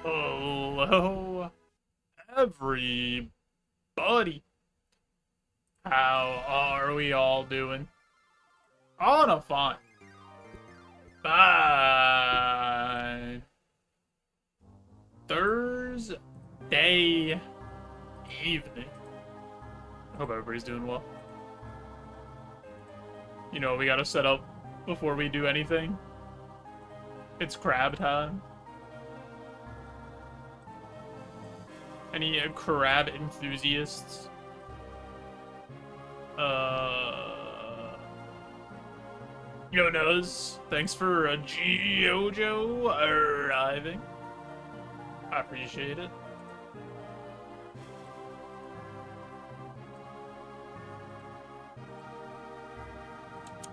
Hello, everybody. How are we all doing? On a fine. Fine. Thursday evening. I hope everybody's doing well. You know what we gotta set up before we do anything? It's crab time. Any crab enthusiasts? Yonas, thanks for JoeJo arriving. I appreciate it.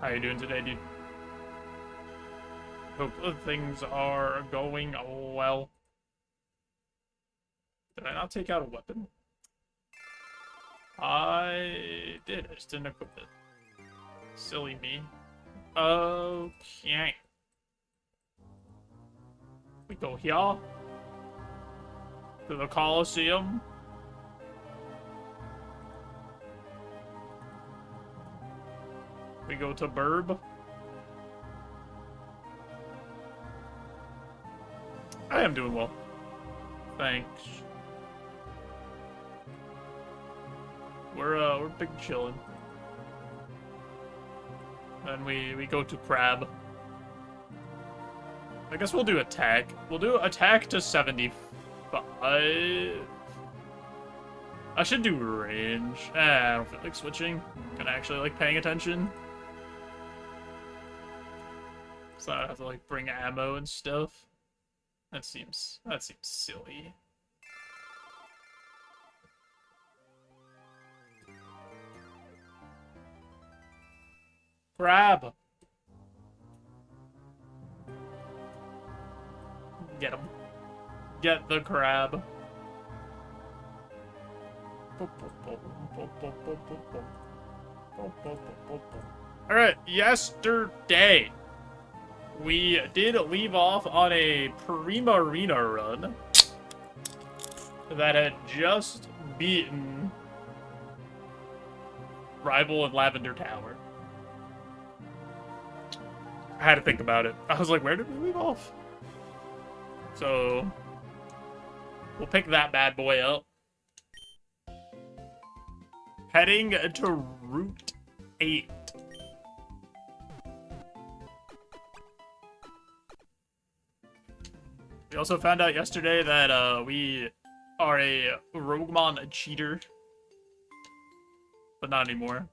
How you doing today, dude? Hope things are going well. Did I not take out a weapon? I did, I just didn't equip it. Silly me. Okay. We go here. To the Coliseum. We go to Burb. I am doing well. Thanks. We're big chillin'. And we go to Crab. I guess we'll do attack. We'll do attack to 75. I should do range. I don't feel like switching. I'm gonna actually like paying attention. So I don't have to like bring ammo and stuff. That seems silly. Crab. Get him. Get the crab. Alright, yesterday we did leave off on a Primarina run that had just beaten Rival and Lavender Tower. I had to think about it. I was like, where did we leave off? So, we'll pick that bad boy up. Heading to Route 8. We also found out yesterday that we are a Roguemon cheater. But not anymore.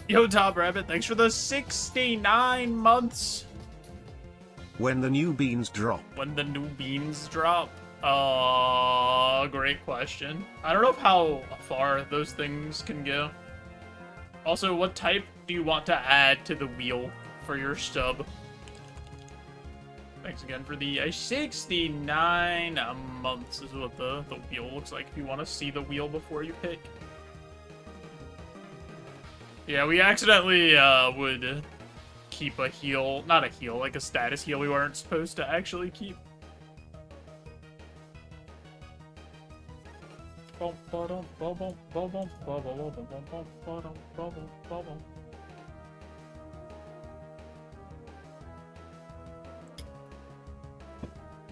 Yo, Top Rabbit, thanks for the 69 months. When the new beans drop. When the new beans drop? Great question. I don't know how far those things can go. Also, what type do you want to add to the wheel for your stub? Thanks again for the 69 months is what the wheel looks like if you want to see the wheel before you pick. Yeah, we accidentally would keep a heal, not a heal, like a status heal we weren't supposed to actually keep.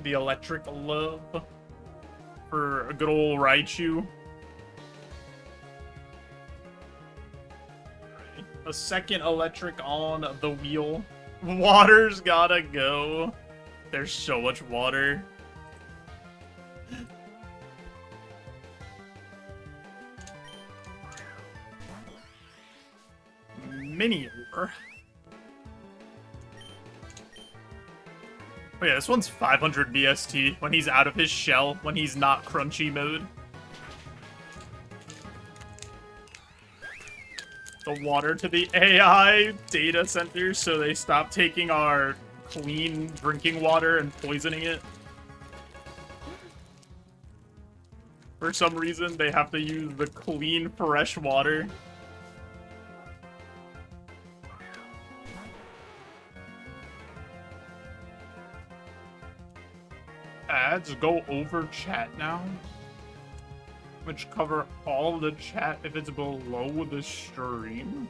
The electric love for a good old Raichu. A second electric on the wheel. Water's gotta go. There's so much water. Minior. Oh yeah, this one's 500 BST when he's out of his shell, when he's not crunchy mode. The water to the AI data center so they stop taking our clean drinking water and poisoning it. For some reason, they have to use the clean, fresh water. Ads go over chat now, which cover all the chat if it's below the stream.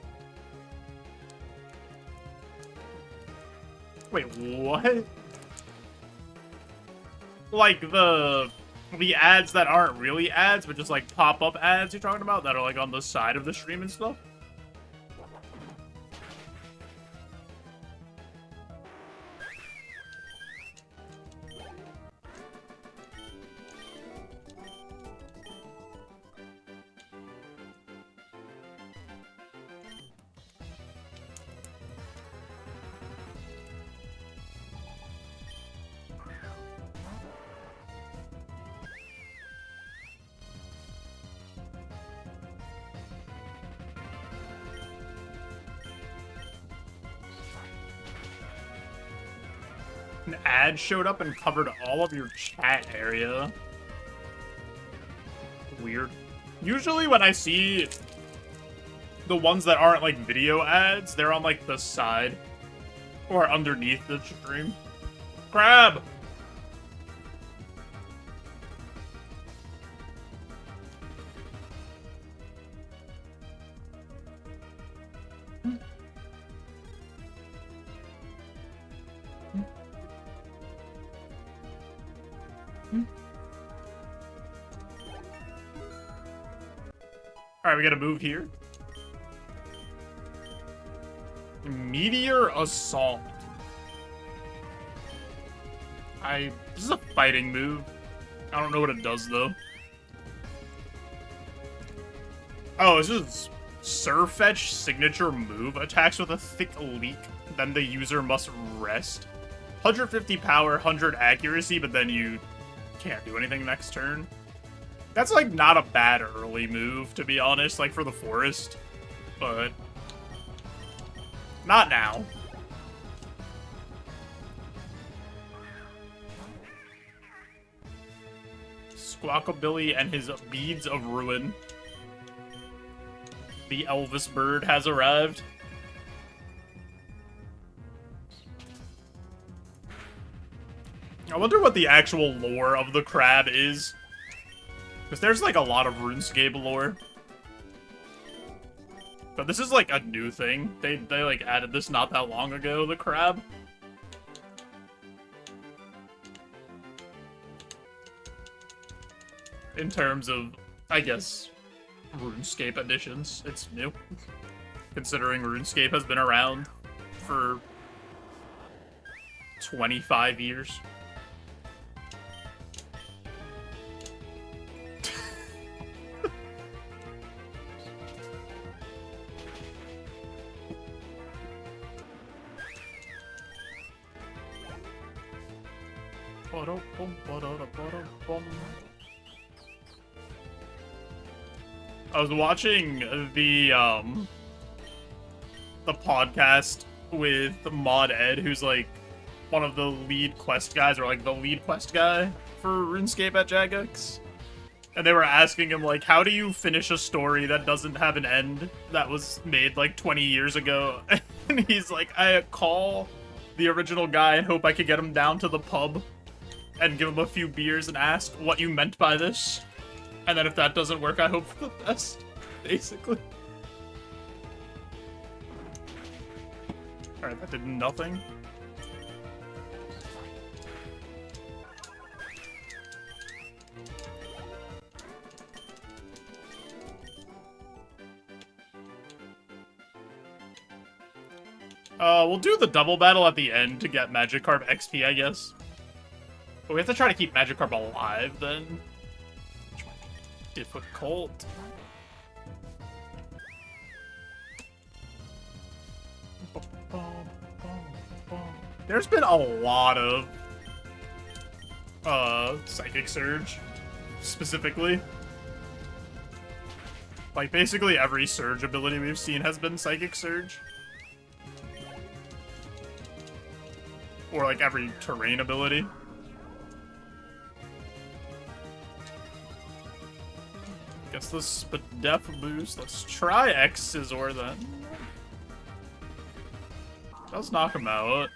Wait, what? Like the ads that aren't really ads, but just like pop-up ads you're talking about that are like on the side of the stream and stuff? An ad showed up and covered all of your chat area. Weird. Usually when I see the ones that aren't like video ads, they're on like the side or underneath the stream. Crab! Alright, we gotta move here. Meteor Assault. This is a fighting move. I don't know what it does, though. Oh, this is Surfetch signature move. Attacks with a thick leak. Then the user must rest. 150 power, 100 accuracy, but then you can't do anything next turn. That's, like, not a bad early move, to be honest, like, for the forest. But not now. Squawkabilly and his Beads of Ruin. The Elvis bird has arrived. I wonder what the actual lore of the crab is. Because there's, like, a lot of RuneScape lore. But this is, like, a new thing. They like, added this not that long ago, the crab. In terms of, I guess, RuneScape editions, it's new. Considering RuneScape has been around for 25 years. I was watching the podcast with Mod Ed, who's like one of the lead quest guys, or like the lead quest guy for RuneScape at Jagex. And they were asking him, like, how do you finish a story that doesn't have an end that was made like 20 years ago? And he's like, I call the original guy and hope I could get him down to the pub and give him a few beers and ask what you meant by this. And then if that doesn't work, I hope for the best, basically. Alright, that did nothing. We'll do the double battle at the end to get Magikarp XP, I guess. But we have to try to keep Magikarp alive, then. Difficult. There's been a lot of Psychic Surge, specifically. Like, basically every Surge ability we've seen has been Psychic Surge. Or, like, every terrain ability. Guess the Spadef boost. Let's try X Scizor then. Does knock him out.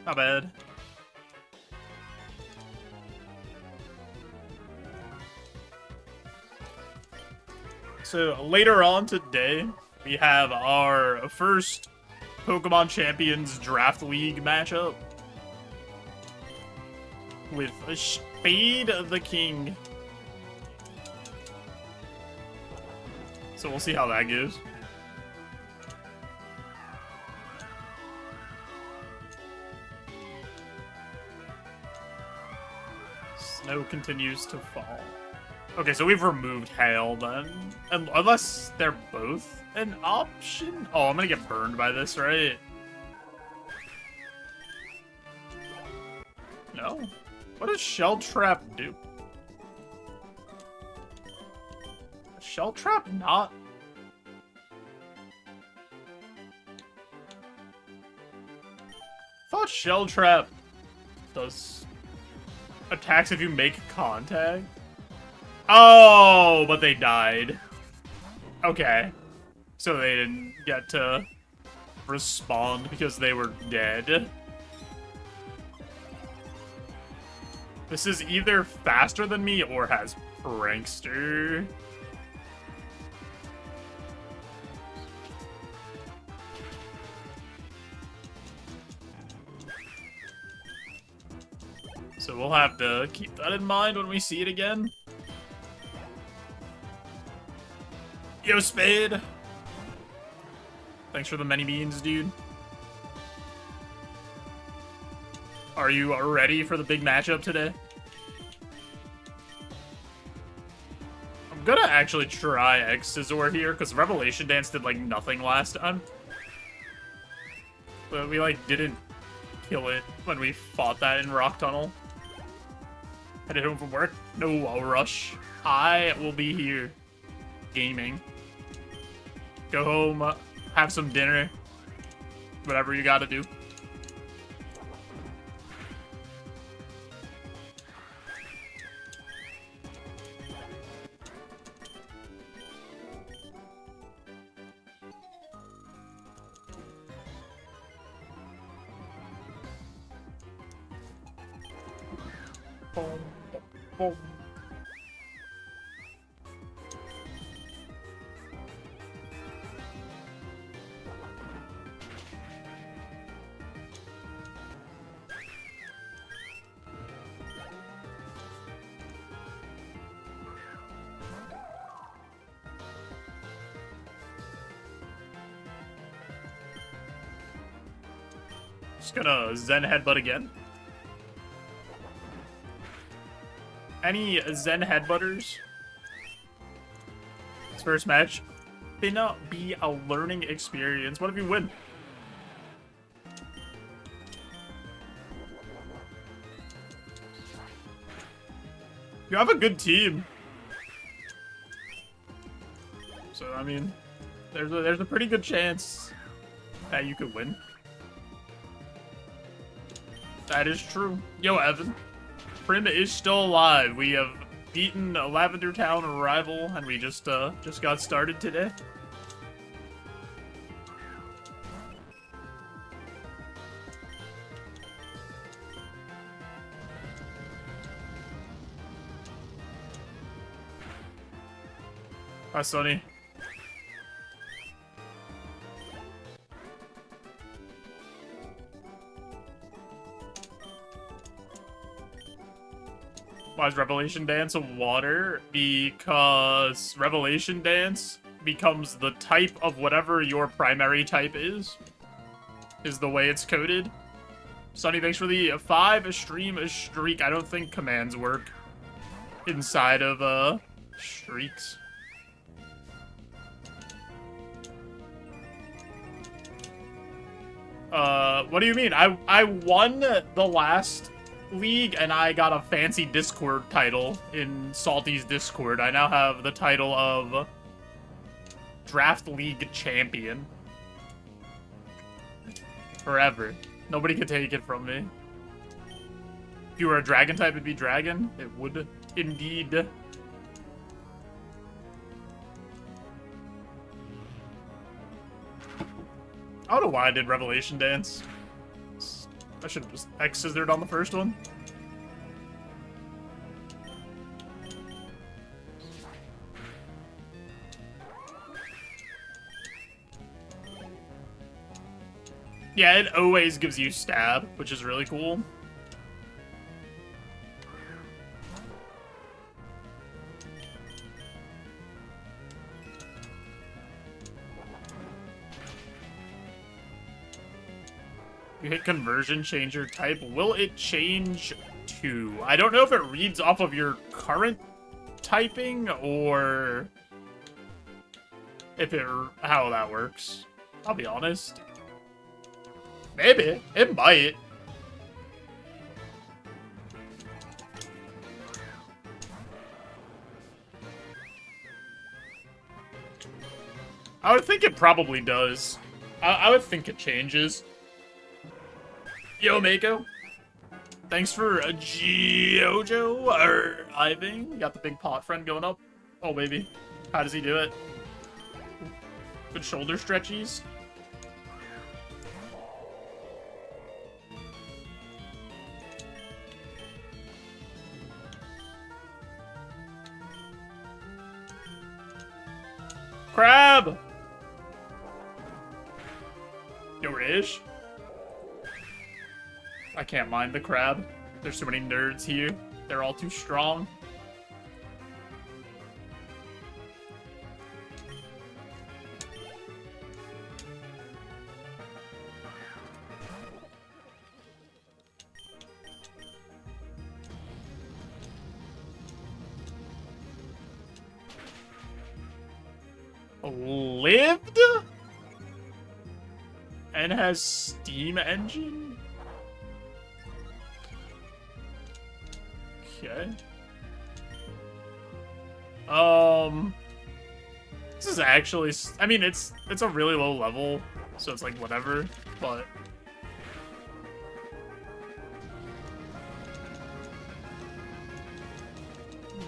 Not bad. So later on today, we have our first Pokemon Champions Draft League matchup with Spade the King. So we'll see how that goes. Snow continues to fall. Okay, so we've removed Hail then. Unless they're both an option? Oh, I'm gonna get burned by this, right? No? What does Shell Trap do? Shell Trap not? Thought Shell Trap does attacks if you make contact. Oh, but they died. Okay. So they didn't get to respond because they were dead. This is either faster than me or has Prankster. So we'll have to keep that in mind when we see it again. Yo, Spade! Thanks for the many beans, dude. Are you ready for the big matchup today? I'm gonna actually try X-Scizor here, because Revelation Dance did, like, nothing last time. But we, like, didn't kill it when we fought that in Rock Tunnel. Headed home from work? No rush. I will be here. Gaming. Go home, have some dinner. Whatever you gotta do. Boom, boom. Just gonna Zen Headbutt again. Any Zen Headbutters? This first match, finna be a learning experience. What if you win? You have a good team. So, I mean, there's a pretty good chance that you could win. That is true. Yo, Evan. Prim is still alive. We have beaten a Lavender Town rival, and we just got started today. Hi, Sonny. Why is Revelation Dance a water? Because Revelation Dance becomes the type of whatever your primary type is the way it's coded. Sonny, thanks for the 5 stream streak. I don't think commands work inside of streaks. What do you mean? I won the last league and I got a fancy Discord title in Salty's Discord. I now have the title of Draft League Champion. Forever. Nobody could take it from me. If you were a dragon type, it'd be dragon. It would indeed. I don't know why I did Revelation Dance. I should have just X-scissored on the first one. Yeah, it always gives you stab, which is really cool. You hit conversion, change your type. Will it change to? I don't know if it reads off of your current typing or if it how that works. I'll be honest. Maybe. It might. I would think it probably does. I would think it changes. Yo, Mako. Thanks for a JoeJo or Ivan. You got the big pot friend going up. Oh, baby. How does he do it? Good shoulder stretchies. Crab! Yo, Rish. I can't mind the crab. There's so many nerds here. They're all too strong. Lived? And has steam engine? Okay. This is actually, I mean, it's a really low level, so it's like whatever, but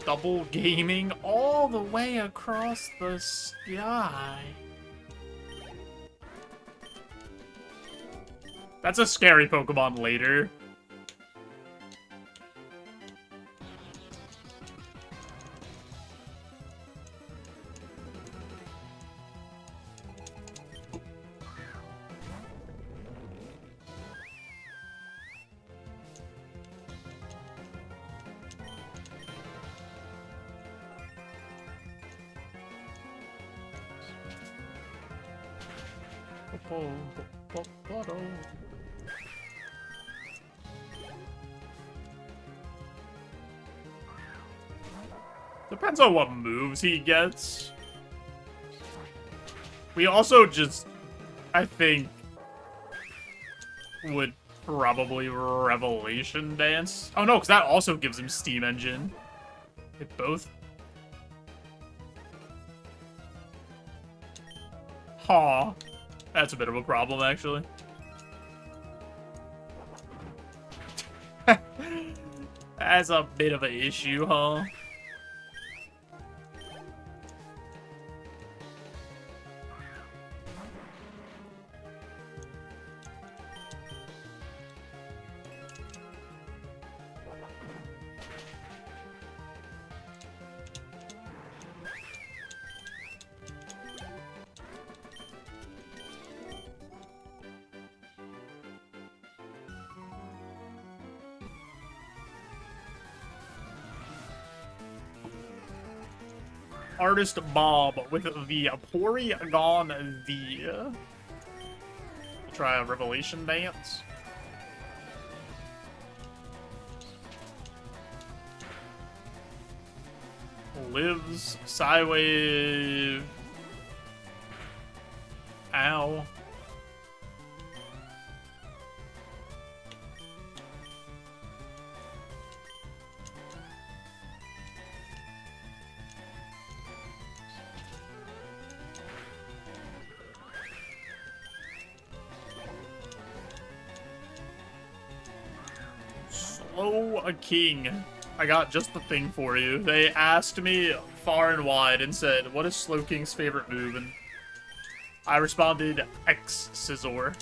double gaming all the way across the sky. That's a scary Pokemon later. Depends on what moves he gets. We also just, I think, would probably Revelation Dance. Oh no, because that also gives him Steam Engine. Hit both. Huh. That's a bit of a problem, actually. That's a bit of an issue, huh? Artist Bob with the Porygon V. Try a Revelation Dance. Lives Psywave. Ow. A king. I got just the thing for you. They asked me far and wide and said, what is Slowking's favorite move? And I responded, X-Scissor.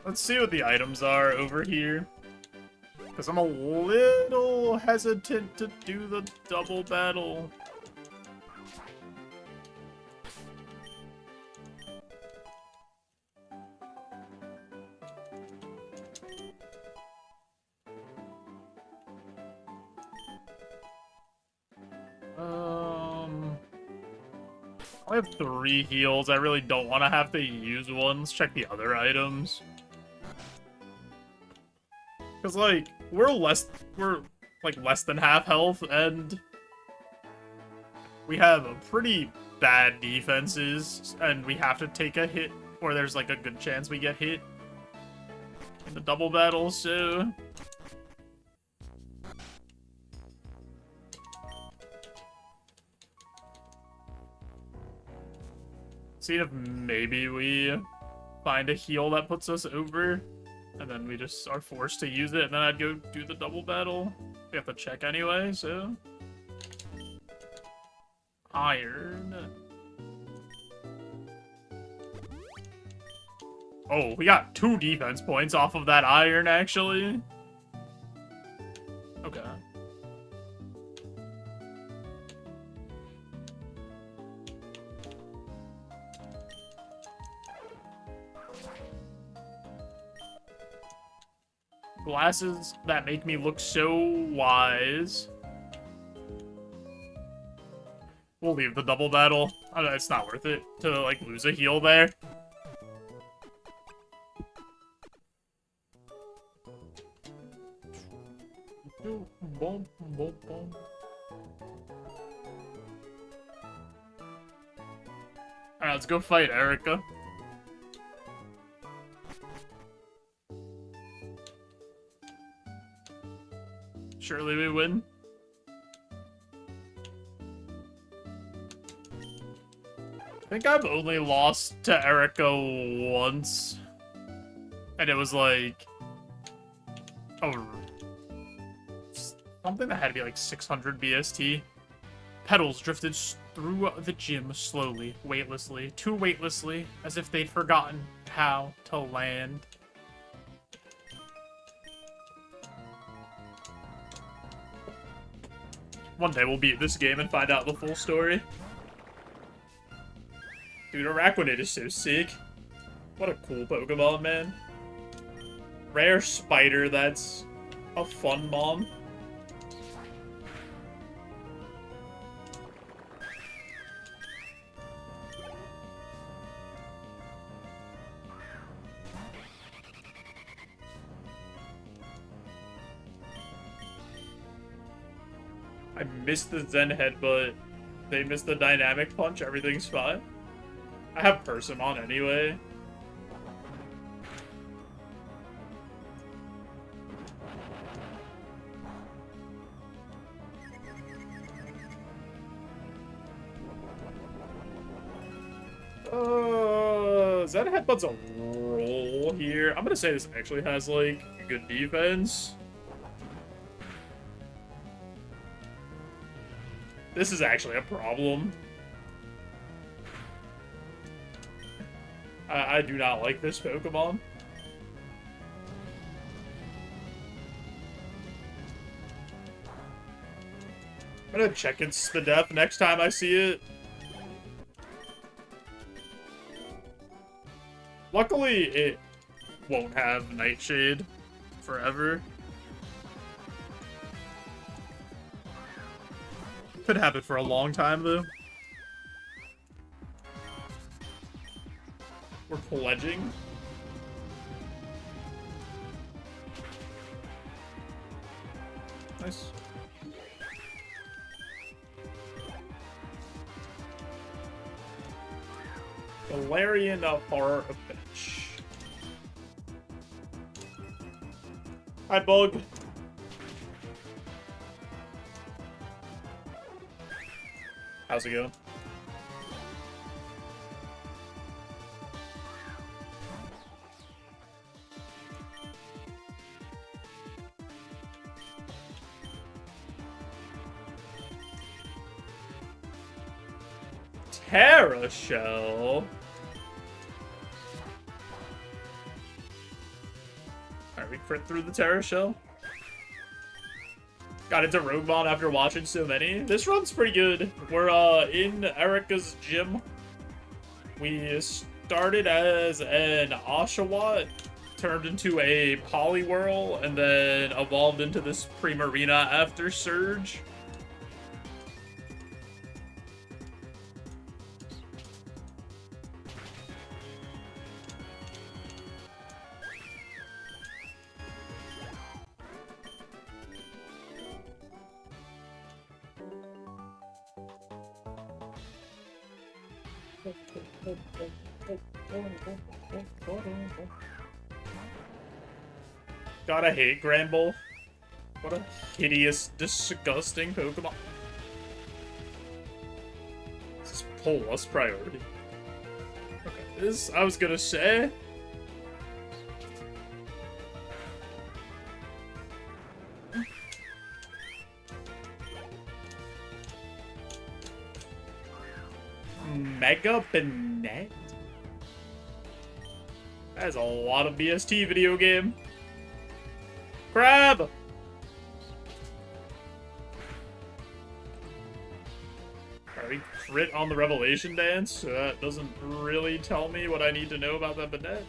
Let's see what the items are over here. Because I'm a little hesitant to do the double battle. I have 3 heals. I really don't want to have to use one. Let's check the other items. Because, like, we're less than half health, and we have pretty bad defenses, and we have to take a hit, or there's, like, a good chance we get hit in the double battle, so... See if maybe we find a heal that puts us over, and then we just are forced to use it, and then I'd go do the double battle. We have to check anyway, so... Iron. Oh, we got 2 defense points off of that iron, actually. Okay. Glasses that make me look so wise. We'll leave the double battle. It's not worth it to, like, lose a heal there. Alright, let's go fight Erica. Surely we win. I think I've only lost to Erica once. And it was like... oh... something that had to be like 600 BST. Pedals drifted through the gym slowly, weightlessly, too weightlessly, as if they'd forgotten how to land. One day we'll beat this game and find out the full story. Dude, Araquanid is so sick. What a cool Pokemon, man. Rare spider, that's a fun mom. I missed the Zen Headbutt. They missed the Dynamic Punch. Everything's fine. I have Persimmon anyway. Zen Headbutt's a roll here. I'm gonna say this actually has, like, good defense. This is actually a problem. I do not like this Pokemon. I'm gonna check its the death next time I see it. Luckily, it won't have Nightshade forever. Could have it for a long time, though. We're pledging. Nice. Galarian Horror of Bench. Hi, Bug. How's it going? Terra Shell. Alright, we crit through the Terror Shell. Got into Roguemon after watching so many. This run's pretty good. We're in Erica's gym. We started as an Oshawott, turned into a Poliwhirl, and then evolved into this Primarina after Surge. Gotta hate Granbull. What a hideous, disgusting Pokemon. This is Polus priority. Okay, this, I was gonna say. Mega Banette? That is a lot of BST video game. Crab! Alright, we crit on the Revelation Dance, so that doesn't really tell me what I need to know about that Banette.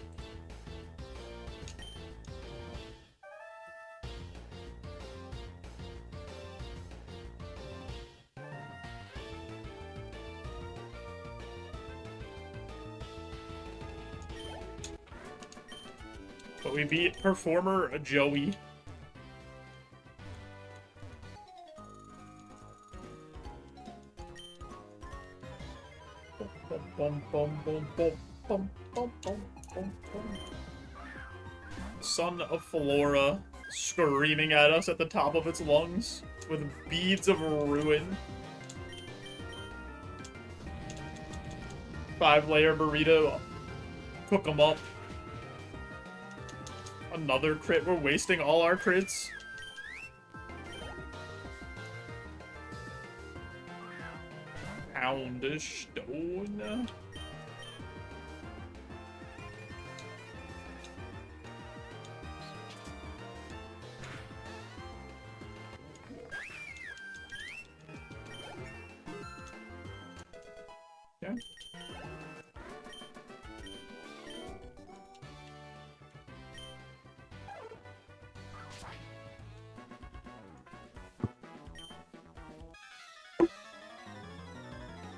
But we beat Performer Joey. Son of Flora screaming at us at the top of its lungs with beads of ruin. 5-layer burrito. Cook 'em up. Another crit. We're wasting all our crits. Pound of stone. Okay.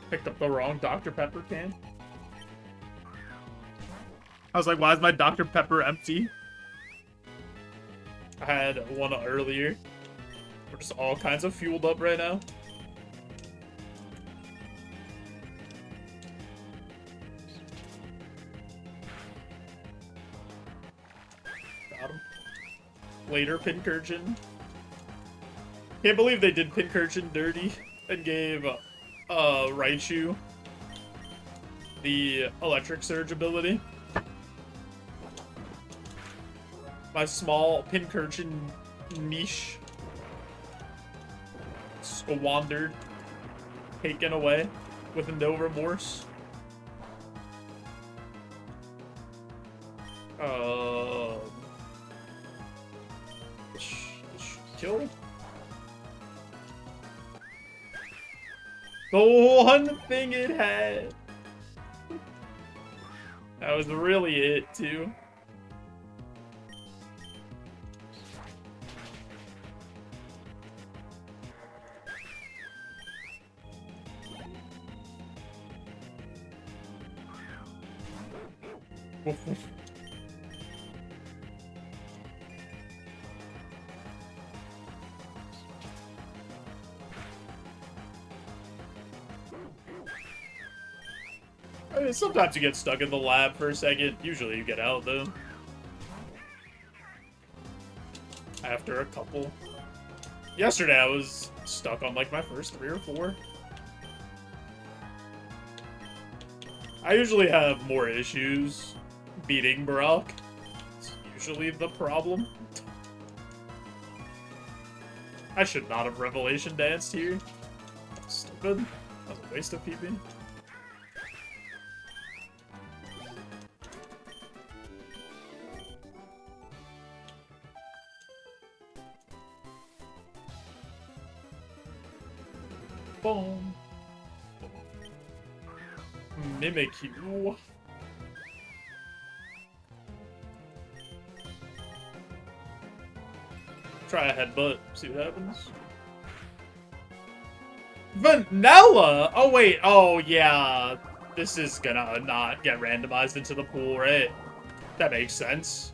Picked up the wrong Dr. Pepper can. I was like, why is my Dr. Pepper empty? I had one earlier. We're just all kinds of fueled up right now. Got him. Later, Pincurchin. Can't believe they did Pincurchin dirty and gave Raichu the Electric Surge ability. My small Pincurchin niche squandered, taken away with no remorse. Kill? The one thing it had. That was really it, too. I mean, sometimes you get stuck in the lab for a second. Usually you get out, though. After a couple. Yesterday I was stuck on, like, my first 3 or 4. I usually have more issues beating Brock. It's usually the problem. I should not have Revelation Danced here. Stupid. That was a waste of PP. boom. Mimikyu. Try a headbutt, see what happens. Vanilla? Oh wait, oh yeah. This is gonna not get randomized into the pool, right? That makes sense.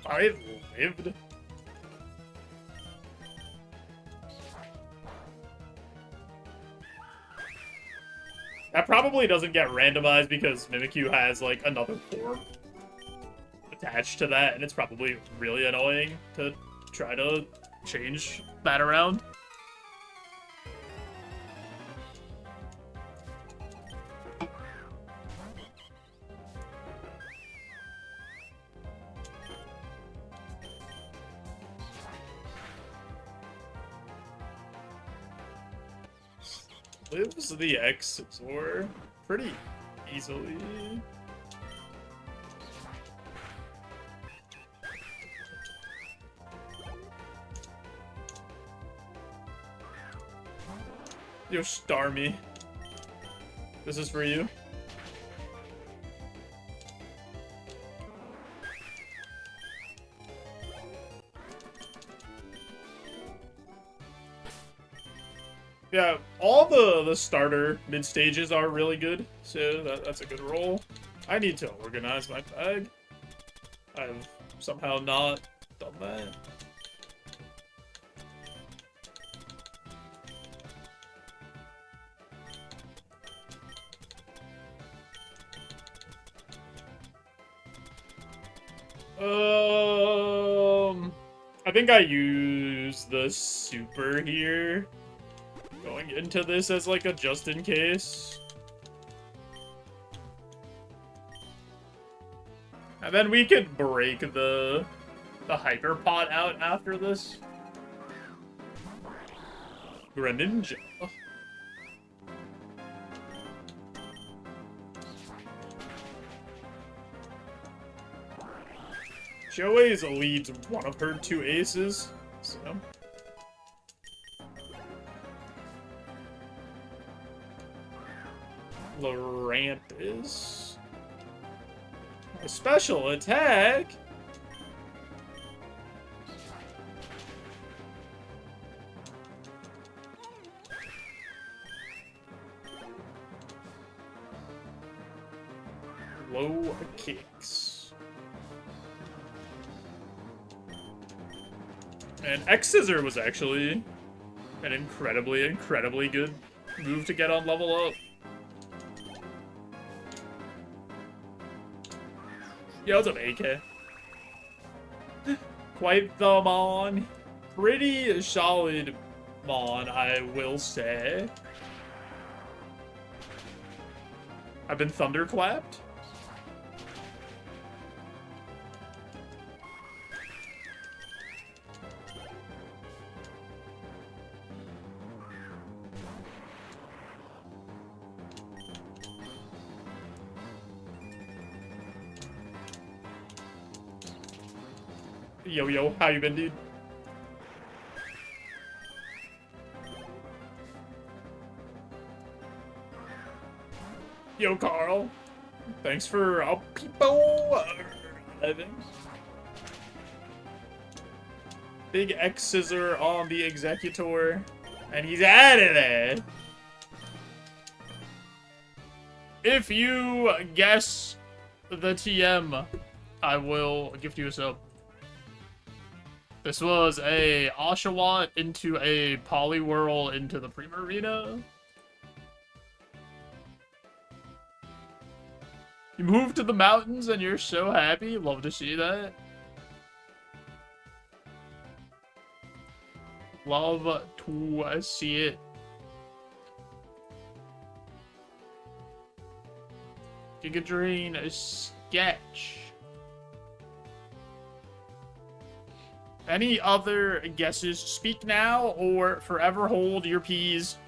I lived. That probably doesn't get randomized because Mimikyu has, like, another form attached to that, and it's probably really annoying to try to change that around. Lives the Exor pretty easily. Yo, Starmie. This is for you. Yeah, all the starter mid stages are really good, so that's a good roll. I need to organize my bag. I've somehow not done that. I think I use the super here. Going into this as like a just in case. And then we could break the hyper pot out after this. Greninja. She always leads one of her two aces, so. Larantis. A special attack? Low kicks. And X-Scissor was actually an incredibly good move to get on level up. Yo, what's up, AK? Quite the mon. Pretty solid mon, I will say. I've been thunderclapped. Yo, how you been, dude? Yo, Carl. Thanks for people. Big X-Scissor on the Executor. And he's out of there. If you guess the TM, I will gift you a sub. This was a Oshawott into a Poliwhirl into the Primarina. You moved to the mountains and you're so happy. Love to see that. Love to see it. Giga Drain Sketch. Any other guesses? Speak now or forever hold your peas.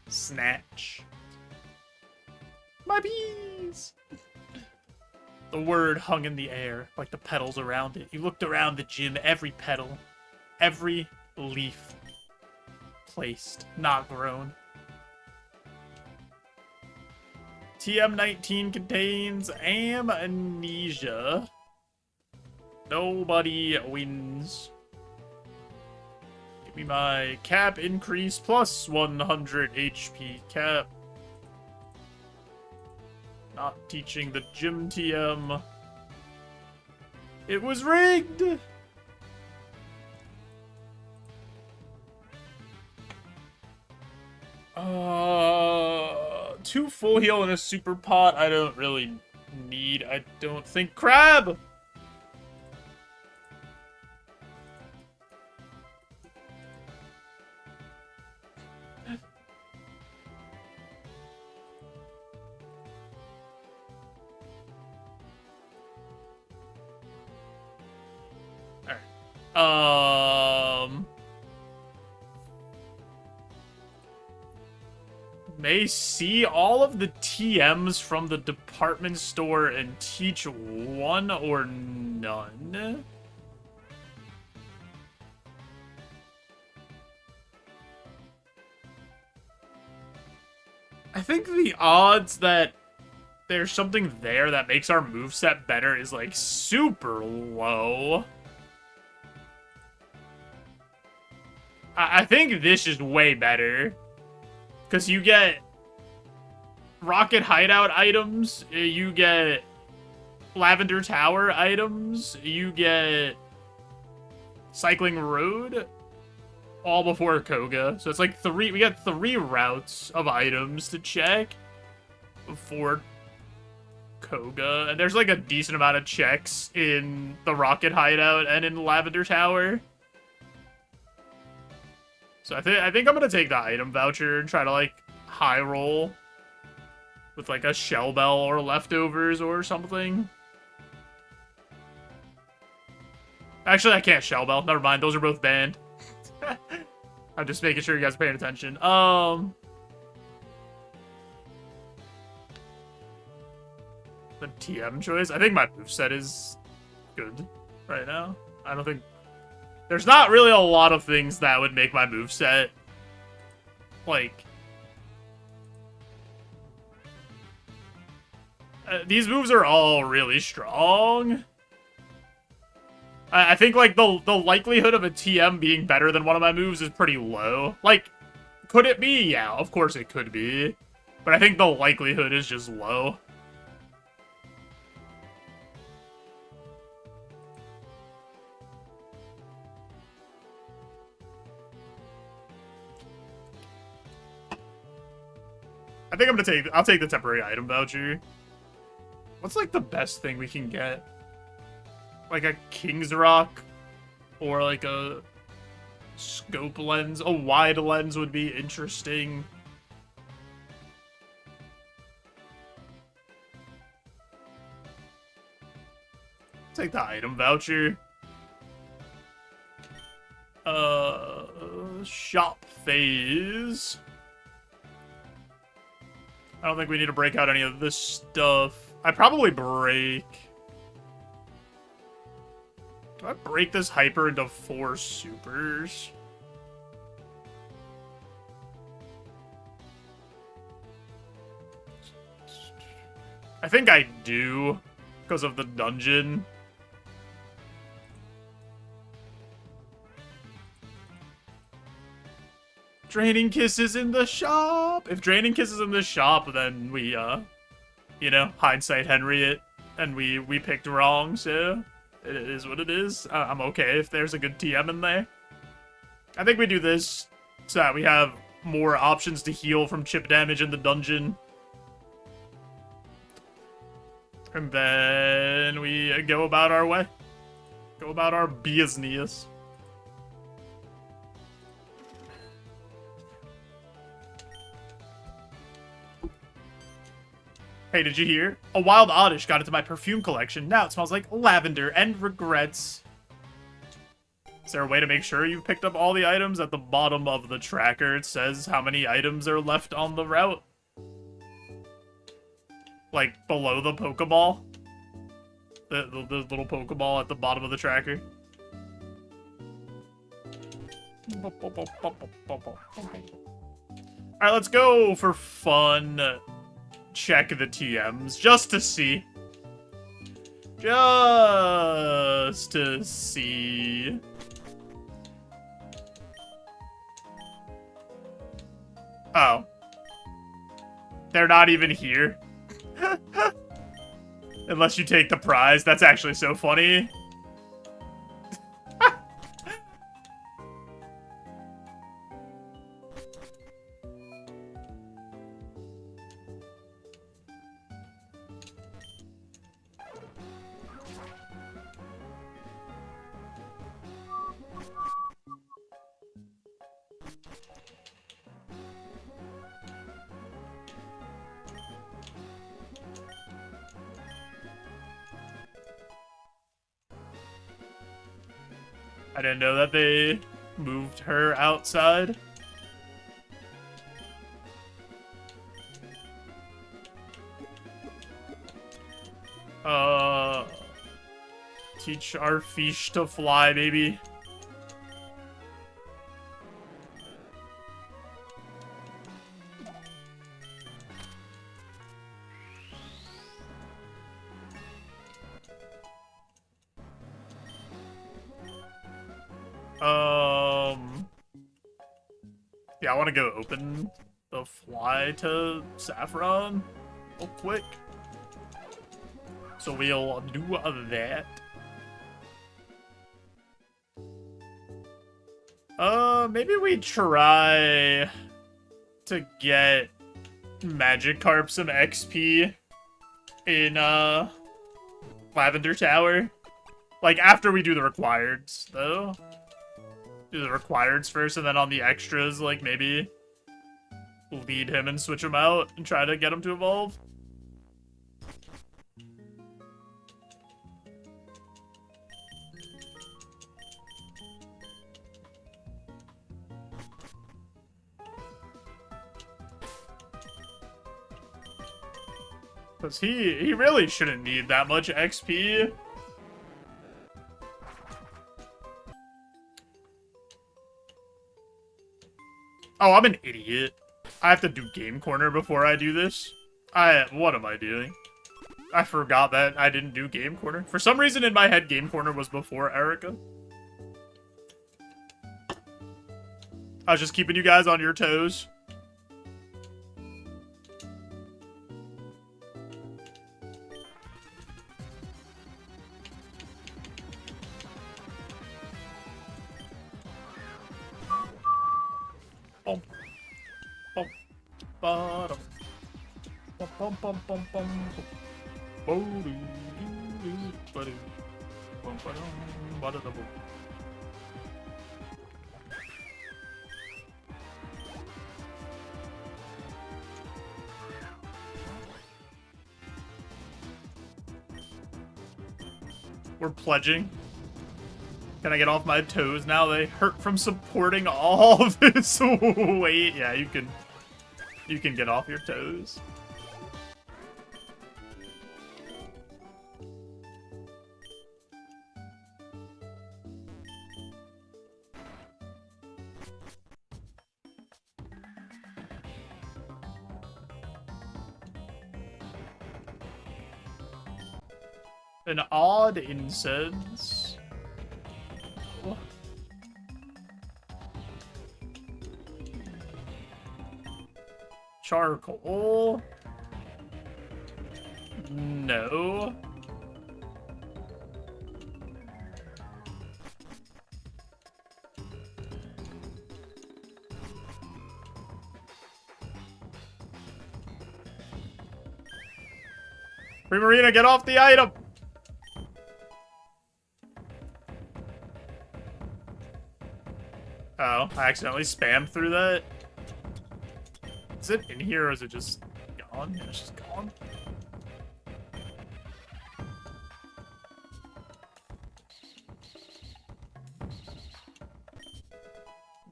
Snatch. My peas! The word hung in the air, like the petals around it. You looked around the gym, every petal, every leaf placed, not grown. TM19 contains amnesia. Nobody wins. Give me my cap increase plus 100 HP cap. Not teaching the gym TM. It was rigged! Two full heal and a super pot I don't really need, I don't think. Crab! May see all of the TMs from the department store and teach one or none. I think the odds that there's something there that makes our moveset better is, like, super low. I think this is way better. Because you get Rocket Hideout items, you get Lavender Tower items, you get Cycling Road, all before Koga. So it's like we got 3 routes of items to check before Koga. And there's like a decent amount of checks in the Rocket Hideout and in Lavender Tower. So I think I'm gonna take the item voucher and try to, like, high roll with, like, a Shell Bell or leftovers or something. Actually, I can't Shell Bell. Never mind. Those are both banned. I'm just making sure you guys are paying attention. The TM choice. I think my moveset is good right now. I don't think... There's not really a lot of things that would make my moveset, like... these moves are all really strong. I think, like, the likelihood of a TM being better than one of my moves is pretty low. Like, could it be? Yeah, of course it could be. But I think the likelihood is just low. I think I'll take the temporary item voucher. What's, like, the best thing we can get? Like a King's Rock? Or, like, a scope lens? A wide lens would be interesting. Take the item voucher. Shop phase. I don't think we need to break out any of this stuff. I probably break... Do I break this hyper into 4 supers? I think I do, because of the dungeon. Draining Kiss is in the shop! If Draining Kiss is in the shop, then we, you know, hindsight Henry it, and we picked wrong, so it is what it is. I'm okay if there's a good TM in there. I think we do this so that we have more options to heal from chip damage in the dungeon. And then we go about our way. Go about our business. Hey, did you hear? A wild oddish got into my perfume collection. Now it smells like lavender and regrets. Is there a way to make sure you've picked up all the items? At the bottom of the tracker, it says how many items are left on the route. Like, below the Pokeball. The little Pokeball at the bottom of the tracker. Alright, let's go for fun. Check the TMs, just to see. Just to see. Oh. They're not even here. Unless you take the prize. That's actually so funny. I didn't know that they moved her outside. Teach our fish to fly, baby. Yeah, I want to go open the fly to Saffron real quick. So we'll do that. Maybe we try to get Magikarp some XP in, Lavender Tower. Like, after we do the requireds, though. Do the requireds first, and then on the extras, like, maybe lead him and switch him out and try to get him to evolve. Because he really shouldn't need that much XP. Oh, I'm an idiot. I have to do Game Corner before I do this. What am I doing? I forgot that I didn't do Game Corner. For some reason in my head, Game Corner was before Erica. I was just keeping you guys on your toes. Bottom. Bum bum bum bum bum. We're pledging. Can I get off my toes now? They hurt from supporting all of this weight. Yeah, you can get off your toes. An odd incense. Charcoal. No. Primarina, get off the item! Oh, I accidentally spammed through that. Is it in here or is it just gone? It's just gone.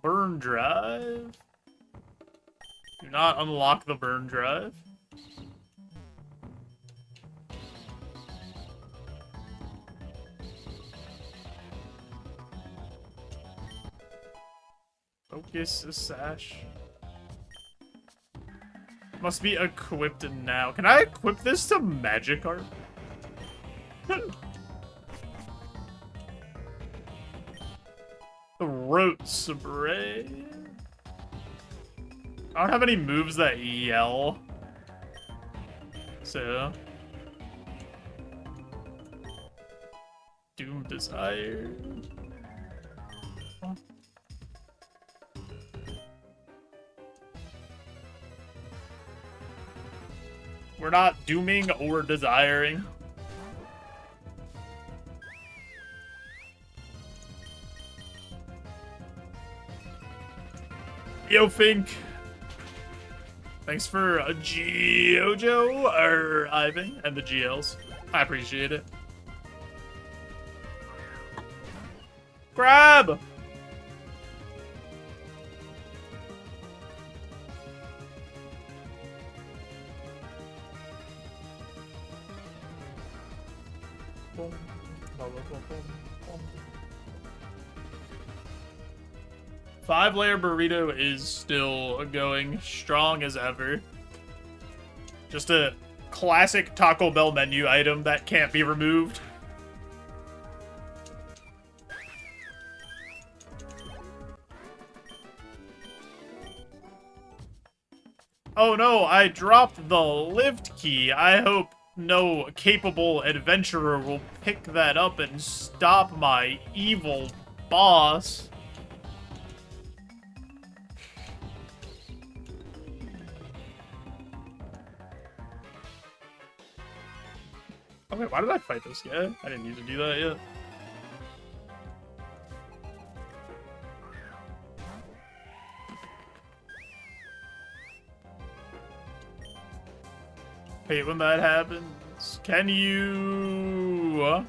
Burn drive. Do not unlock the burn drive. Focus sash. Must be equipped now. Can I equip this to Magikarp? Throat spray. I don't have any moves that yell. So. Doom Desire. We're not dooming or desiring. Yo, Fink. Thanks for a JoeJoe or Ivan and the GLs. I appreciate it. Grab! Boom. Boom, boom, boom, boom. 5-layer burrito is still going strong as ever. Just a classic Taco Bell menu item that can't be removed. Oh no, I dropped the lift key. I hope no capable adventurer will pick that up and stop my evil boss. Oh wait, why did I fight this guy? I didn't need to do that yet. Hate when that happens. Can you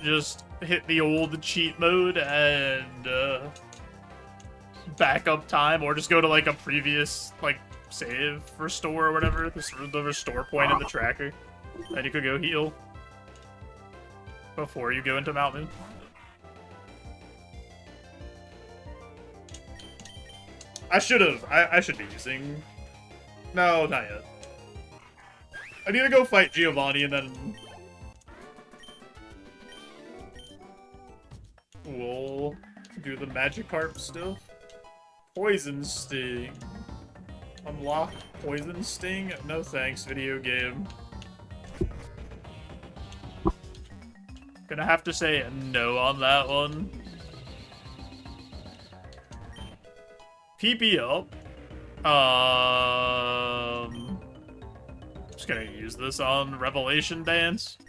just hit the old cheat mode and back up time, or just go to like a previous like save restore or whatever, the restore point in the tracker, and you could go heal before you go into Mountain. I should have. I should be using. No, not yet. I need to go fight Giovanni and then we'll do the Magikarp stuff. Poison Sting. Unlock Poison Sting? No thanks, video game. Gonna have to say no on that one. PP up. Just gonna use this on Revelation Dance.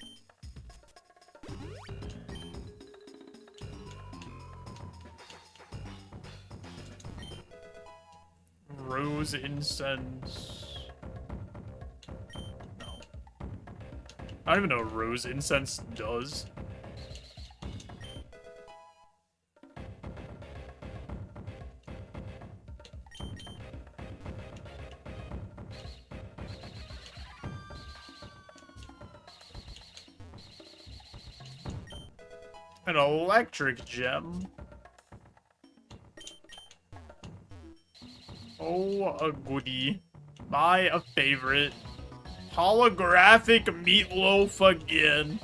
Rose Incense. No. I don't even know what Rose Incense does. An electric gem. Oh, a goodie. My favorite. Holographic meatloaf again.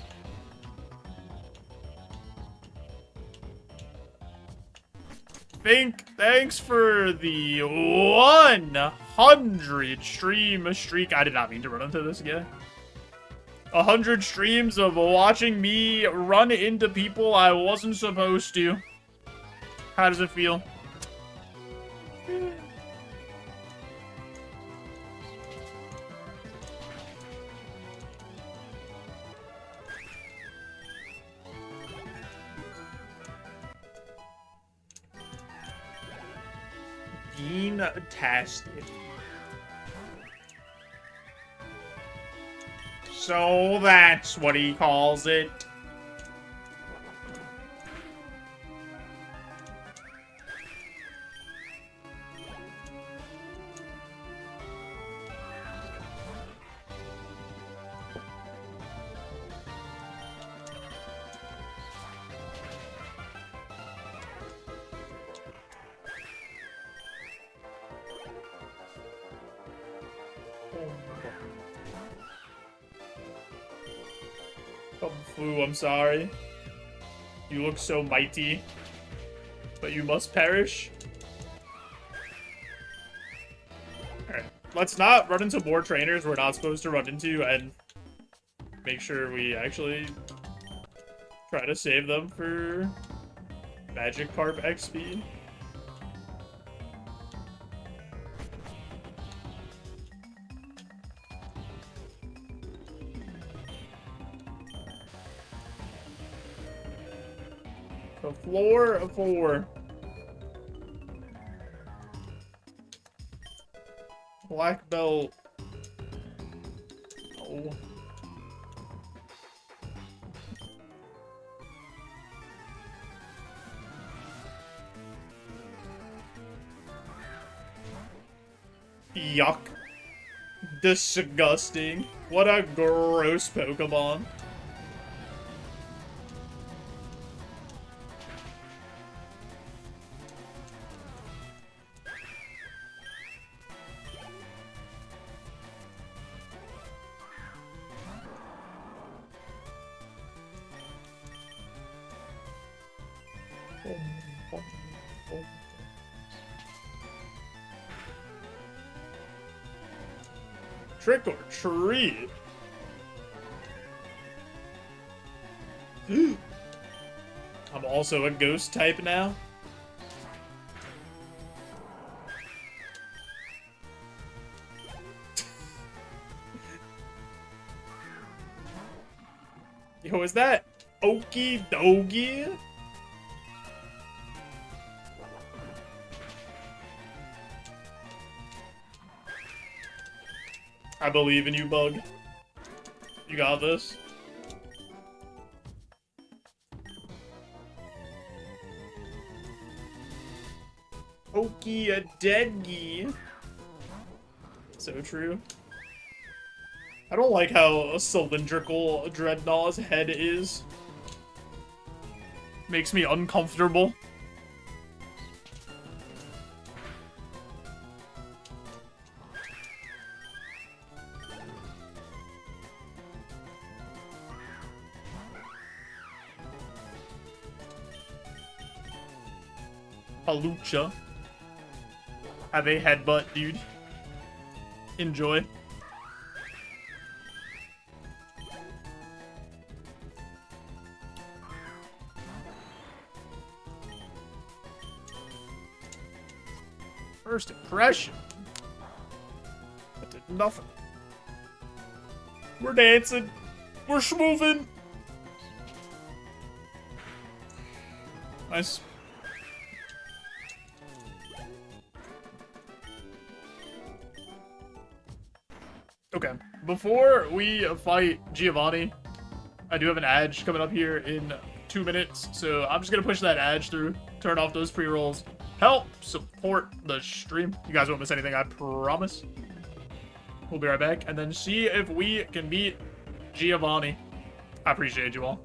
Thanks for the 100 stream streak. I did not mean to run into this guy. 100 streams of watching me run into people I wasn't supposed to. How does it feel? Bean-tastic. So that's what he calls it. Kung Fu, I'm sorry. You look so mighty, but you must perish. Alright, let's not run into more trainers we're not supposed to run into, and make sure we actually try to save them for Magic Carp XP. The floor of 4. Black belt. Oh. Yuck. Disgusting. What a gross Pokemon. Trick or treat. I'm also a ghost type now. Yo, is that Okie Dokie? I believe in you, Bug. You got this. Okie Dokie. So true. I don't like how cylindrical Dreadnaught's head is. Makes me uncomfortable. Palucha. Have a headbutt, dude. Enjoy. First impression. That did nothing. We're dancing. We're schmoovin'. Nice. Okay, before we fight Giovanni, I do have an Edge coming up here in 2 minutes, so I'm just gonna push that Edge through, turn off those pre-rolls, help support the stream. You guys won't miss anything, I promise. We'll be right back, and then see if we can beat Giovanni. I appreciate you all.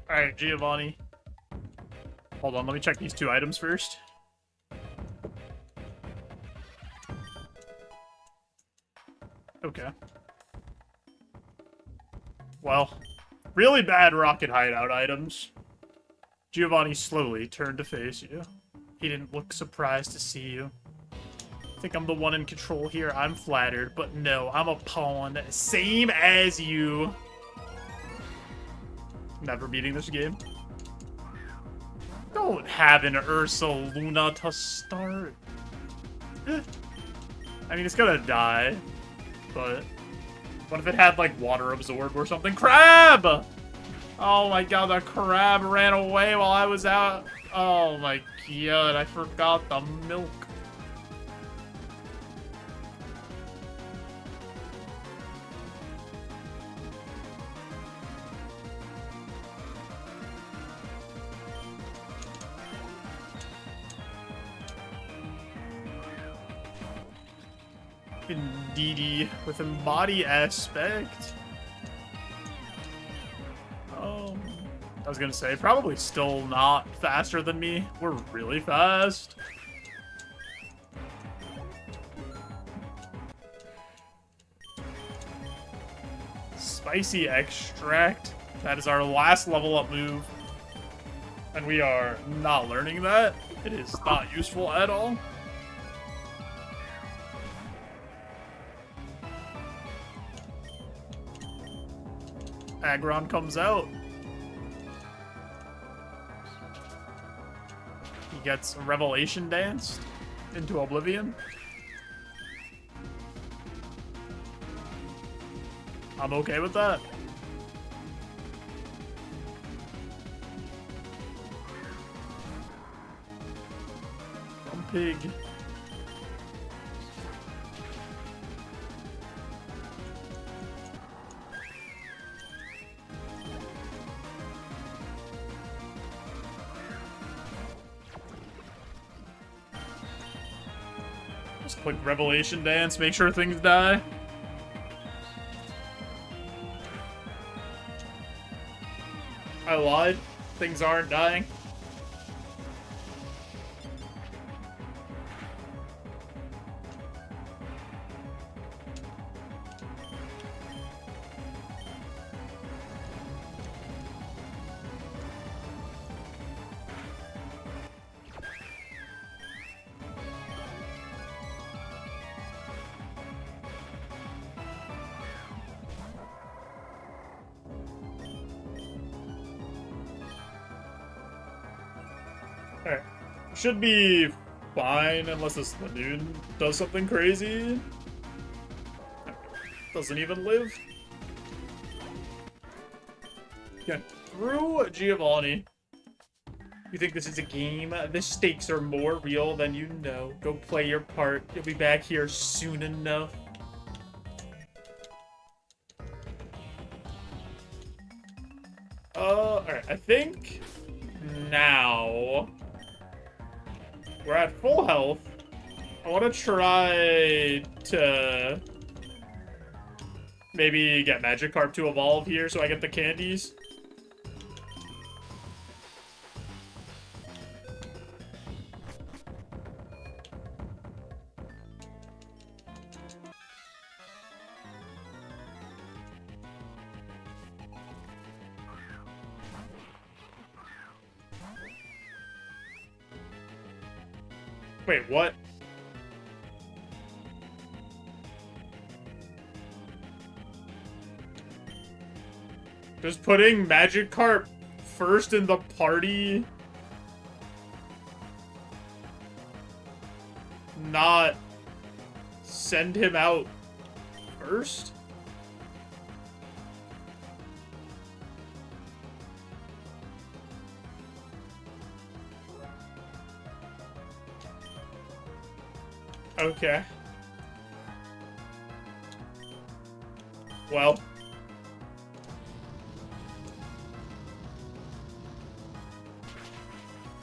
Alright, Giovanni. Hold on, let me check these 2 items first. Okay. Well, really bad rocket hideout items. Giovanni slowly turned to face you. He didn't look surprised to see you. Think I'm the one in control here? I'm flattered, but no, I'm a pawn. Same as you. Never beating this game. Don't have an Ursa Luna to start. I mean, it's gonna die, but what if it had, like, water absorb or something? Crab! Oh my god, the crab ran away while I was out. Oh my god, I forgot the milk. Indeedy, with embody aspect. I was gonna say, probably still not faster than me. We're really fast. Spicy extract. That is our last level up move. And we are not learning that. It is not useful at all. Aggron comes out. He gets Revelation danced into Oblivion. I'm okay with that. I'm pig. Just click Revelation Dance, make sure things die. I lied. Things aren't dying. Alright. Should be fine unless this Ladoon does something crazy. Doesn't even live. Okay. Through Giovanni. You think this is a game? The stakes are more real than you know. Go play your part. You'll be back here soon enough. Alright, I think now we're at full health. I want to try to maybe get Magikarp to evolve here so I get the candies. Wait, what? Does putting Magikarp first in the party not send him out first? Okay. Well.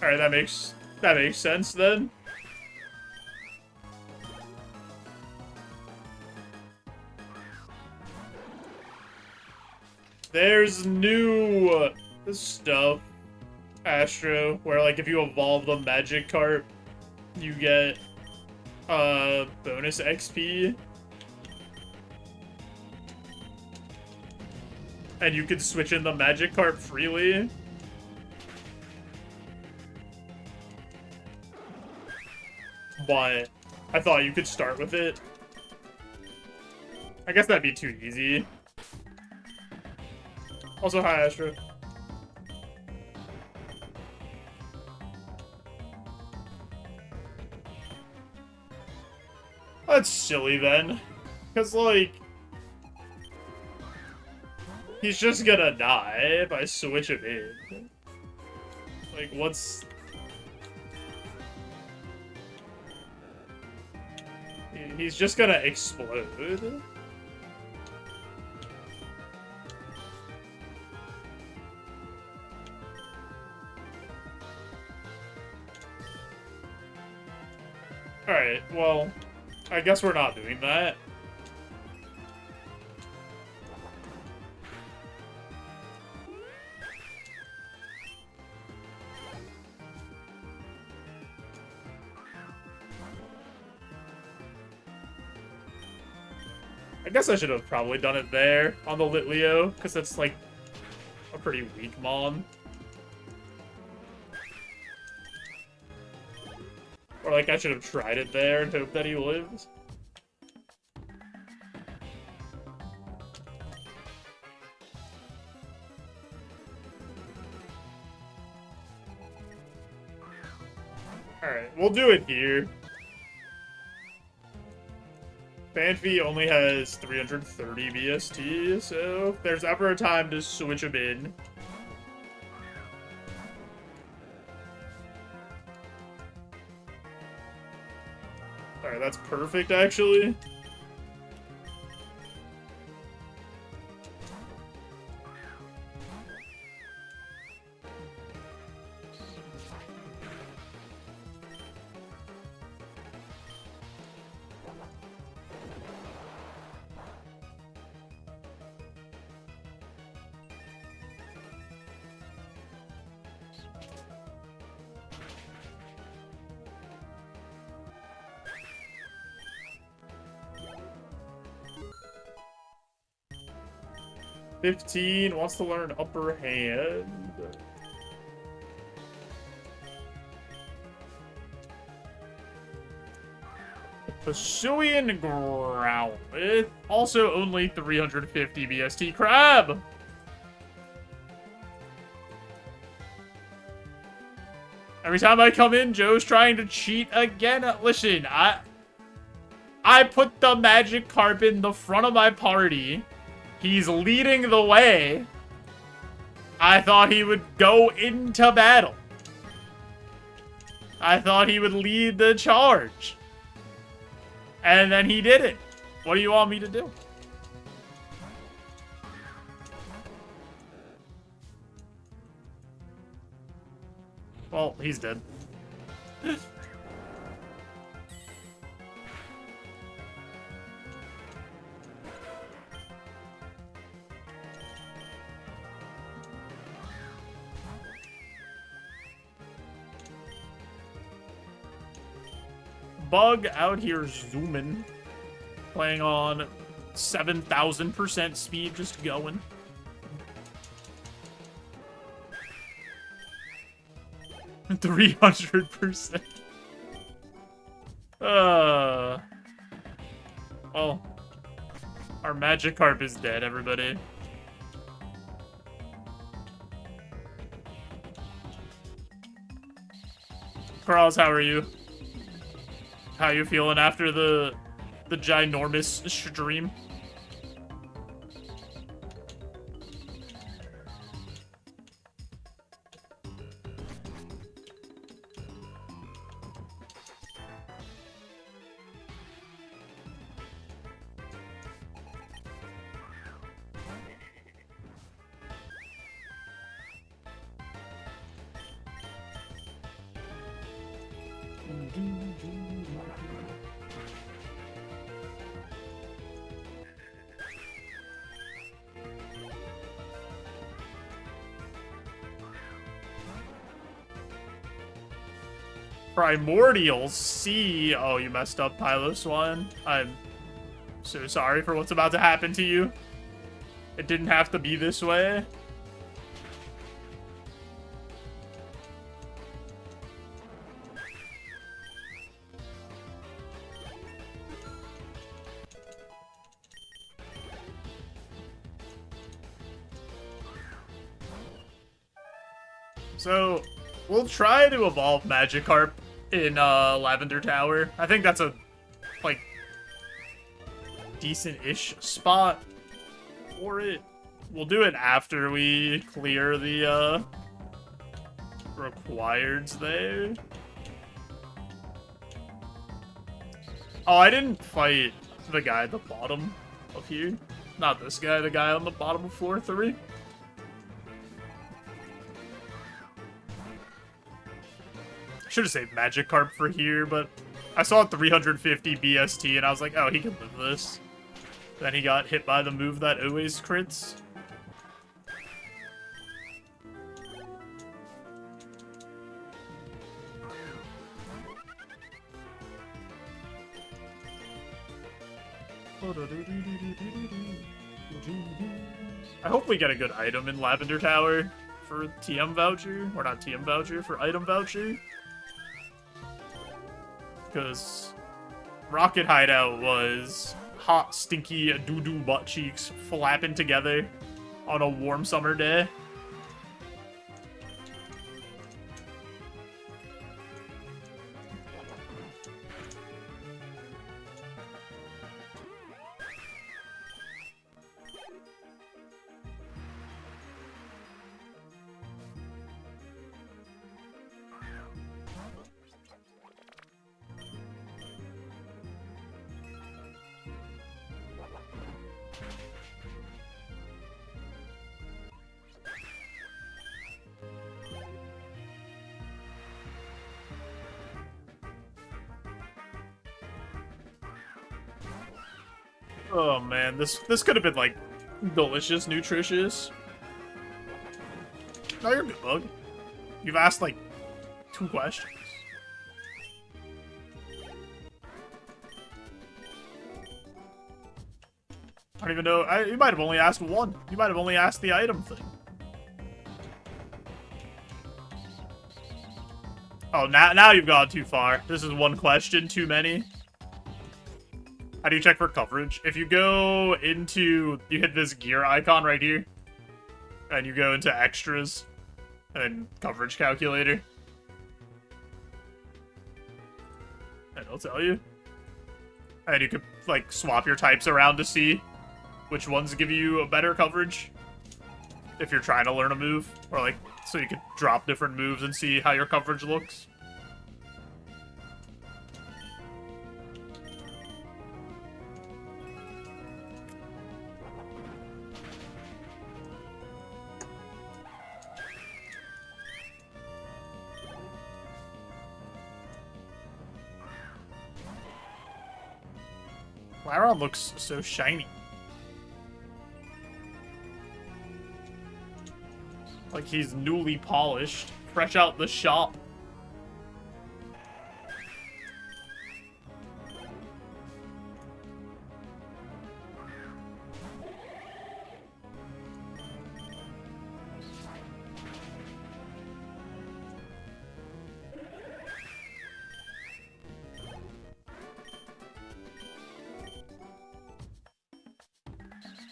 Alright, that makes sense then. There's new stuff, Astro, where like if you evolve the magic carp, you get bonus XP. And you can switch in the magic carp freely. But I thought you could start with it. I guess that'd be too easy. Also, hi, Astro. That's silly then. Because, like, he's just gonna die if I switch him in. Like, what's... He's just gonna explode. Alright, well, I guess we're not doing that. I guess I should have probably done it there on the Litleo, because that's like a pretty weak mon. Or like I should have tried it there and hoped that he lives. Alright, we'll do it here. Fanfi only has 330 BST, so if there's ever a time to switch him in. Alright, that's perfect, actually. $15 wants to learn upper hand. Pursuing Growlithe. Also only 350 BST. Crab! Every time I come in, Joe's trying to cheat again. Listen, I put the magic carp in the front of my party. He's leading the way. I thought he would go into battle. I thought he would lead the charge. And then he didn't. What do you want me to do? Well, he's dead. Bug out here zooming. Playing on 7,000% speed, just going. And 300%. Well, our Magikarp is dead, everybody. Carls, how are you? How you feeling after the ginormous stream? Primordial Sea. Oh, you messed up, Piloswine. I'm so sorry for what's about to happen to you. It didn't have to be this way. So, we'll try to evolve Magikarp in Lavender Tower. I think that's a, like, decent-ish spot for it. We'll do it after we clear the, requireds there. Oh, I didn't fight the guy at the bottom of here. Not this guy, the guy on the bottom of floor 3. Should have saved Magikarp for here, but I saw 350 BST and I was like, oh, he can live this. Then he got hit by the move that always crits. I hope we get a good item in Lavender Tower for TM voucher, or not TM voucher, for item voucher. Because Rocket Hideout was hot, stinky, doo-doo butt cheeks flapping together on a warm summer day. Oh man, this could have been like delicious, nutritious. No, you're good, Bug. You've asked like 2 questions. I don't even know. You might have only asked 1. You might have only asked the item thing. Oh, now you've gone too far. This is 1 question too many. How do you check for coverage? If you go into... You hit this gear icon right here. And you go into extras. And coverage calculator. And it'll tell you. And you could, like, swap your types around to see which ones give you a better coverage. If you're trying to learn a move. Or, like, so you could drop different moves and see how your coverage looks. Lyron looks so shiny. Like he's newly polished, fresh out the shop.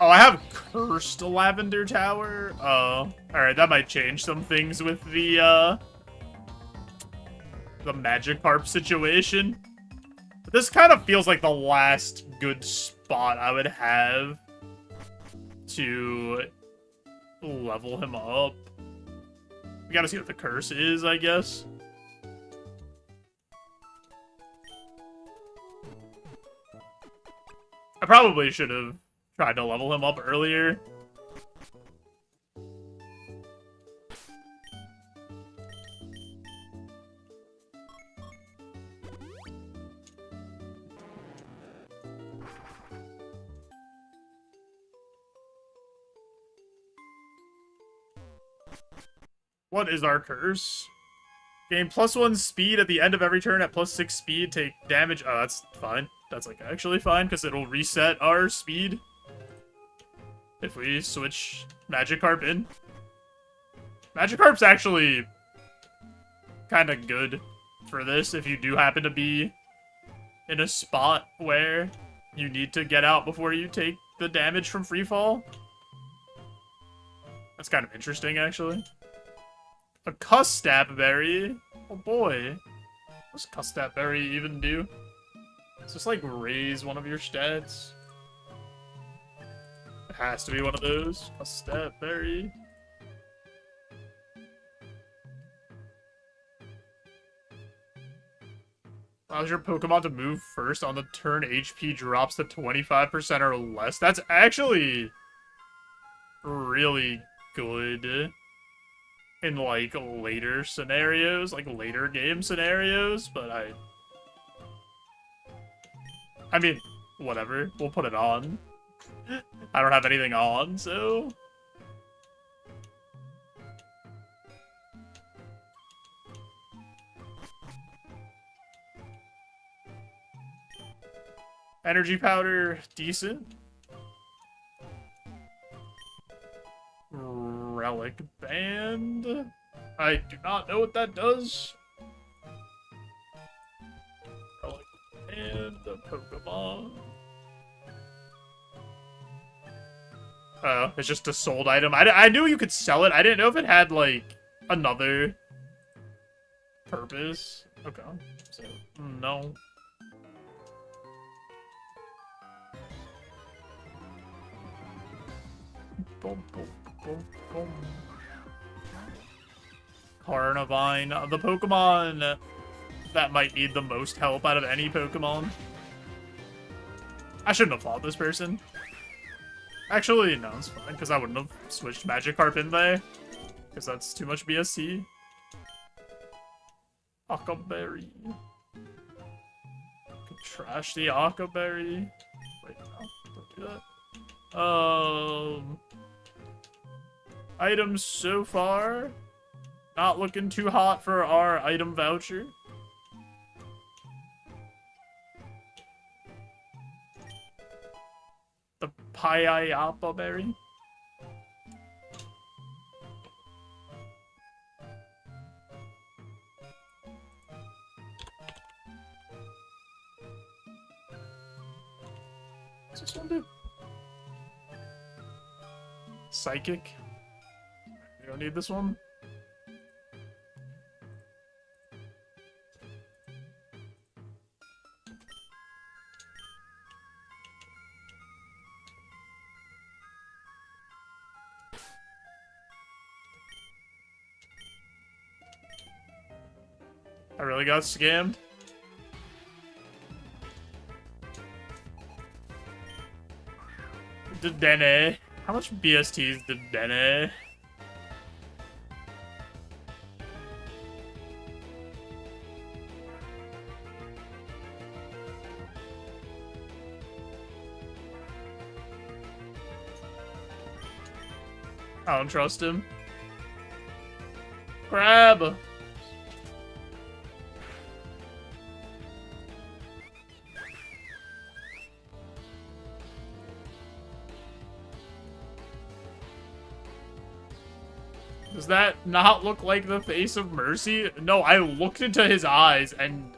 Oh, I have Cursed Lavender Tower. Oh, alright, that might change some things with the Magikarp situation. But this kind of feels like the last good spot I would have to level him up. We gotta see what the curse is, I guess. I probably should have tried to level him up earlier. What is our curse? Gain +1 speed at the end of every turn at +6 speed. Take damage. Oh, that's fine. That's like actually fine because it'll reset our speed if we switch Magikarp in. Magikarp's actually kind of good for this if you do happen to be in a spot where you need to get out before you take the damage from free fall. That's kind of interesting, actually. A Custap Berry? Oh boy. What does Custap Berry even do? Does this, like, raise one of your stats? It has to be one of those. Custap Berry. Allows your Pokemon to move first on the turn HP drops to 25% or less. That's actually really good in, like, later scenarios, like later game scenarios, but I mean, whatever. We'll put it on. I don't have anything on, so... Energy Powder, decent. Relic Band. I do not know what that does. Relic Band, the Pokemon. Oh, it's just a sold item. I knew you could sell it. I didn't know if it had, like, another purpose. Okay, so, no. Boom, boom, boom, boom. Carnivine, the Pokemon that might need the most help out of any Pokemon. I shouldn't have fought this person. Actually, no, it's fine, because I wouldn't have switched Magikarp in there. Because that's too much BST. Akaberry. Could trash the Akaberry. Wait, no, don't do that. Items so far. Not looking too hot for our item voucher. The Payayapa berry. What's this one do? Psychic. You don't need this one. I really got scammed. Dedenne. How much BST is Dedenne? I don't trust him. Grab! Does that not look like the face of Mercy? No, I looked into his eyes and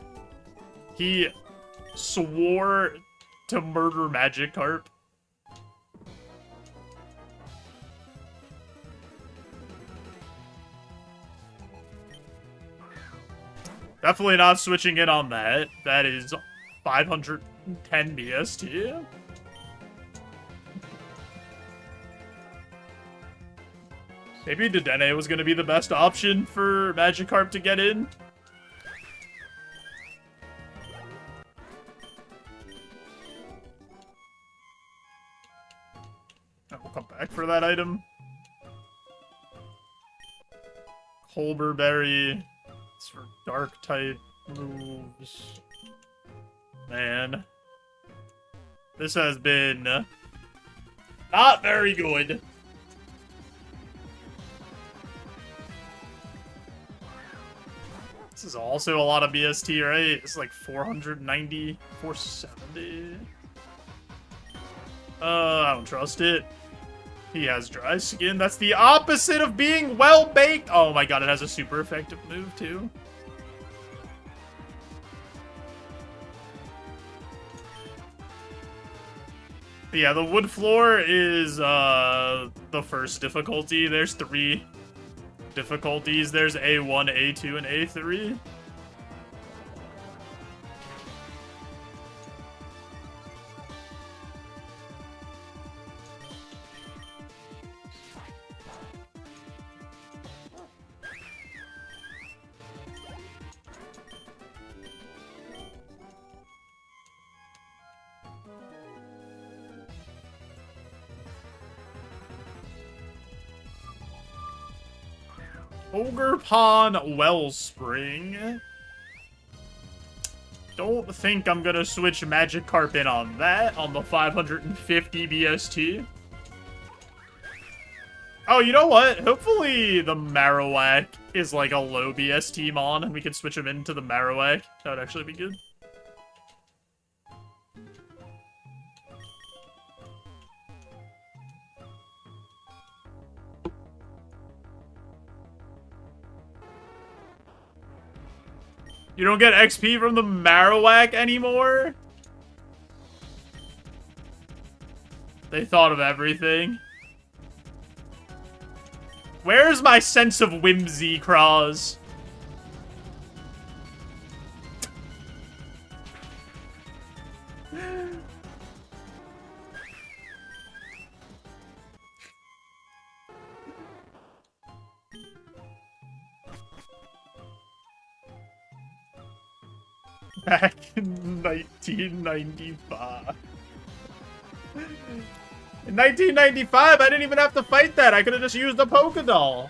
he swore to murder Magikarp. Definitely not switching in on that. That is 510 BST. Maybe Dedenne was going to be the best option for Magikarp to get in. I will come back for that item. Colberberry. It's for dark type moves. Man. This has been not very good. This is also a lot of BST, right? It's like 490, 470. I don't trust it. He has dry skin. That's the opposite of being well-baked. Oh my god, it has a super effective move, too. But yeah, the wood floor is, the first difficulty. There's 3 difficulties. There's A1, A2, and A3. Ogre Pond Wellspring. Don't think I'm gonna switch Magikarp in on that, on the 550 BST. Oh, you know what? Hopefully the Marowak is like a low BST mon, and we can switch him into the Marowak. That would actually be good. You don't get XP from the Marowak anymore? They thought of everything. Where's my sense of whimsy, Cross? Back in 1995. In 1995, I didn't even have to fight that. I could have just used a Pokédoll.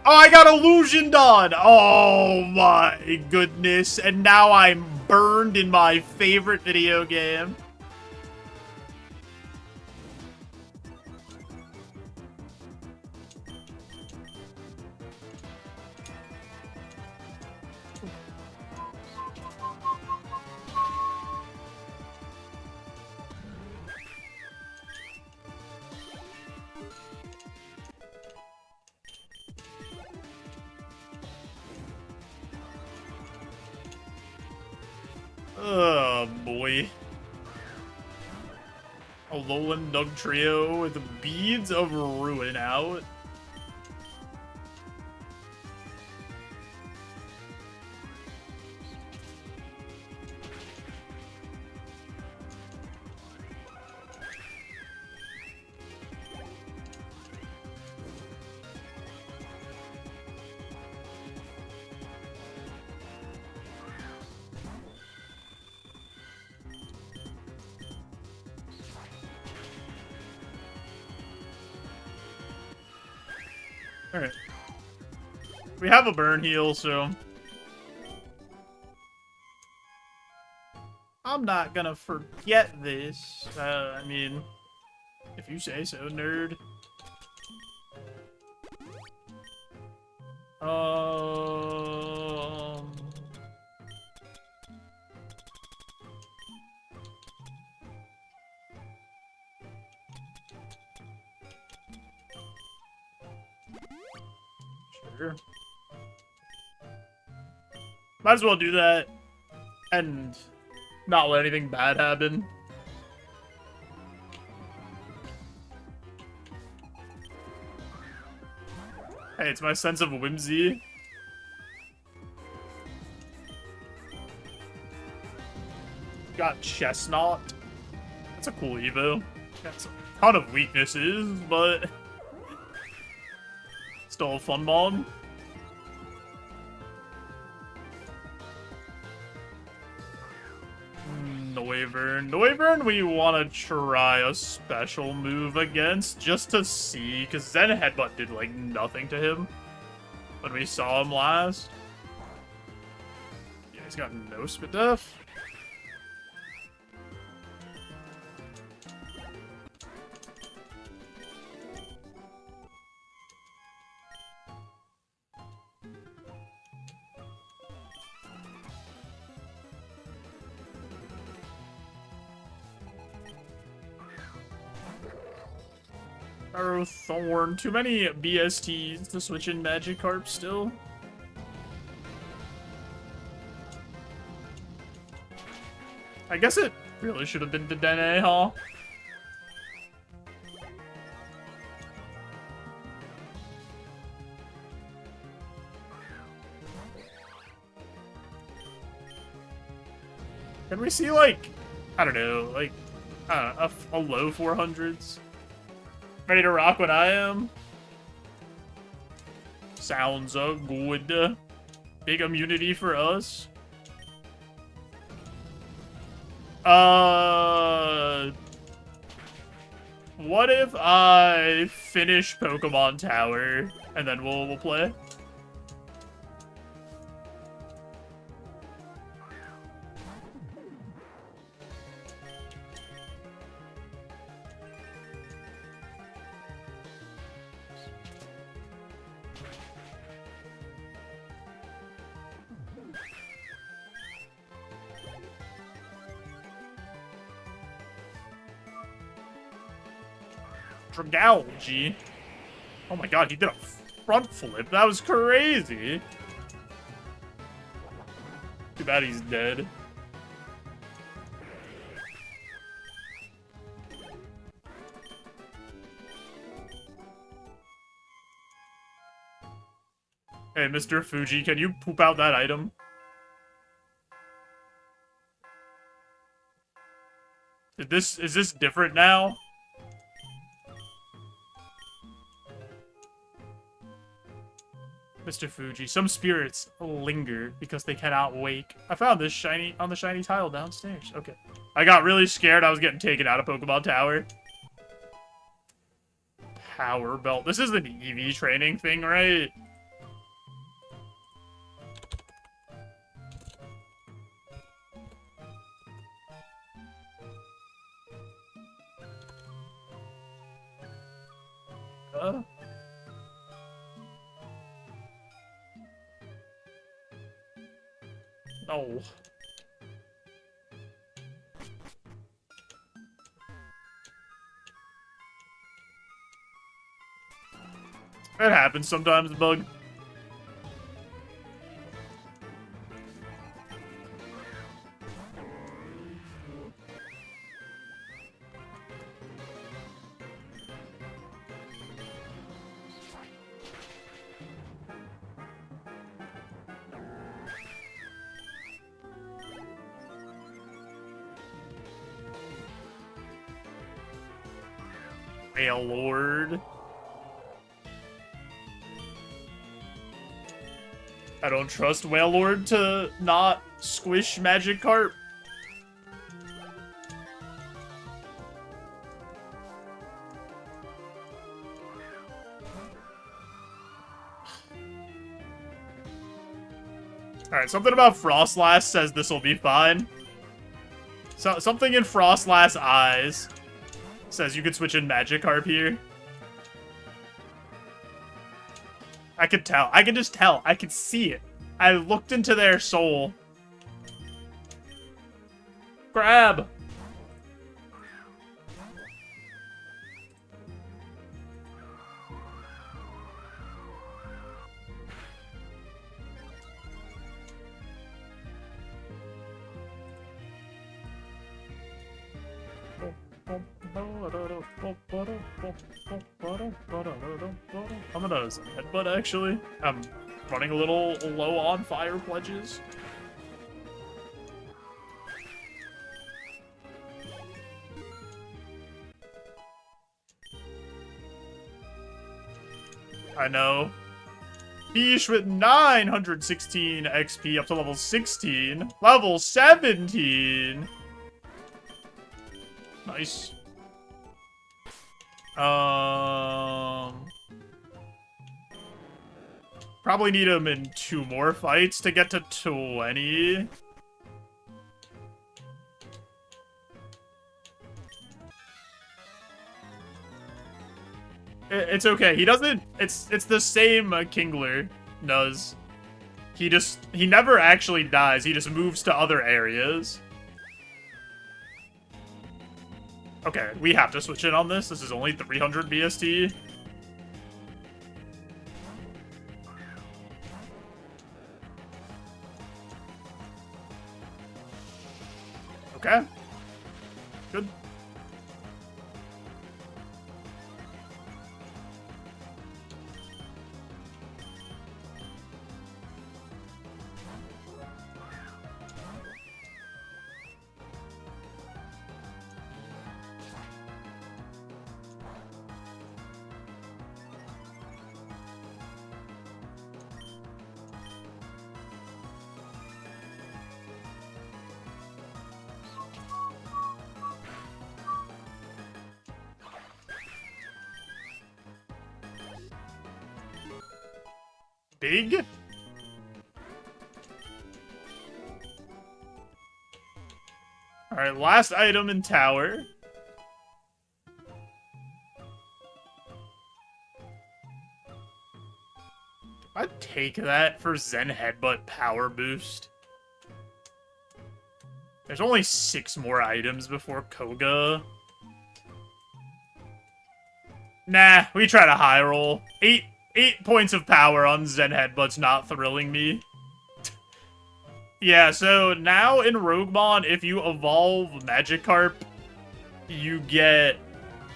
Oh, I got Illusion Dawn. Oh my goodness. And now I'm burned in my favorite video game. Oh boy. A Alolan Dugtrio with Beads of Ruin out. Alright. We have a burn heal, so... I'm not gonna forget this. I mean... If you say so, nerd. Sure. Might as well do that. And not let anything bad happen. Hey, it's my sense of whimsy. Got Chestnut. That's a cool Evo. Got a ton of weaknesses, but still a fun mod. Noivern, we want to try a special move against, just to see, because Zen Headbutt did, like, nothing to him when we saw him last. Yeah, he's got no spit def. Arrow Thorn. Too many BSTs to switch in Magikarp still. I guess it really should have been Dedenne, huh? Can we see, like, I don't know, like, a low 400s? Ready to rock when I am? Sounds good. Big immunity for us. What if I finish Pokemon Tower and then we'll play? Dragalge. Oh my god, he did a front flip. That was crazy. Too bad he's dead. Hey, Mr. Fuji, can you poop out that item? Is this different now? Mr. Fuji, some spirits linger because they cannot wake. I found this shiny on the shiny tile downstairs. Okay. I got really scared I was getting taken out of Pokemon Tower. Power Belt. This is an EV training thing, right? No. That happens sometimes, Bug. Lord. I don't trust Wailord to not squish Magikarp. Alright, something about Frostlass says this will be fine. So, something in Frostlass' eyes says you could switch in Magikarp here. I could tell. I can just tell. I could see it. I looked into their soul. Grab! I'm gonna headbutt, actually. I'm running a little low on fire pledges. I know. Fish with 916 XP up to level 16. Level 17! Nice. Probably need him in 2 more fights to get to 20. It's okay. He doesn't... It's the same Kingler does. He never actually dies. He just moves to other areas. Okay, we have to switch in on this. This is only 300 BST. Okay. Good. Big? Alright, last item in tower. I'd take that for Zen Headbutt power boost. There's only 6 more items before Koga. Nah, we try to high roll. 8 points of power on Zen Headbutt's not thrilling me. Yeah, so now in Roguemon, if you evolve Magikarp, you get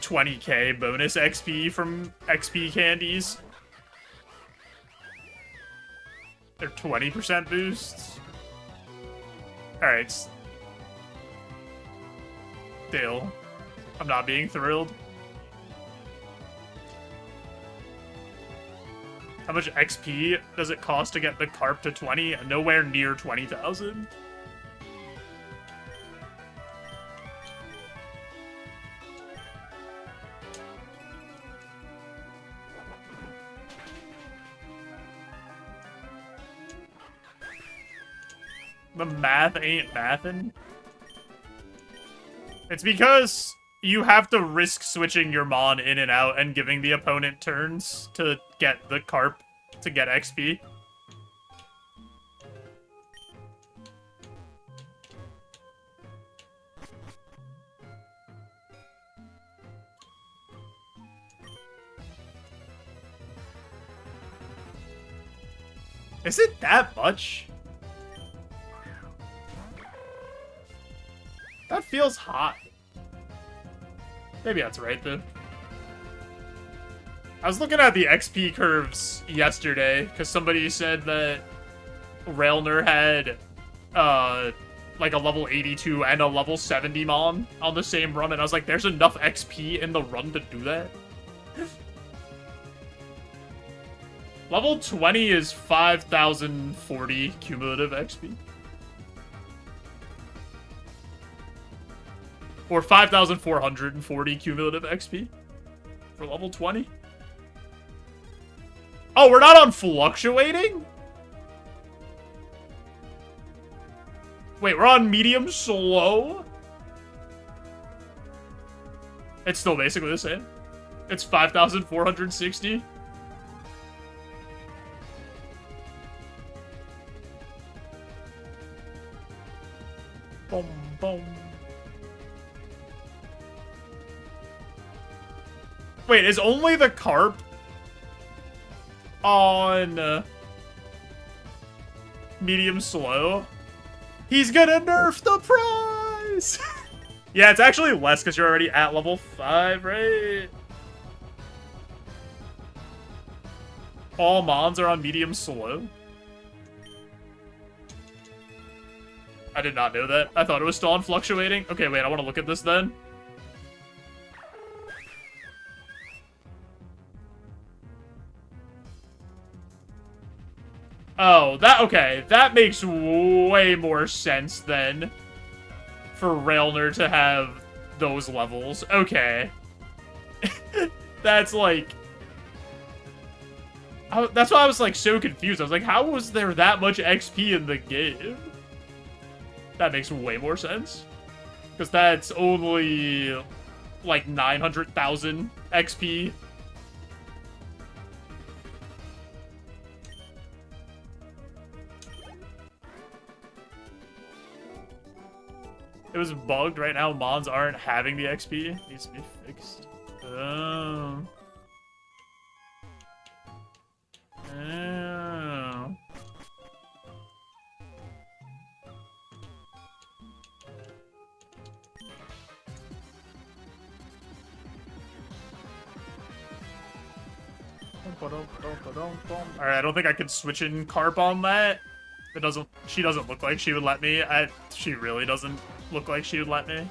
20k bonus XP from XP candies. They're 20% boosts. Alright. Still, I'm not being thrilled. How much XP does it cost to get the carp to 20? Nowhere near 20,000. The math ain't mathin'. It's because you have to risk switching your Mon in and out and giving the opponent turns to get the carp to get XP. Is it that much? That feels hot. Maybe that's right, though. I was looking at the XP curves yesterday, because somebody said that Railner had, like a level 82 and a level 70 Mon on the same run, and I was like, there's enough XP in the run to do that? Level 20 is 5,040 cumulative XP. Or 5,440 cumulative XP for level 20. Oh, we're not on fluctuating? Wait, we're on medium slow? It's still basically the same. It's 5,460. Boom, boom. Wait, is only the carp on medium slow? He's gonna nerf the prize! Yeah, it's actually less because you're already at level 5, right? All Mons are on medium slow? I did not know that. I thought it was still on fluctuating. Okay, wait, I want to look at this then. Oh, okay. That makes way more sense then for Railner to have those levels. Okay. That's like... that's why I was like so confused. I was like, how was there that much XP in the game? That makes way more sense. Because that's only like 900,000 XP. It was bugged. Right now, Mons aren't having the XP. It needs to be fixed. Oh. Oh. Alright, I don't think I could switch in Carp on that. It doesn't. She doesn't look like she would let me. She really doesn't look like she would let me.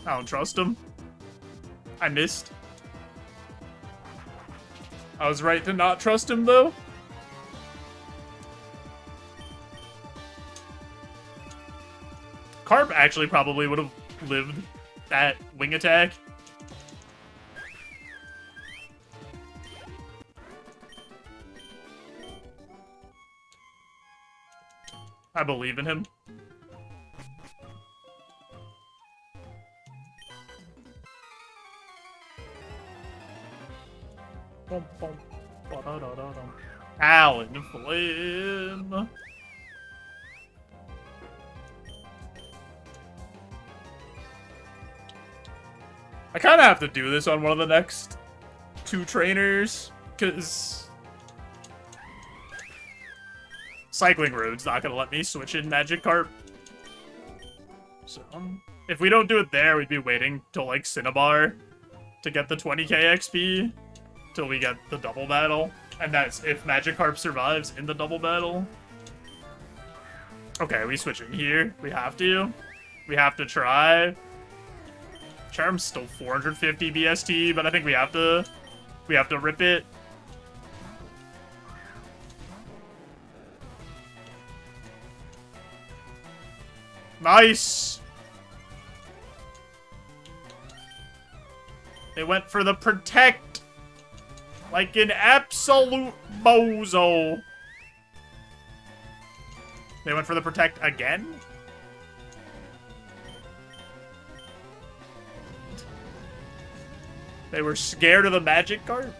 I don't trust him. I missed. I was right to not trust him, though. Carp actually probably would have lived that wing attack. I believe in him. Alan Flynn. I kind of have to do this on one of the next 2 trainers, because Cycling Road's not going to let me switch in Magikarp. So, if we don't do it there, we'd be waiting till, like, Cinnabar to get the 20k XP till we get the double battle. And that's if Magikarp survives in the double battle. Okay, we switching here. We have to. We have to try. Charm's still 450 BST, but I think we have to rip it. Nice. They went for the protect. Like an absolute bozo. They went for the protect again? They were scared of the Magikarp?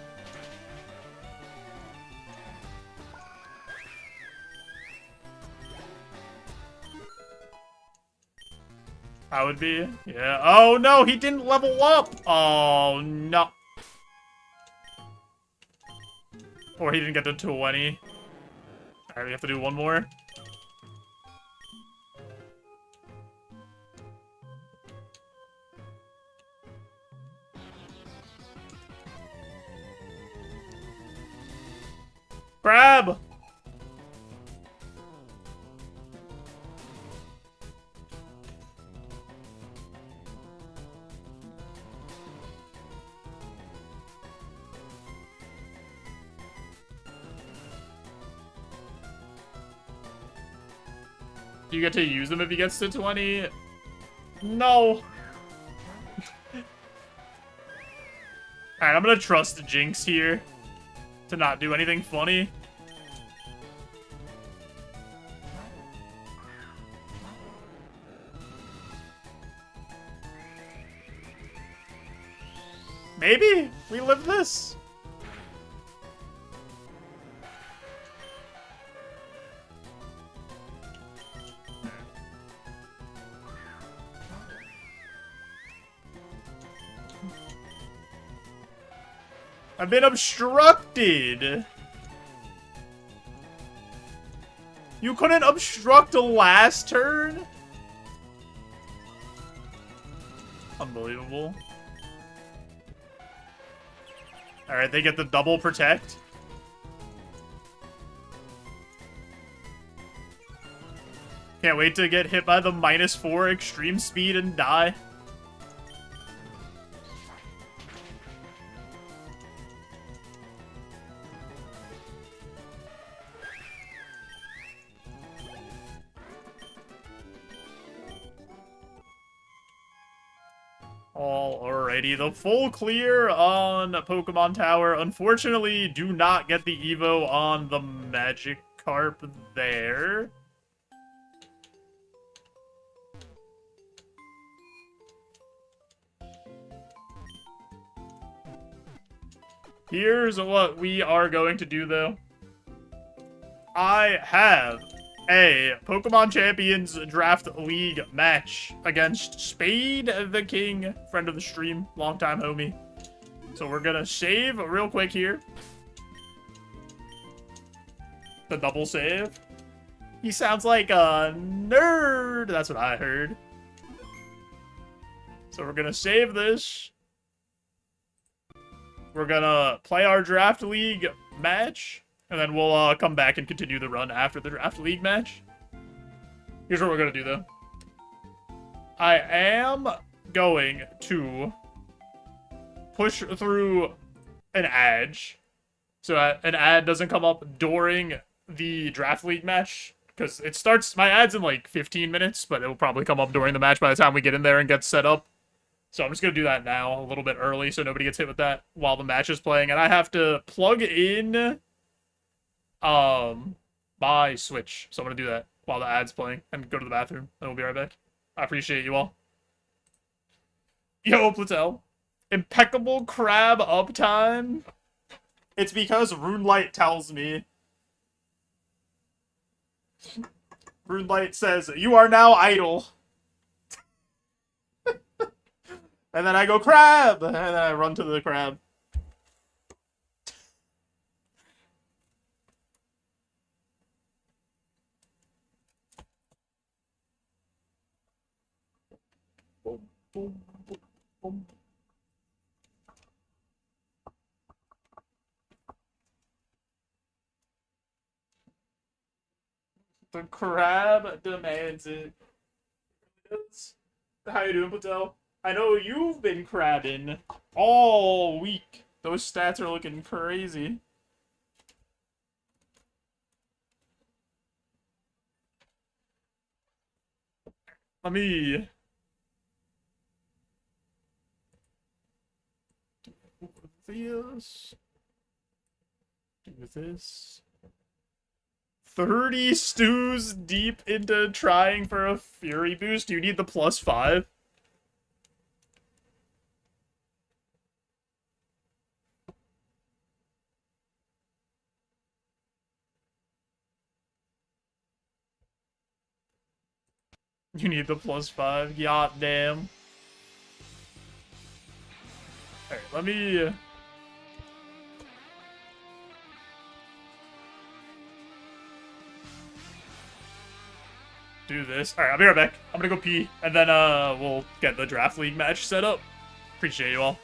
I would be, yeah. Oh no, he didn't level up! Oh no. Or he didn't get to 20. Alright, we have to do one more. Grab! Do you get to use them if he gets to 20? No. Alright, I'm gonna trust Jinx here to not do anything funny. Maybe we live this. I've been obstructed. You couldn't obstruct a last turn? Unbelievable. Alright, they get the double protect. Can't wait to get hit by the -4 extreme speed and die. Alrighty, the full clear on Pokemon Tower. Unfortunately, do not get the Evo on the Magikarp there. Here's what we are going to do, though. I have a Pokemon Champions Draft League match against Spade the King, friend of the stream, longtime homie. So we're gonna save real quick here. The double save. He sounds like a nerd. That's what I heard. So we're gonna save this. We're gonna play our Draft League match. And then we'll come back and continue the run after the Draft League match. Here's what we're gonna do, though. I am going to push through an ad, so an ad doesn't come up during the Draft League match, because it starts, my ad's in like 15 minutes, but it will probably come up during the match by the time we get in there and get set up. So I'm just gonna do that now, a little bit early, so nobody gets hit with that while the match is playing. And I have to plug in my Switch, so I'm gonna do that while the ad's playing and go to the bathroom, and we'll be right back. I appreciate you all. Yo, Platel. Impeccable crab uptime. It's because RuneLight tells me. RuneLight says, you are now idle. And then I go, crab! And then I run to the crab. Boom, boom, boom, boom. The crab demands it. How you doing, Patel? I know you've been crabbing all week. Those stats are looking crazy. Let me do this. Do this. 30 stews deep into trying for a Fury boost. You need the +5. You need the +5. God damn. Alright, let me do this. Alright, I'll be right back. I'm gonna go pee, and then we'll get the Draft League match set up. Appreciate you all.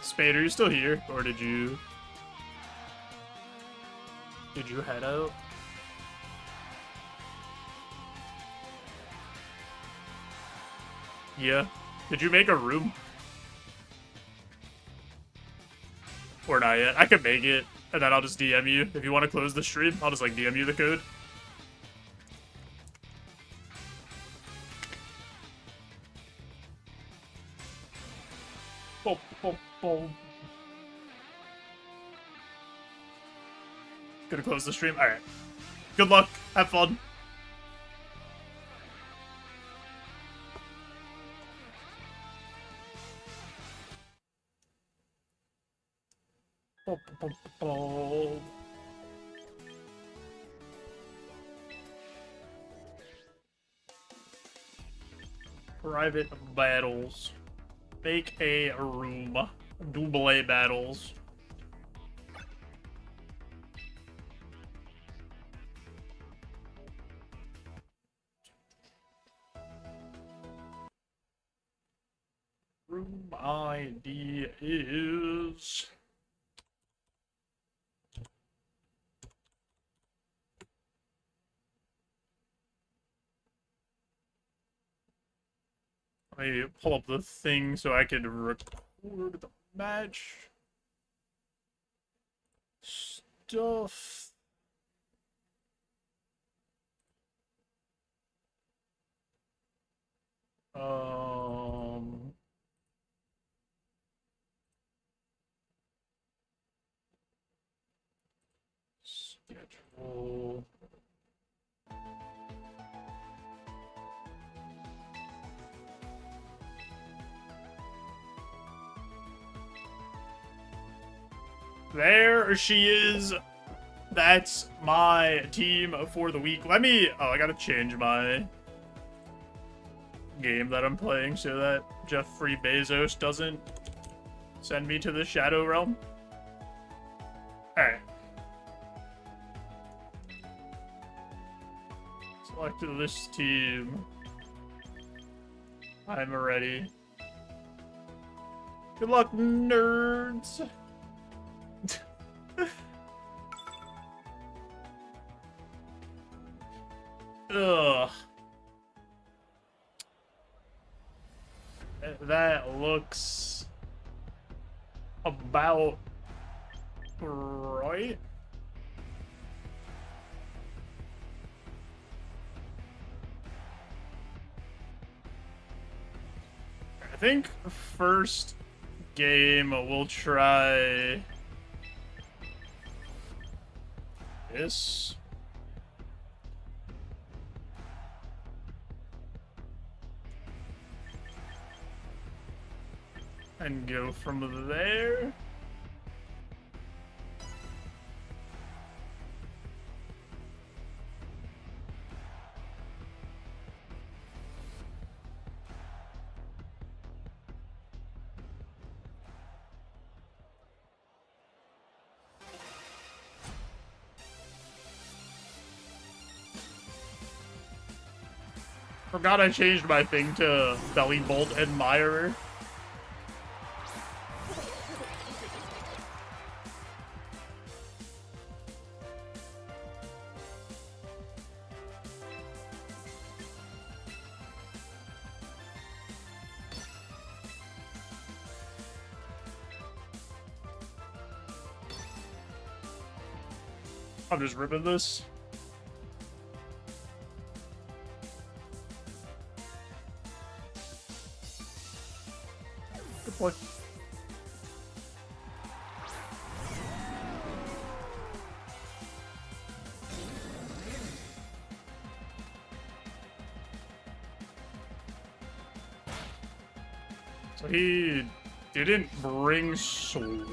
Spade, are you still here? Or did you head out? Yeah. Did you make a room? Or not yet? I could make it, and then I'll just DM you. If you want to close the stream, I'll just, like, DM you the code. Boom, boom, boom. Gonna close the stream? Alright. Good luck. Have fun. Boom, boom, boom. Private battles. Make a room. Double A battles. Room ID is... Let me pull up the thing so I can record the match. Stuff. Schedule. There she is. That's my team for the week. Let me... Oh, I gotta change my game that I'm playing so that Jeffrey Bezos doesn't send me to the Shadow Realm. Alright. Select this team. I'm ready. Good luck, nerds! Ugh. That looks about right. I think first game we'll try this. And go from there. Forgot I changed my thing to Belly Bolt Admirer. I'm just ripping this. Good play. So he didn't bring sword.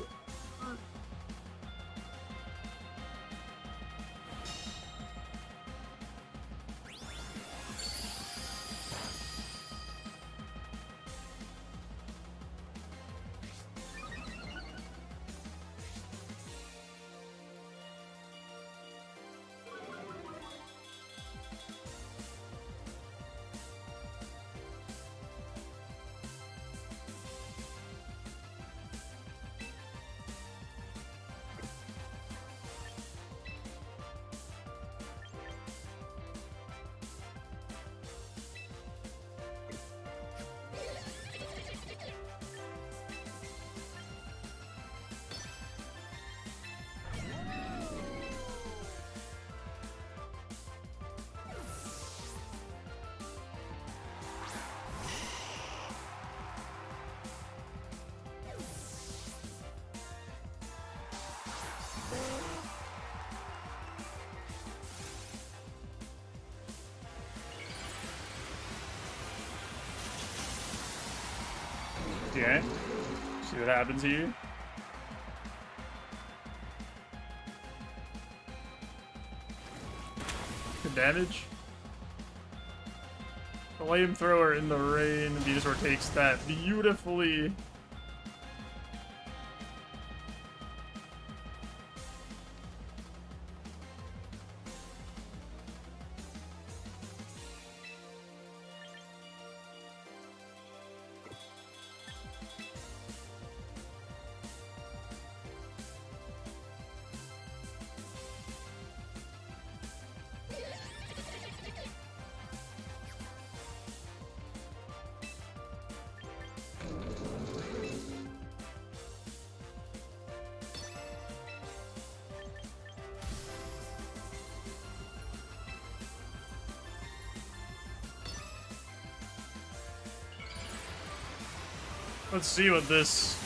what happens here. Good damage. The flamethrower in the rain. Venusaur takes that beautifully. Let's see what this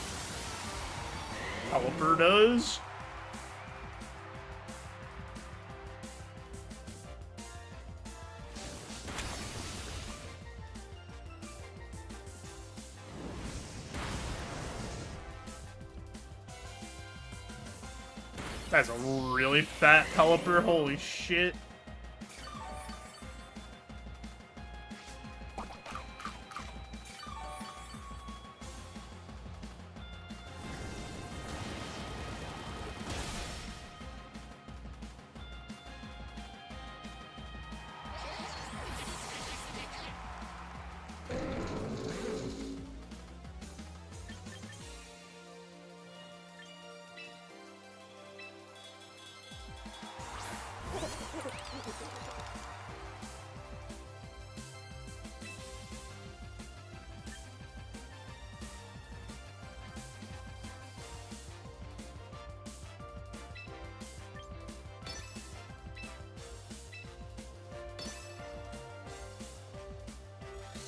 caliper does. That's a really fat caliper, holy shit.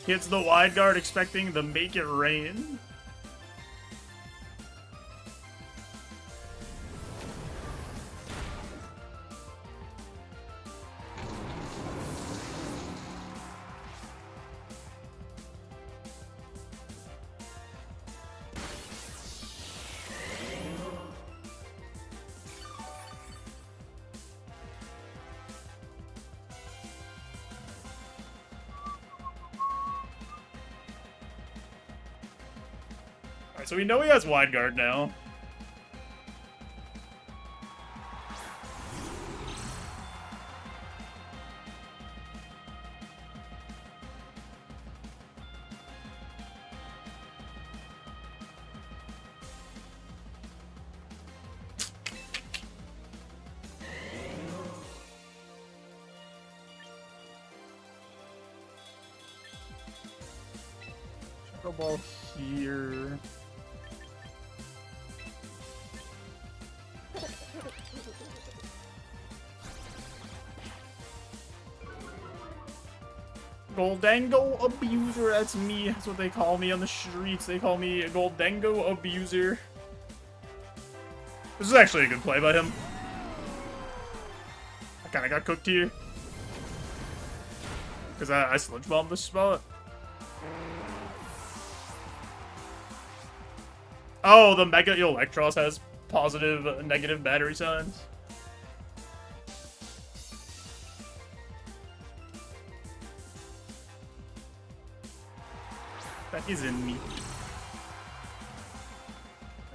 Hits the wide guard expecting the make it rain. Alright, so we know he has wide guard now. Shadow Ball here. Goldango Abuser, that's me. That's what they call me on the streets. They call me Goldango Abuser. This is actually a good play by him. I kinda got cooked here. Because I sludge bombed this spot. Oh, the Mega Electros has positive and negative battery signs. That is in me.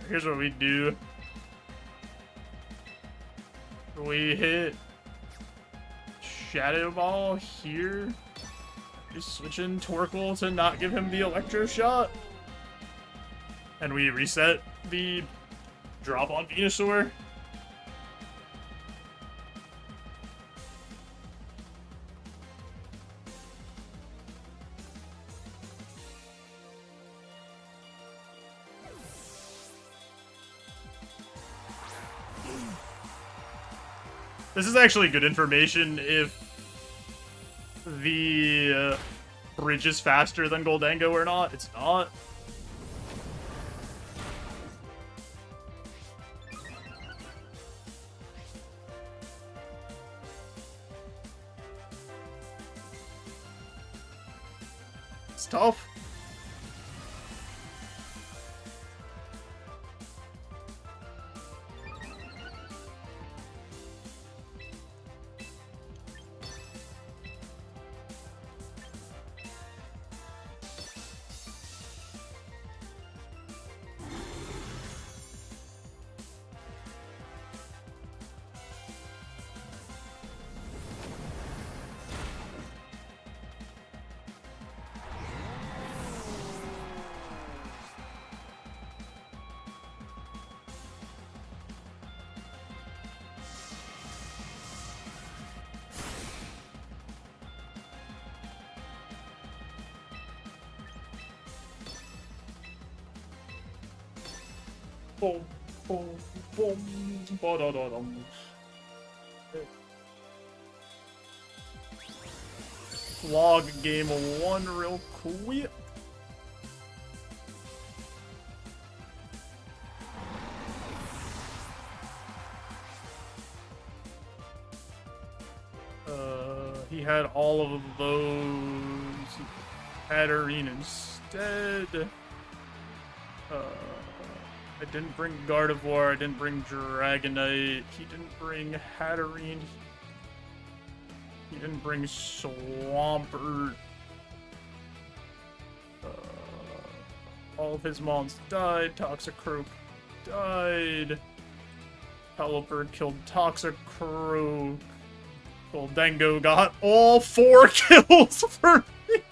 Here's what we do. We hit Shadow Ball here. Just switching Torkoal to not give him the Electro Shot. And we reset the drop on Venusaur. This is actually good information if the bridge is faster than Goldango or not. It's not. It's tough. Boom, boom, boom, ba-da-da-dum. Log game 1 real quick. He had all of those. Hatterene instead. I didn't bring Gardevoir, I didn't bring Dragonite, he didn't bring Hatterene, he didn't bring Swampert. All of his mons died, Toxicroak died, Pelipper killed Toxicroak, Goldengo got all 4 kills for me!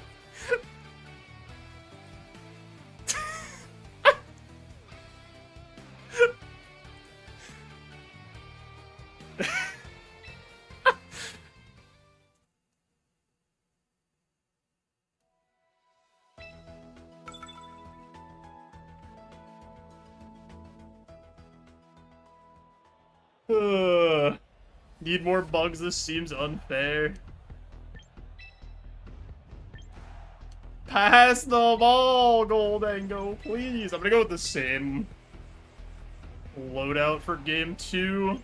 Need more bugs, this seems unfair. Pass the ball, Goldengo, please. I'm gonna go with the same loadout for game 2.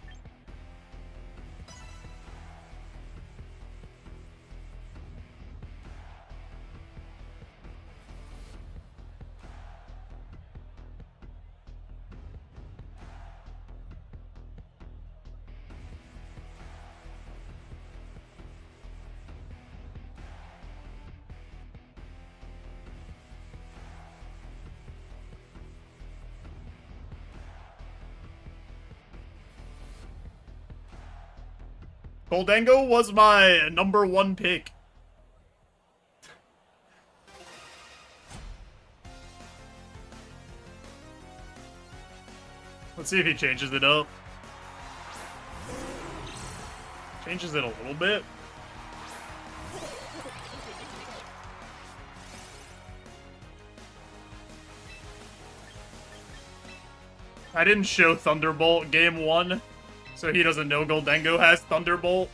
Goldengo was my number 1 pick. Let's see if he changes it up. Changes it a little bit. I didn't show Thunderbolt game 1. So he doesn't know Goldengo has Thunderbolt.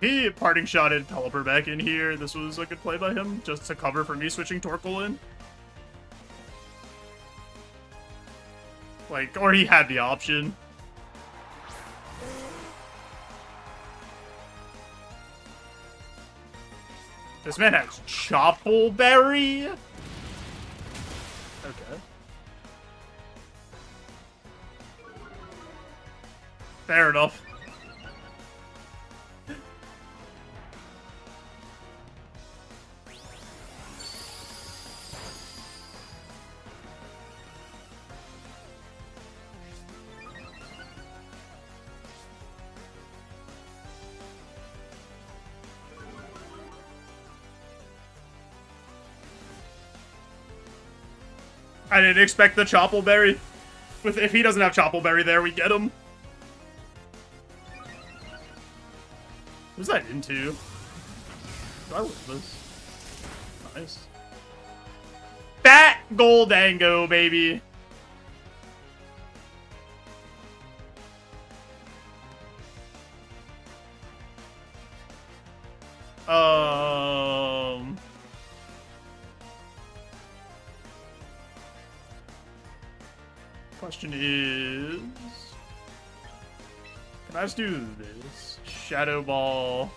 He parting shotted Pelipper back in here. This was a good play by him, just to cover for me switching Torkoal in. Like, or he had the option. This man has Choppleberry? Berry? Okay. Fair enough. I didn't expect the Choppleberry. If he doesn't have Choppleberry there, we get him. Who's that into? I love this. Nice. Fat Goldango, baby. Question is, can I just do this? Shadow Ball.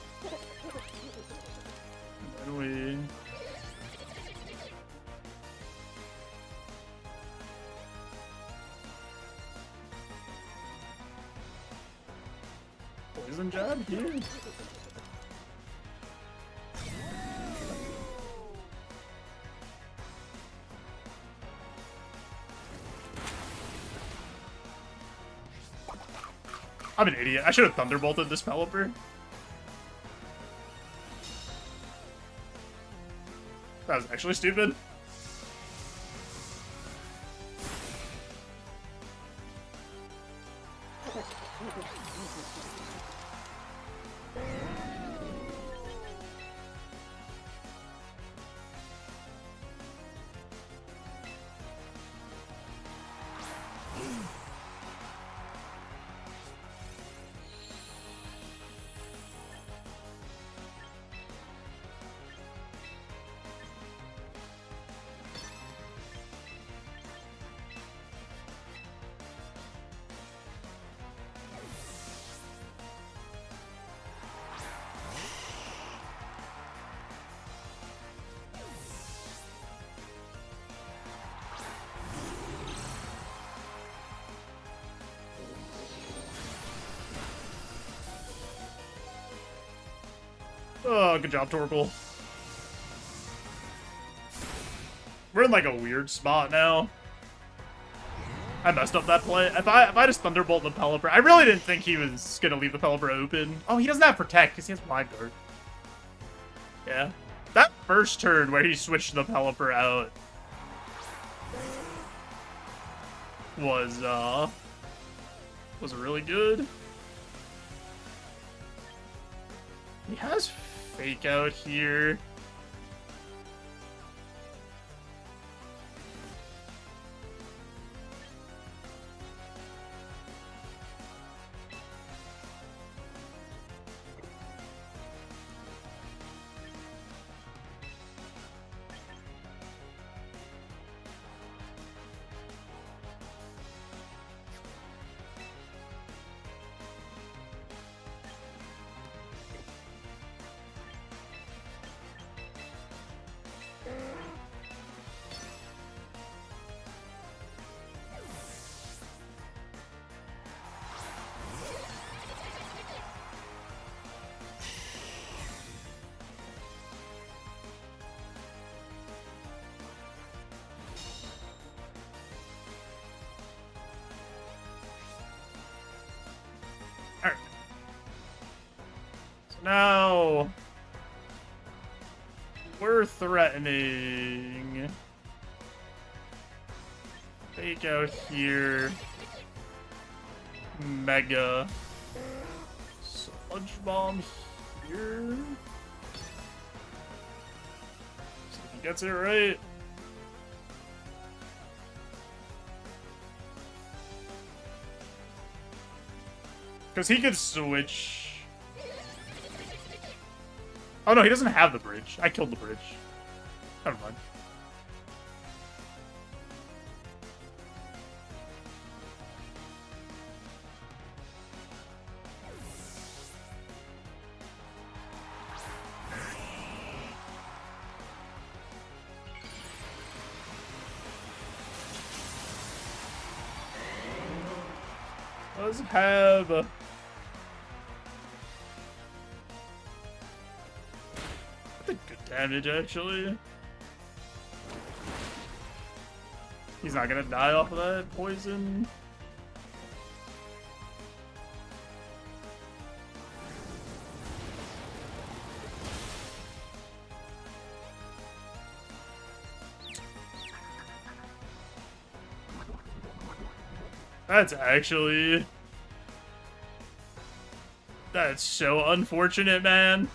And then we... Poison Jab here? I'm an idiot. I should have Thunderbolted this Pelipper. That was actually stupid. Oh, good job, Torkoal. We're in like a weird spot now. I messed up that play. If I just Thunderbolt the Pelipper, I really didn't think he was gonna leave the Pelipper open. Oh, he doesn't have Protect because he has Wide Guard. Yeah, that first turn where he switched the Pelipper out was really good. He has Fake Out here. No. We're threatening. Fake Out here. Mega. Sludge Bomb here. See if he gets it right. Because he could switch. Oh no, he doesn't have the bridge. I killed the bridge. Never mind. Let's have good damage, actually. He's not gonna die off of that poison. That's actually... That's so unfortunate, man.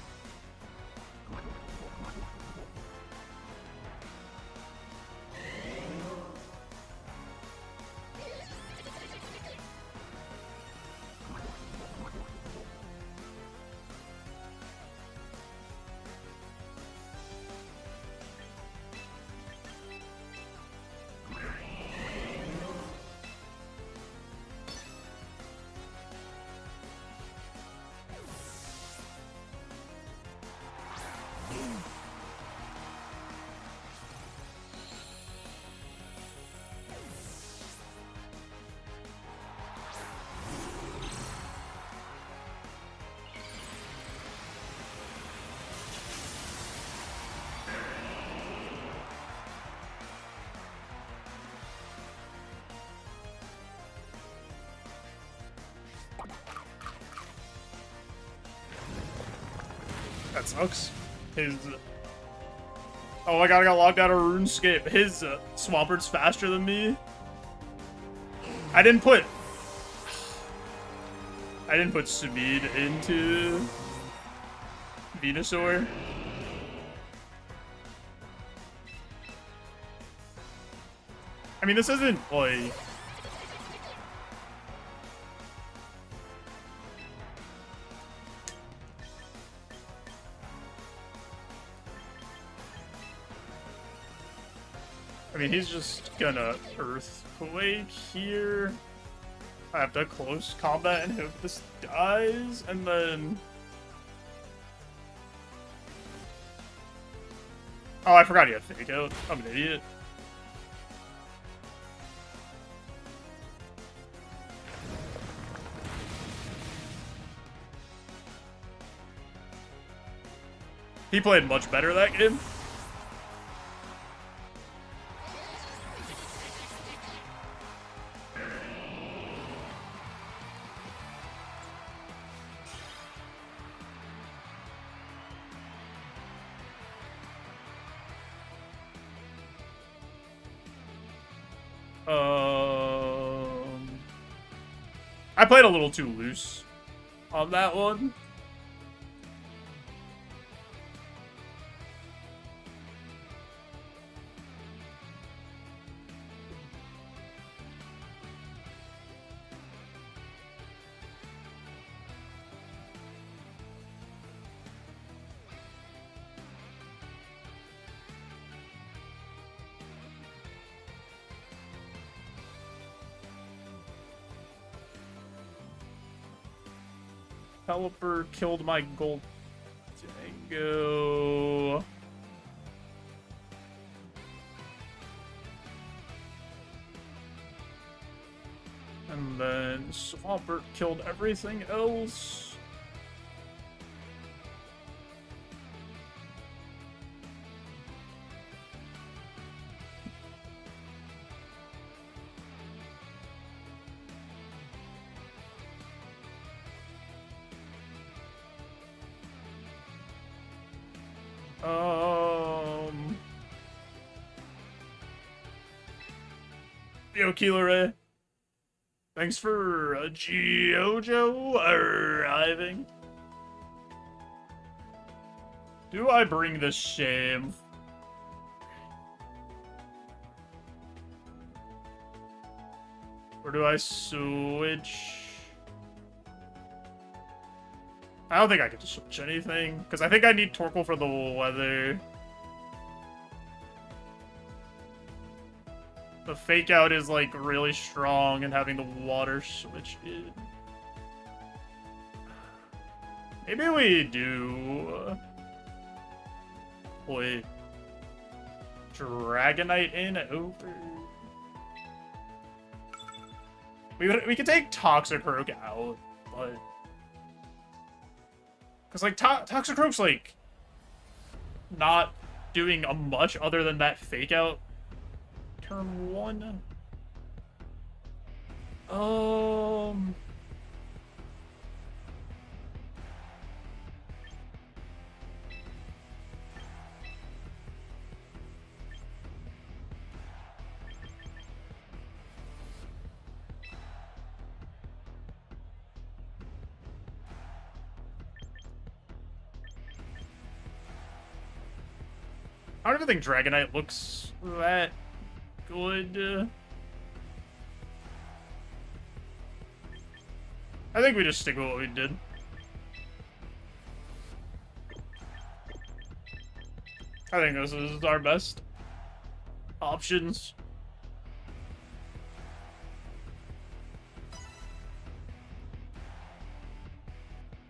That sucks. His... Oh my god, I got logged out of RuneScape. His Swampert's faster than me. I didn't put speed into Venusaur. I mean, this isn't like... I mean, he's just gonna Earthquake here. I have to close combat and hope this dies, and then... Oh, I forgot he had Fake Out. I'm an idiot. He played much better that game. I played a little too loose on that one. Pelipper killed my gold Tango. And then Swampert killed everything else. Yo, Keeler, thanks for JoeJoe arriving. Do I bring this shame? Or do I switch? I don't think I can switch anything, because I think I need Torkoal for the weather. The Fake Out is, like, really strong, and having the water switch in. Maybe we do... Wait. Dragonite in over... We could take Toxicroak out, but... Because, like, Toxicroak's, like, not doing much other than that Fake Out. Turn 1. I don't even think Dragonite looks that good. I think we just stick with what we did. I think this is our best options.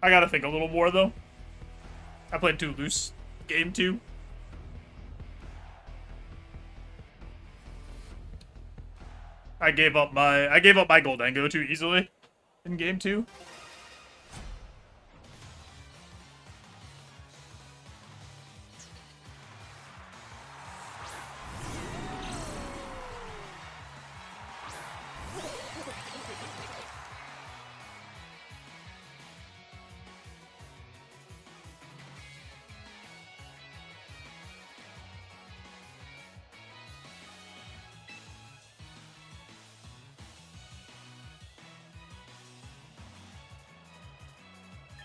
I gotta think a little more though. I played too loose game 2. I gave up my Goldengo too easily in game 2.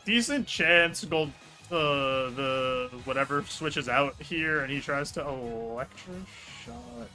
Decent chance the whatever switches out here and he tries to electro shot.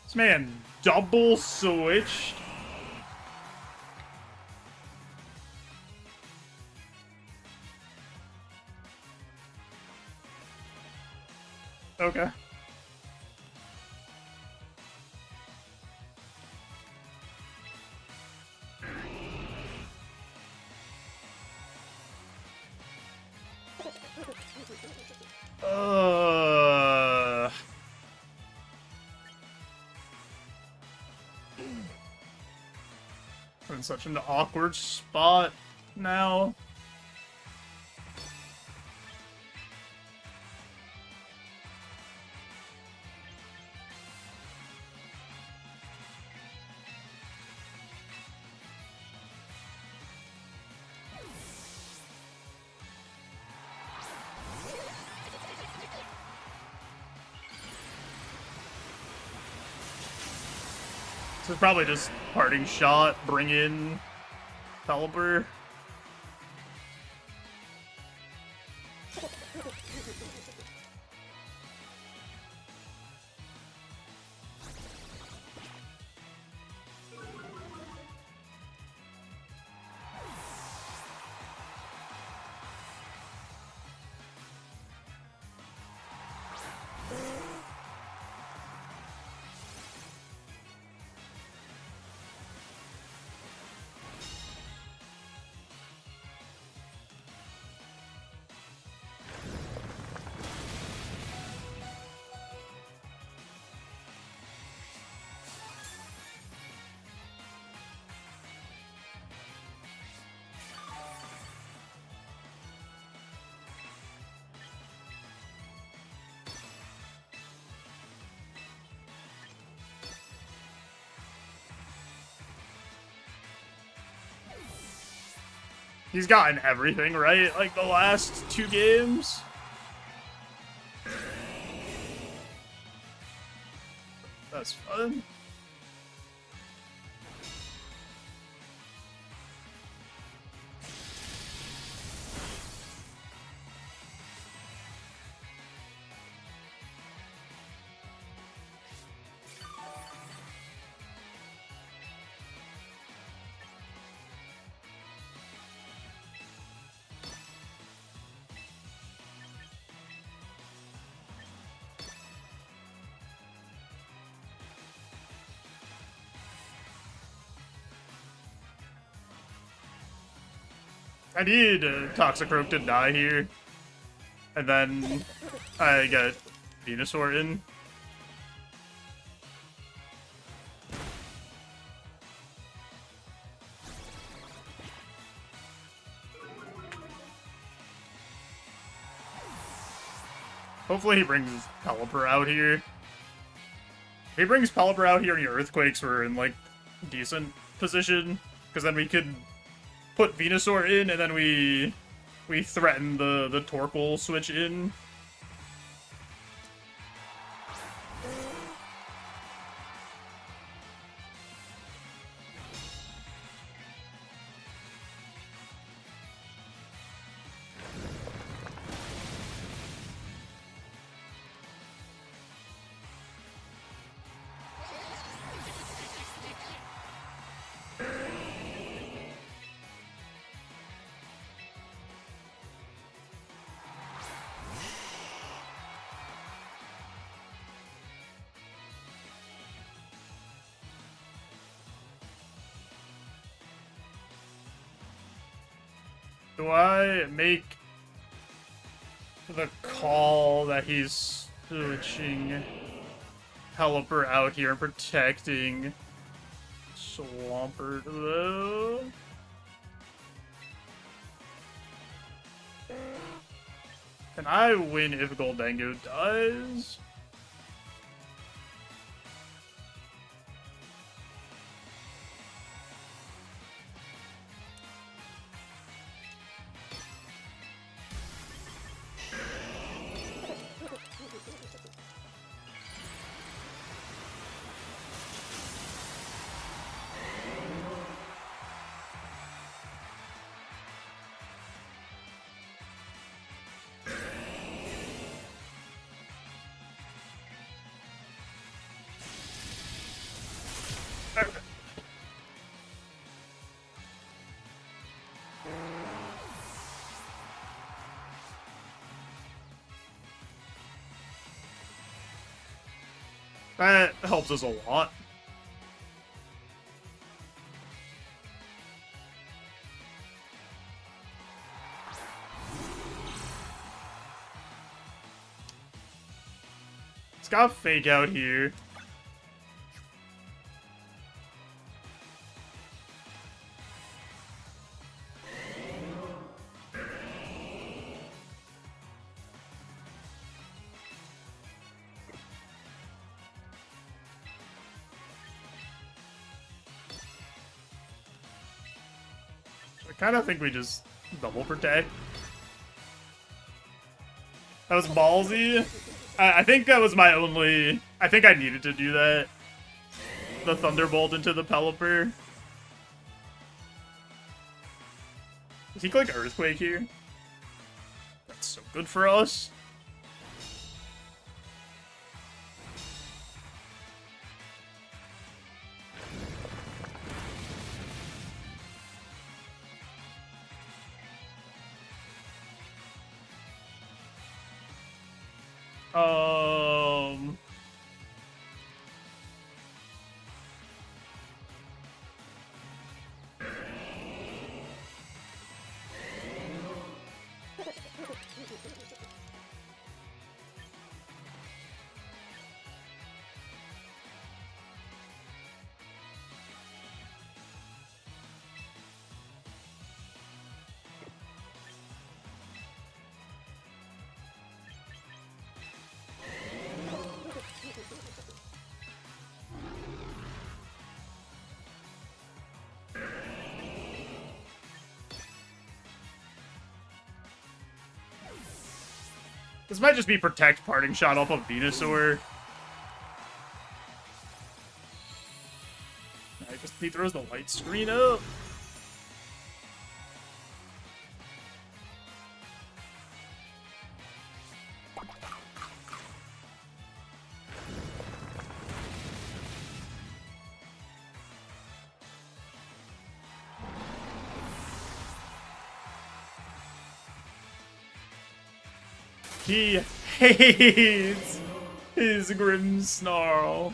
This man double switched. Okay. I'm in such an awkward spot now. This is probably just parting shot, bring in Pelipper. He's gotten everything, right? Like the last 2 games? That's fun. I need Toxicroak to die here. And then I get Venusaur in. Hopefully he brings Pelipper out here. If he brings Pelipper out here and he Earthquakes, we're in, like, decent position. Because then we could put Venusaur in, and then we threaten the Torkoal switch in. Do I make the call that he's switching Pelipper out here and protecting Swampert, though? Can I win if Goldango dies? That helps us a lot. It's got Fake out here. I kind of think we just double protect. That was ballsy. I think that was my only... I think I needed to do that. The Thunderbolt into the Pelipper. Does he click Earthquake here? That's so good for us. This might just be Protect Parting Shot off of Venusaur. He throws the light screen up. He hates his Grimmsnarl.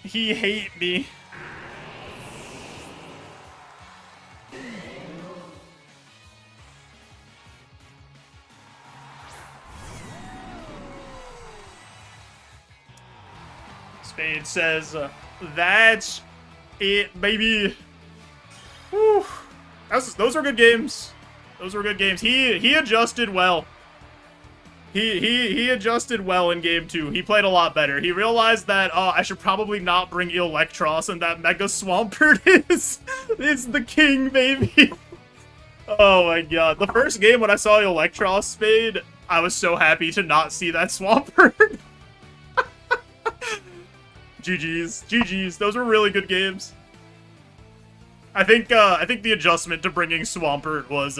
He hate me. Spade says, that's it, baby. Whew. Those were good games. Those were good games. He adjusted well. He adjusted well in game 2. He played a lot better. He realized that, oh, I should probably not bring Electros, and that Mega Swampert is the king, baby. Oh my god. The first game when I saw Electros Spade, I was so happy to not see that Swampert. GG's. GG's. Those were really good games. I think the adjustment to bringing Swampert was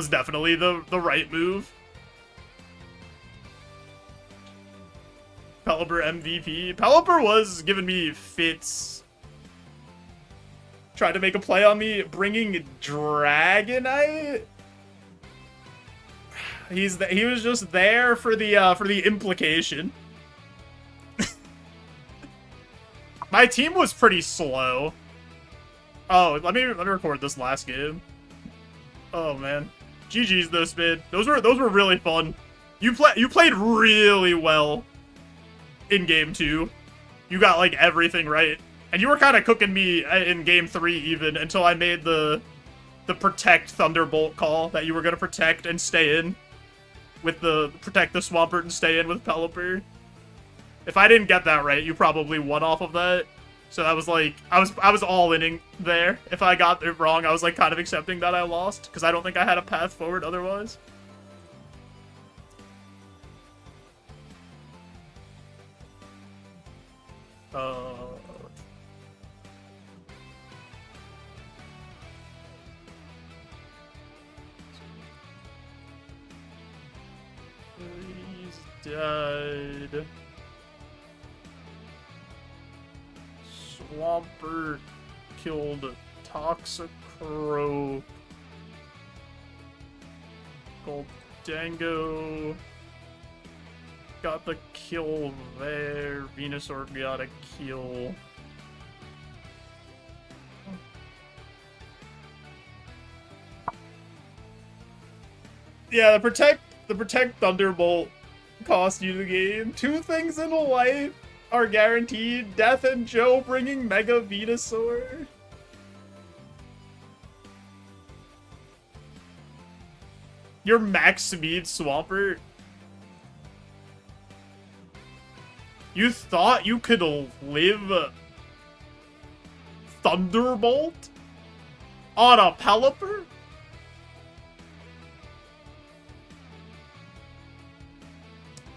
definitely the right move. Pelipper MVP. Pelipper was giving me fits. Tried to make a play on me, bringing Dragonite. He was just there for the implication. My team was pretty slow. Oh, let me record this last game. Oh man, GG's though, Spid. Those were really fun. You played really well in game 2. You got like everything right, and you were kind of cooking me in game 3 even until I made the protect Thunderbolt call that you were gonna protect and stay in with the protect the Swampert and stay in with Pelipper. If I didn't get that right, you probably won off of that. So that was like, I was all-inning there. If I got it wrong, I was like kind of accepting that I lost, because I don't think I had a path forward otherwise. He's dead. Swampert killed Toxicroak. Goldango got the kill there. Venusaur got a kill. Yeah, the protect Thunderbolt cost you the game. 2 things in life are guaranteed. Death and Joe bringing Mega Venusaur. Your max speed Swampert. You thought you could live Thunderbolt on a Pelipper?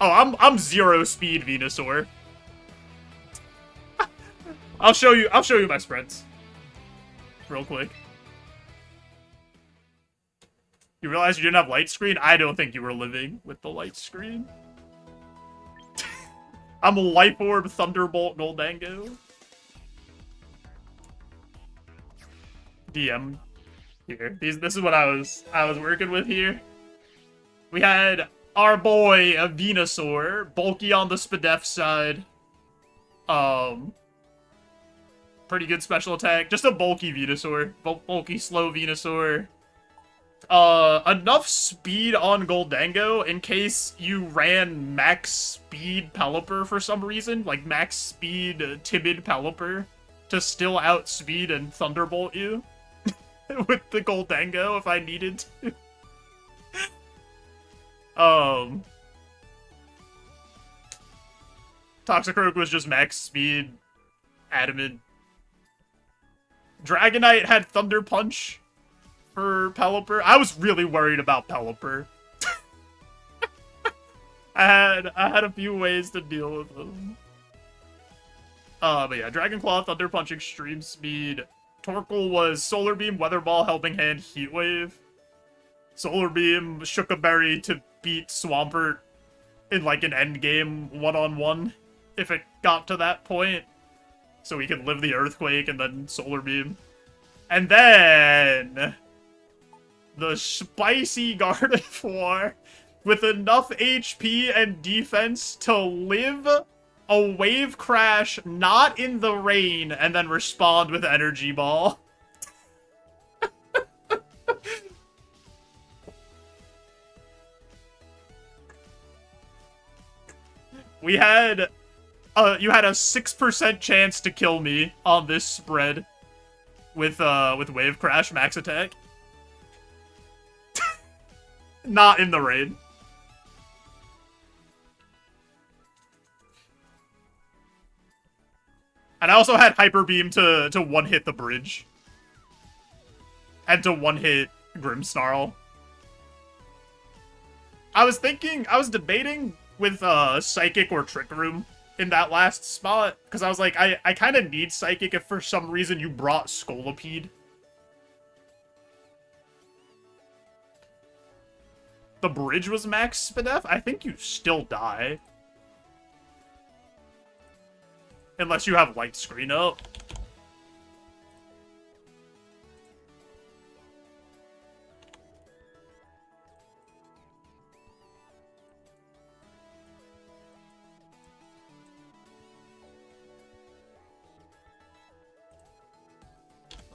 Oh, I'm 0 speed Venusaur. I'll show you my spreads. Real quick. You realize you didn't have light screen? I don't think you were living with the light screen. I'm a Life Orb Thunderbolt Goldango. DM here. This is what I was working with here. We had our boy a Venusaur, bulky on the Spadef side. Pretty good special attack. Just a bulky Venusaur. Bulky, slow Venusaur. Enough speed on Goldango in case you ran max speed Pelipper for some reason. Like max speed timid Pelipper to still outspeed and Thunderbolt you. With the Goldango if I needed to. Toxicroak was just max speed. Adamant. Dragonite had Thunder Punch for Pelipper. I was really worried about Pelipper. I had a few ways to deal with them. But yeah, Dragon Claw, Thunder Punch, Extreme Speed. Torkoal was Solar Beam, Weather Ball, Helping Hand, Heat Wave. Solar Beam, Shook a Berry to beat Swampert in like an endgame one-on-one if it got to that point. So we could live the Earthquake and then Solar Beam. And then the spicy Gardevoir with enough HP and defense to live a Wave Crash not in the rain and then respond with Energy Ball. We had you had a 6% chance to kill me on this spread with Wave Crash max attack. Not in the raid. And I also had Hyper Beam to one-hit the bridge. And to one-hit Grimmsnarl. I was debating with Psychic or Trick Room in that last spot. Because I was like, I kind of need Psychic if for some reason you brought Scolipede. The bridge was max Spadef? I think you still die. Unless you have light screen up.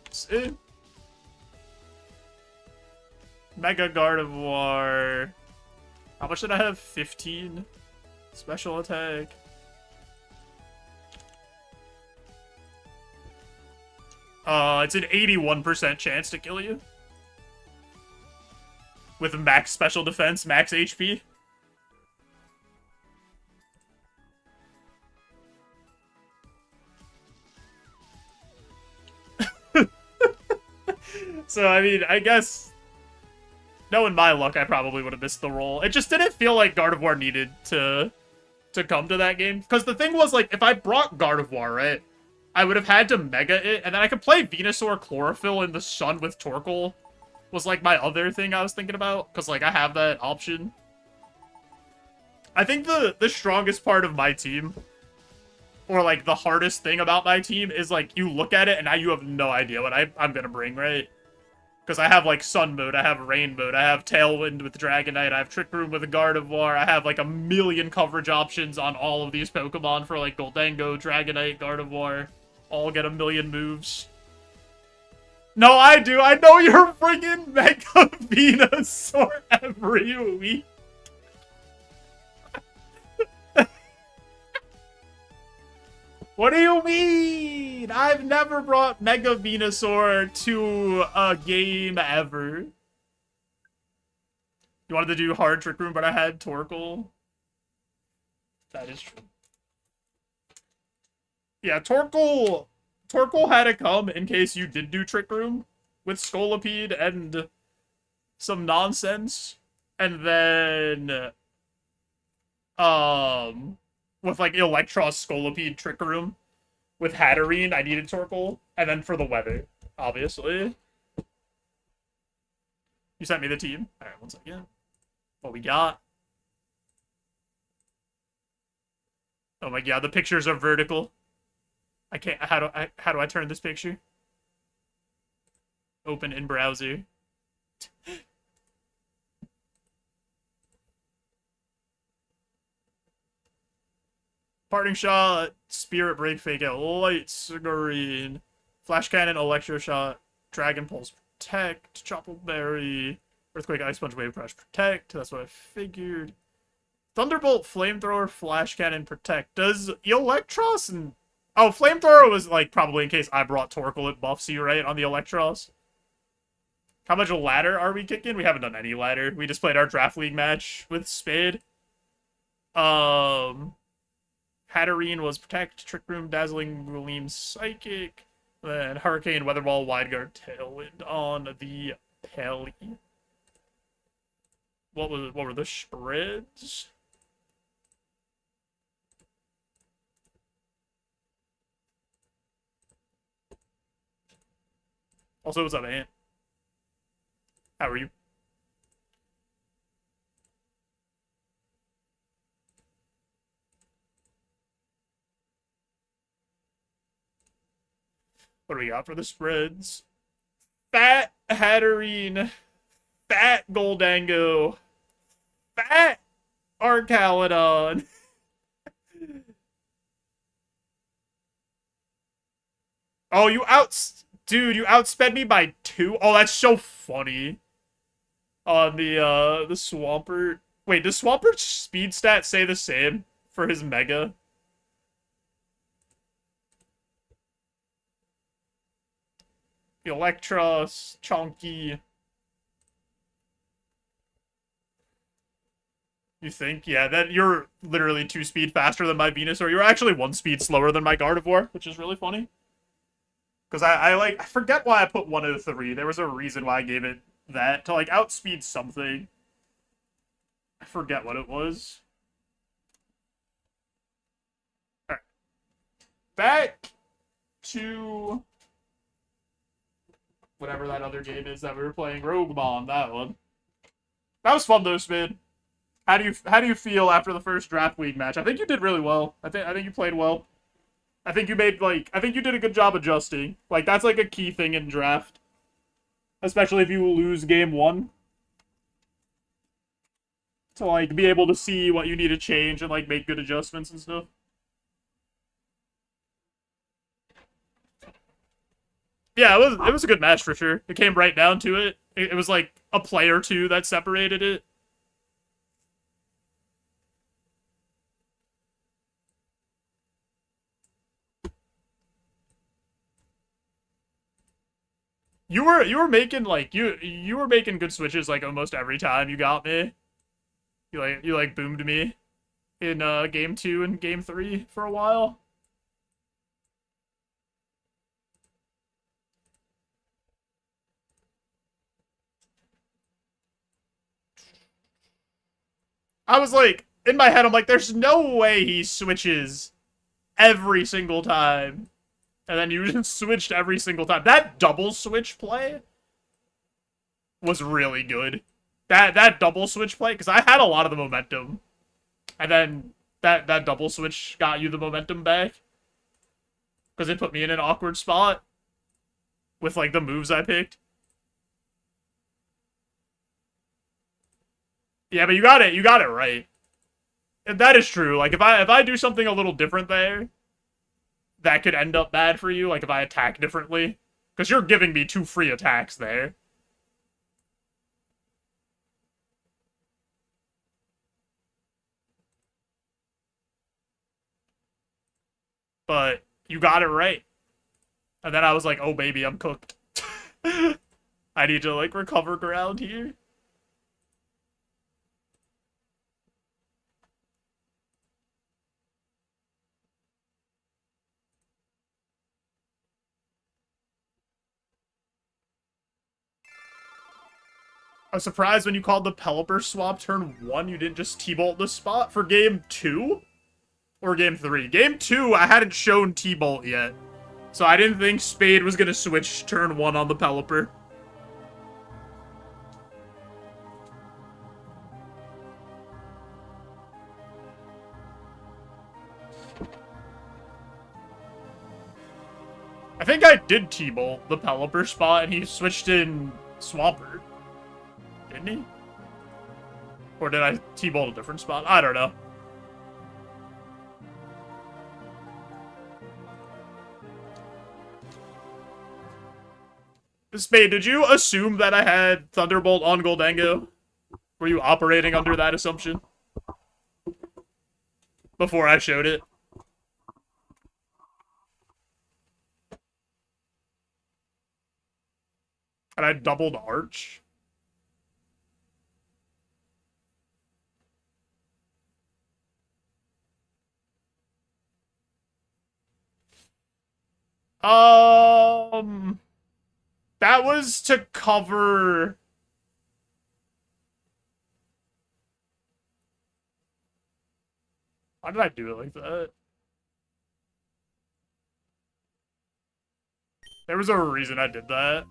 Let's see. Mega Gardevoir. How much did I have? 15? Special attack. It's an 81% chance to kill you. With max special defense, max HP. So, I mean, I guess... knowing my luck, I probably would have missed the roll. It just didn't feel like Gardevoir needed to come to that game. Because the thing was, like, if I brought Gardevoir, right, I would have had to Mega it, and then I could play Venusaur Chlorophyll in the sun with Torkoal. Was, like, my other thing I was thinking about. Because, like, I have that option. I think the strongest part of my team, or, like, the hardest thing about my team is, like, you look at it, and now you have no idea what I'm gonna bring, right? Because I have, like, Sun Mode, I have Rain Mode, I have Tailwind with Dragonite, I have Trick Room with a Gardevoir, I have, like, a million coverage options on all of these Pokemon for, like, Goldango, Dragonite, Gardevoir. All get a million moves. No, I do! I know you're bringing Mega Venusaur every week! What do you mean? I've never brought Mega Venusaur to a game ever. You wanted to do hard Trick Room, but I had Torkoal. That is true. Yeah, Torkoal had to come in case you did do Trick Room with Scolipede and some nonsense. And then, with, like, Electros, Scolipede, Trick Room. With Hatterene, I needed Torkoal. And then for the weather, obviously. You sent me the team? Alright, one second. What we got? Oh my god, the pictures are vertical. I can't, how do I turn this picture? Open in browser. Parting Shot, Spirit Break, Fake Out, Light Screen, Flash Cannon, Electro Shot, Dragon Pulse, Protect, Chople Berry, Earthquake, Ice Punch, Wave Crash, Protect. That's what I figured. Thunderbolt, Flamethrower, Flash Cannon, Protect. Does Electros and... oh, Flamethrower was, like, probably in case I brought Torkoal, it buffs you, right, on the Electros. How much ladder are we kicking? We haven't done any ladder. We just played our Draft League match with Spade. Hatterene was Protect, Trick Room, Dazzling Gleam, Psychic, then Hurricane, Weather Ball, Wide Guard, Tailwind on the Pelly. What were the spreads? Also, what's up, Ant? How are you? What do we got for the spreads? Fat Hatterene, Fat Goldango, Fat Arcalodon. Oh, dude, you outsped me by 2? Oh, that's so funny. On the Swampert. Wait, does Swampert's speed stat say the same for his Mega? Electra, Chunky. You think? Yeah, that you're literally 2 speed faster than my Venusaur. You're actually 1 speed slower than my Gardevoir, which is really funny. Because I forget why I put 103. There was a reason why I gave it that, to, like, outspeed something. I forget what it was. Alright. Back to whatever that other game is that we were playing. Roguemon, that one. That was fun though, Spin. How do you feel after the first draft week match? I think you did really well. I think you played well. I think you made I think you did a good job adjusting. Like that's like a key thing in draft. Especially if you lose game 1. To like be able to see what you need to change and like make good adjustments and stuff. Yeah, it was a good match for sure. It came right down to it. It was like a play or two that separated it. You were making like you were making good switches like almost every time you got me. You like boomed me in game 2 and game 3 for a while. I was like, in my head, I'm like, there's no way he switches every single time. And then you just switched every single time. That double switch play was really good. That double switch play, because I had a lot of the momentum. And then that double switch got you the momentum back. Because it put me in an awkward spot. With, like, the moves I picked. Yeah, but you got it right. And that is true. Like, if I do something a little different there, that could end up bad for you, like if I attack differently. Because you're giving me 2 free attacks there. But you got it right. And then I was like, oh baby, I'm cooked. I need to like recover ground here. I was surprised when you called the Pelipper swap turn 1, you didn't just T-Bolt the spot for game 2? Or game 3? Game 2, I hadn't shown T-Bolt yet. So I didn't think Spade was going to switch turn 1 on the Pelipper. I think I did T-Bolt the Pelipper spot and he switched in Swampert. Didn't he? Or did I T-Bolt a different spot? I don't know. Spade, did you assume that I had Thunderbolt on Goldango? Were you operating under that assumption? Before I showed it? And I doubled Arch? That was to cover... Why did I do it like that? There was a reason I did that.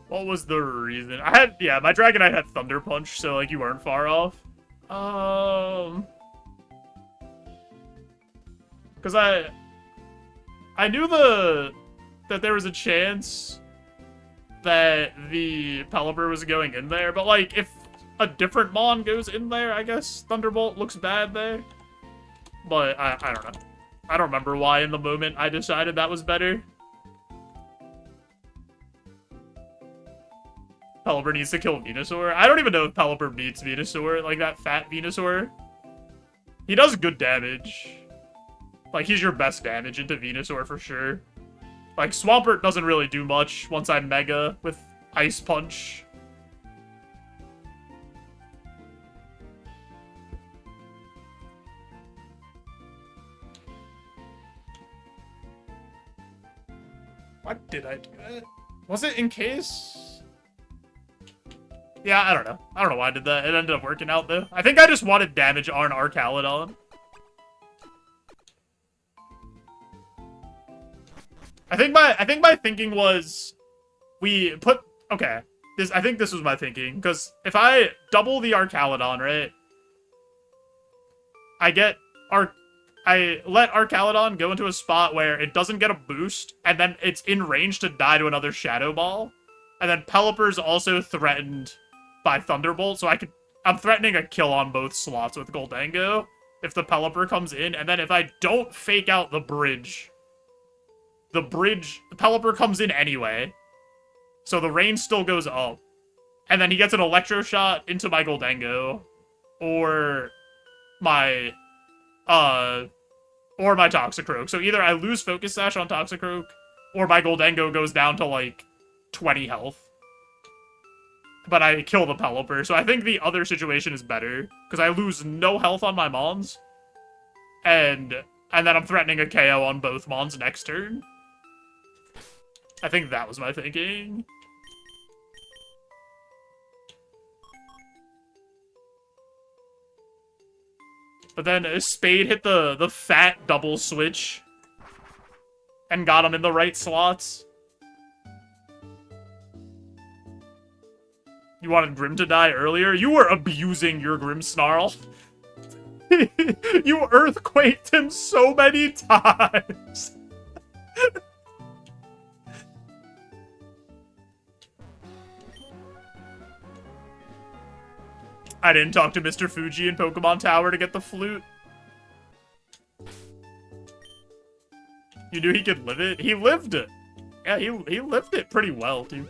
What was the reason? Yeah, my Dragonite had Thunder Punch, so, like, you weren't far off. Because I knew that there was a chance that the Pelipper was going in there, but, like, if a different Mon goes in there, I guess Thunderbolt looks bad there. But, I don't know. I don't remember why in the moment I decided that was better. Pelipper needs to kill Venusaur. I don't even know if Pelipper beats Venusaur, like that fat Venusaur. He does good damage. Like, he's your best damage into Venusaur for sure. Like, Swampert doesn't really do much once I Mega with Ice Punch. Why did I do that? Was it in case? Yeah, I don't know. I don't know why I did that. It ended up working out, though. I think I just wanted damage on Archaludon. I think my thinking was we put okay. I think this was my thinking, because if I double the Archaludon, right? I let Archaludon go into a spot where it doesn't get a boost, and then it's in range to die to another Shadow Ball. And then Pelipper's also threatened by Thunderbolt, so I'm threatening a kill on both slots with Goldango if the Pelipper comes in, and then if I don't fake out the Pelipper comes in anyway. So the range still goes up. And then he gets an Electro Shot into my Goldango. Or my Toxicroak. So either I lose Focus Sash on Toxicroak, or my Goldango goes down to, like, 20 health. But I kill the Pelipper. So I think the other situation is better, because I lose no health on my Mons. And then I'm threatening a KO on both Mons next turn. I think that was my thinking. But then Spade hit the fat double switch and got him in the right slots. You wanted Grim to die earlier? You were abusing your Grimmsnarl. You earthquaked him so many times. I didn't talk to Mr. Fuji in Pokemon Tower to get the flute. You knew he could live it? He lived it. Yeah, he lived it pretty well, dude.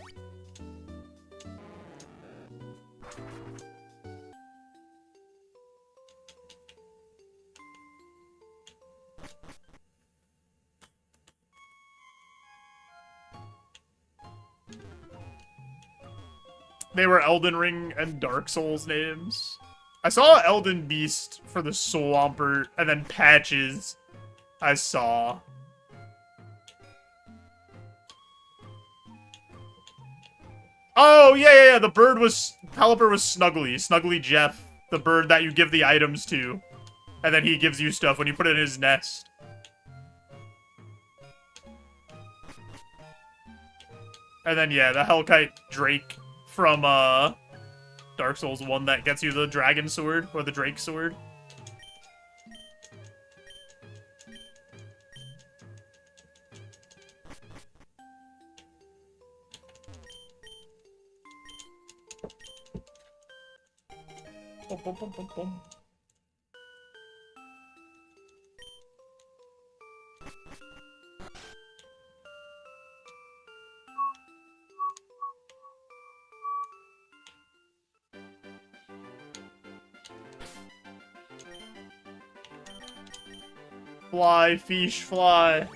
They were Elden Ring and Dark Souls names. I saw Elden Beast for the Swampert, and then Patches I saw. Oh, yeah, the bird was... Pelipper was Snuggly Jeff, the bird that you give the items to. And then he gives you stuff when you put it in his nest. And then, yeah, the Hellkite Drake from Dark Souls 1 that gets you the Dragon Sword, or the Drake Sword. Bum, bum, bum, bum, bum. Fly, fish, fly.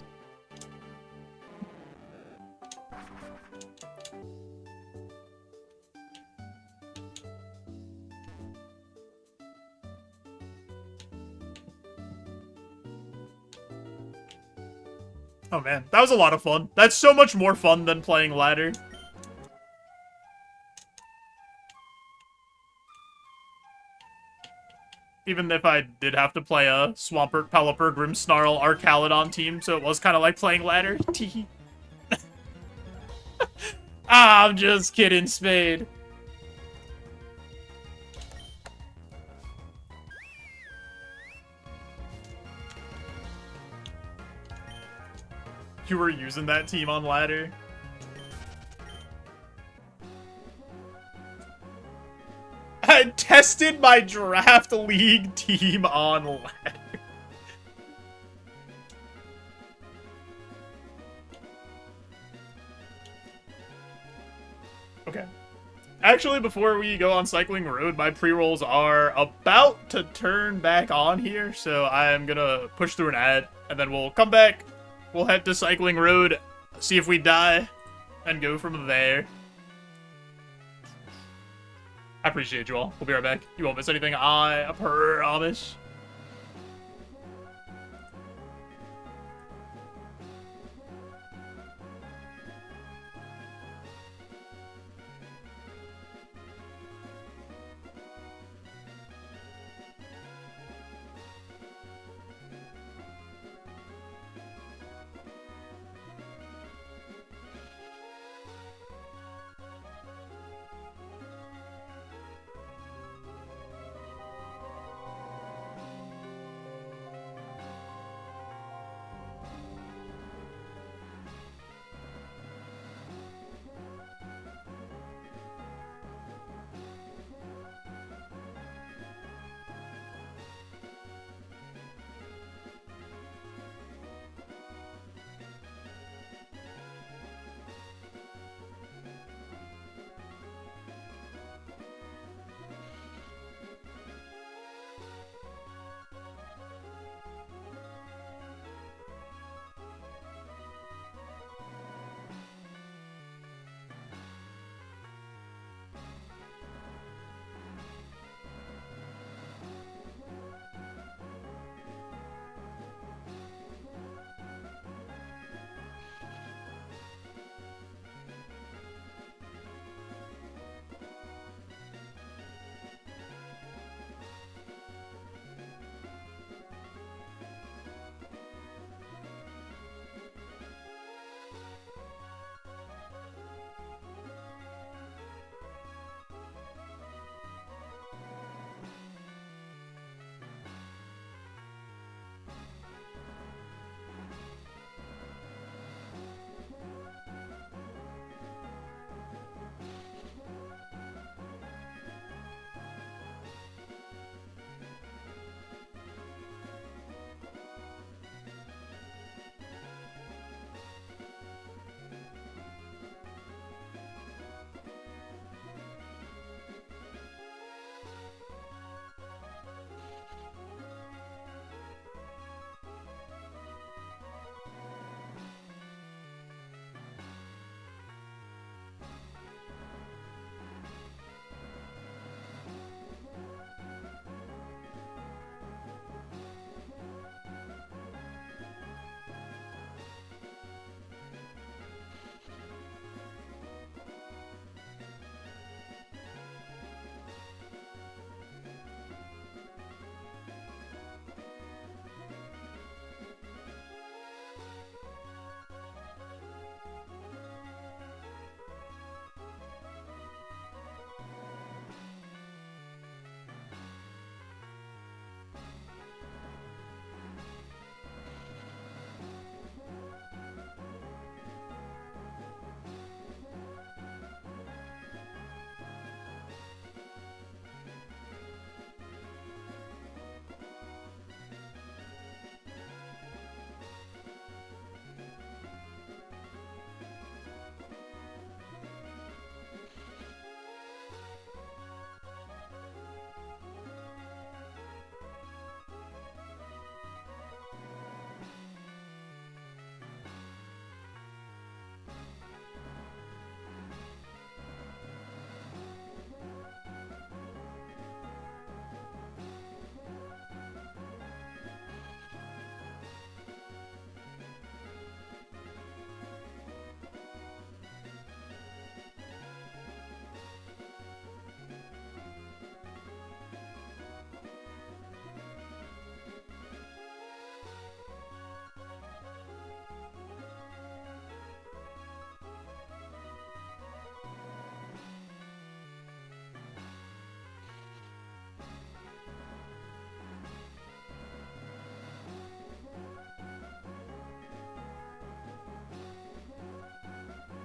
Oh man, that was a lot of fun. That's so much more fun than playing ladder. Even if I did have to play a Swampert, Pelipper, Grimmsnarl, Archaludon team, so it was kind of like playing ladder. Tee. I'm just kidding, Spade. You were using that team on ladder? I tested my draft league team on ladder. Okay. Actually, before we go on Cycling Road, my pre-rolls are about to turn back on here, so I am gonna push through an ad. And then we'll come back, we'll head to Cycling Road, see if we die, and go from there. I appreciate you all. We'll be right back. You won't miss anything, I promise.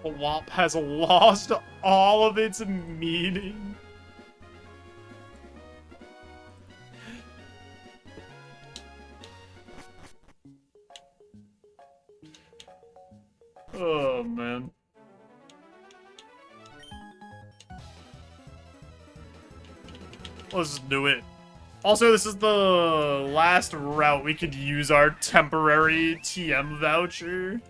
WAP has lost all of its meaning. Oh, man. Let's do it. Also, this is the last route we could use our temporary TM voucher.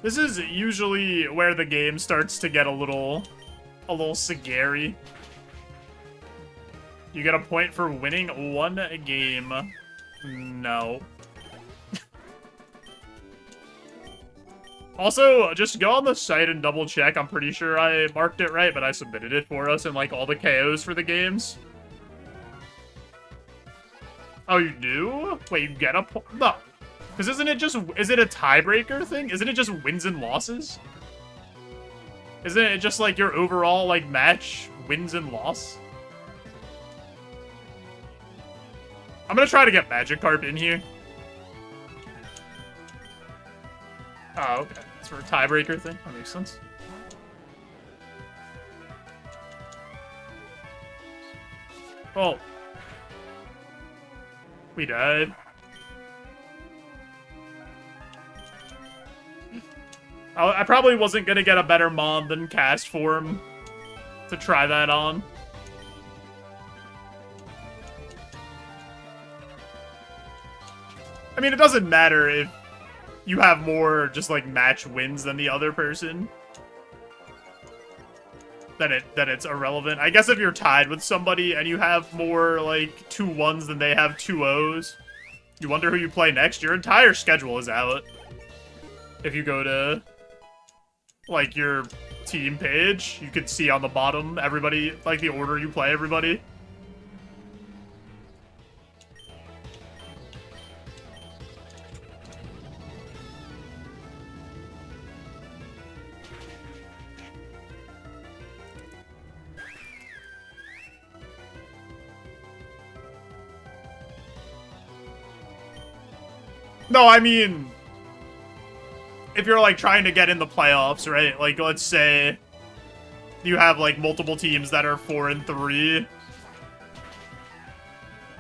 This is usually where the game starts to get a little scary. You get a point for winning one game. No. Also, just go on the site and double check. I'm pretty sure I marked it right, but I submitted it for us in like all the KOs for the games. Oh, you do? Wait, you get a point? No. Because is it a tiebreaker thing? Isn't it just wins and losses? Isn't it just like your overall like match wins and loss? I'm gonna try to get Magikarp in here. Oh, okay. It's for a tiebreaker thing. That makes sense. Oh. We died. I probably wasn't gonna get a better Mon than Cast Form to try that on. I mean, it doesn't matter if you have more just like match wins than the other person. Then it's irrelevant. I guess if you're tied with somebody and you have more like 2 1s than they have 2 0s, you wonder who you play next. Your entire schedule is out. If you go to like your team page, you could see on the bottom everybody, like the order you play everybody. No, I mean, if you're like trying to get in the playoffs, right? Like, let's say you have like multiple teams that are 4 and 3,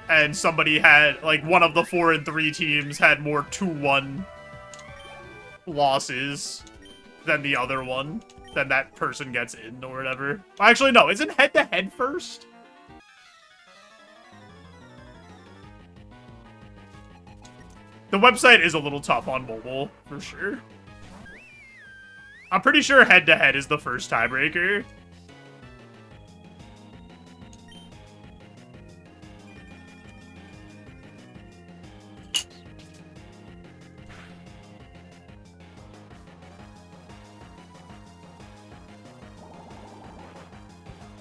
and somebody had like one of the 4 and 3 teams had more 2-1 losses than the other one, then that person gets in or whatever. Actually, no, isn't head-to-head first? The website is a little tough on mobile, for sure. I'm pretty sure head-to-head is the first tiebreaker.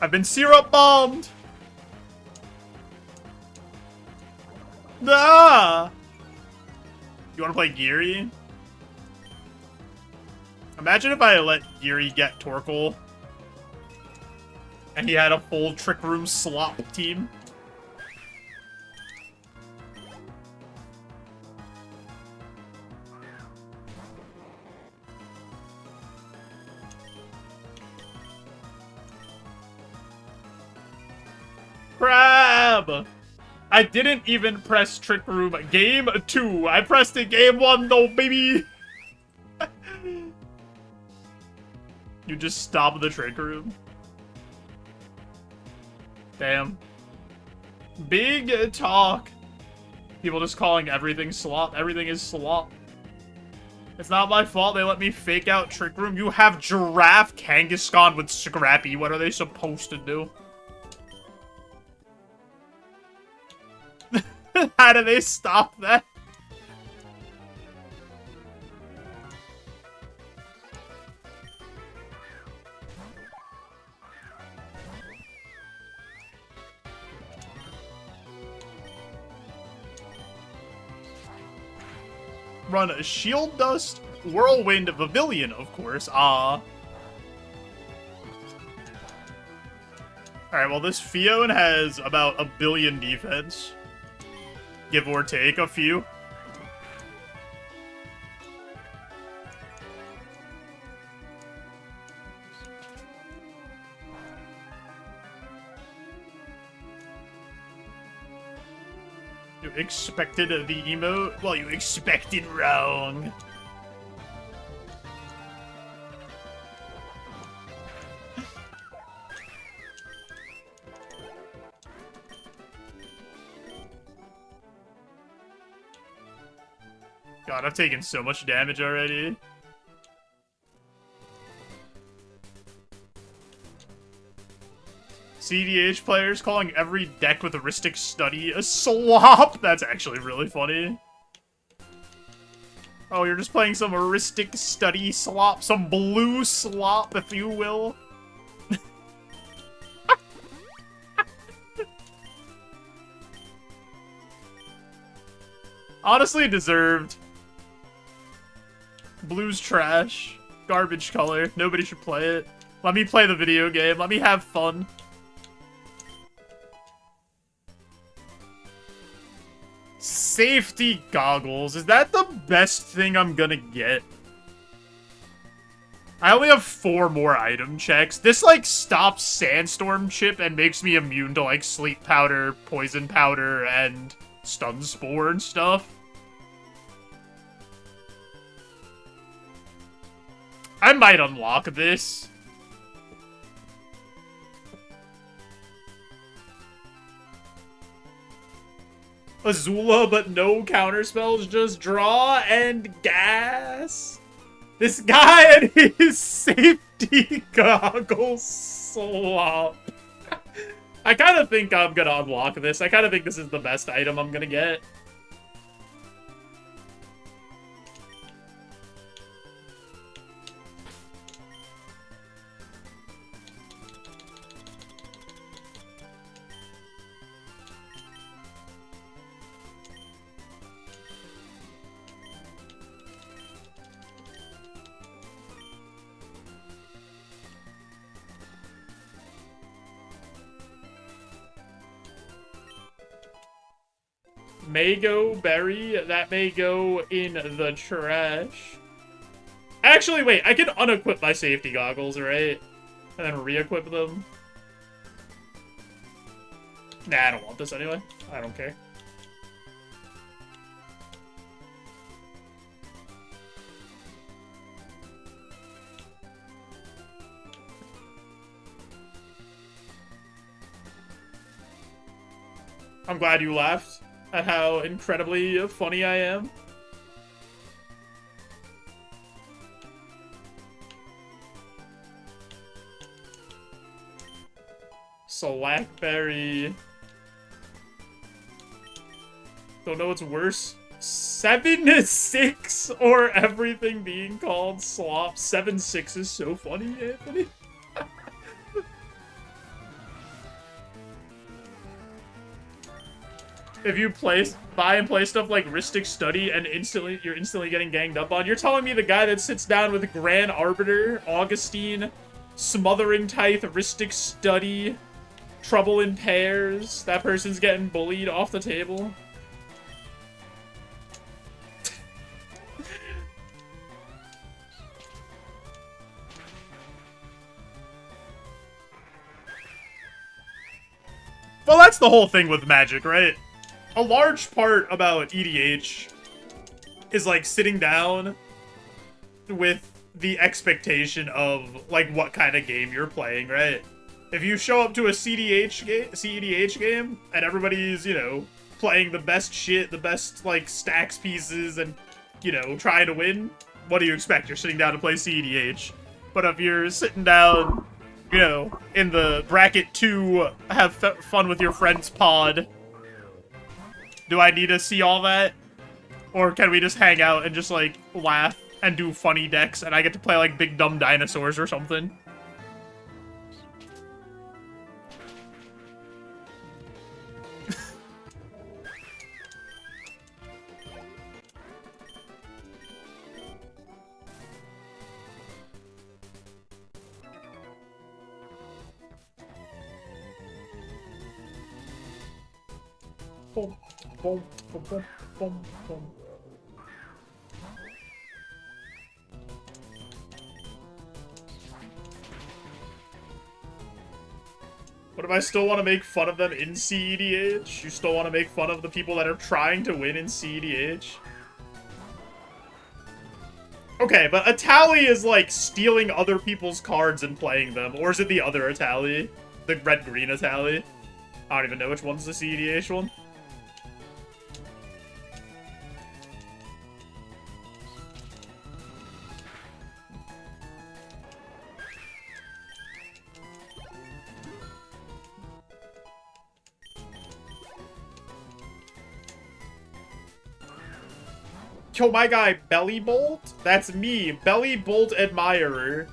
I've been syrup bombed! Ah! You wanna play Geary? Imagine if I let Geary get Torkoal and he had a full Trick Room slop team. Crab! I didn't even press Trick Room Game 2. I pressed it Game 1 though, baby! You just stop the Trick Room. Damn. Big talk. People just calling everything slop. Everything is slop. It's not my fault they let me fake out Trick Room. You have Giraffe Kangaskhan with Scrappy. What are they supposed to do? How do they stop that? Run a Shield Dust, Whirlwind, Pavilion, of course. Alright, well, this Fion has about 1 billion defense. Give or take a few. You expected the emote? Well, you expected wrong. God, I've taken so much damage already. CDH players calling every deck with Heuristic Study a slop. That's actually really funny. Oh, you're just playing some Heuristic Study slop. Some blue slop, if you will. Honestly deserved. Blue's trash. Garbage color. Nobody should play it. Let me play the video game. Let me have fun. Safety goggles. Is that the best thing I'm gonna get? I only have 4 more item checks. This, like, stops Sandstorm Chip and makes me immune to, like, Sleep Powder, Poison Powder, and Stun Spore and stuff. I might unlock this. Azula, but no counterspells, just draw and gas. This guy and his safety goggles slop. I kind of think I'm gonna unlock this. I kind of think this is the best item I'm gonna get. Mango berry, that may go in the trash. Actually, wait, I can unequip my safety goggles, right? And then re-equip them. Nah, I don't want this anyway. I don't care. I'm glad you laughed at how incredibly funny I am. Slackberry. Don't know what's worse. 7-6 or everything being called slop. 7-6 is so funny, Anthony. If you buy and play stuff like Heuristic Study and you're instantly getting ganged up on, you're telling me the guy that sits down with Grand Arbiter, Augustine, Smothering Tithe, Heuristic Study, Trouble in Pairs, that person's getting bullied off the table? Well, that's the whole thing with Magic, right? A large part about EDH is, like, sitting down with the expectation of, like, what kind of game you're playing, right? If you show up to a CEDH game, and everybody's, you know, playing the best shit, the best, like, stacks pieces, and, you know, trying to win, what do you expect? You're sitting down to play CEDH. But if you're sitting down, you know, in the bracket to have fun with your friend's pod, do I need to see all that? Or can we just hang out and just, like, laugh and do funny decks and I get to play, like, big dumb dinosaurs or something? Boom, boom, boom, boom, boom, boom. What if I still want to make fun of them in CEDH? You still want to make fun of the people that are trying to win in CEDH? Okay, but Atali is like stealing other people's cards and playing them. Or is it the other Atali? The red-green Atali? I don't even know which one's the CEDH one. Yo, my guy, Belly Bolt? That's me, Belly Bolt Admirer.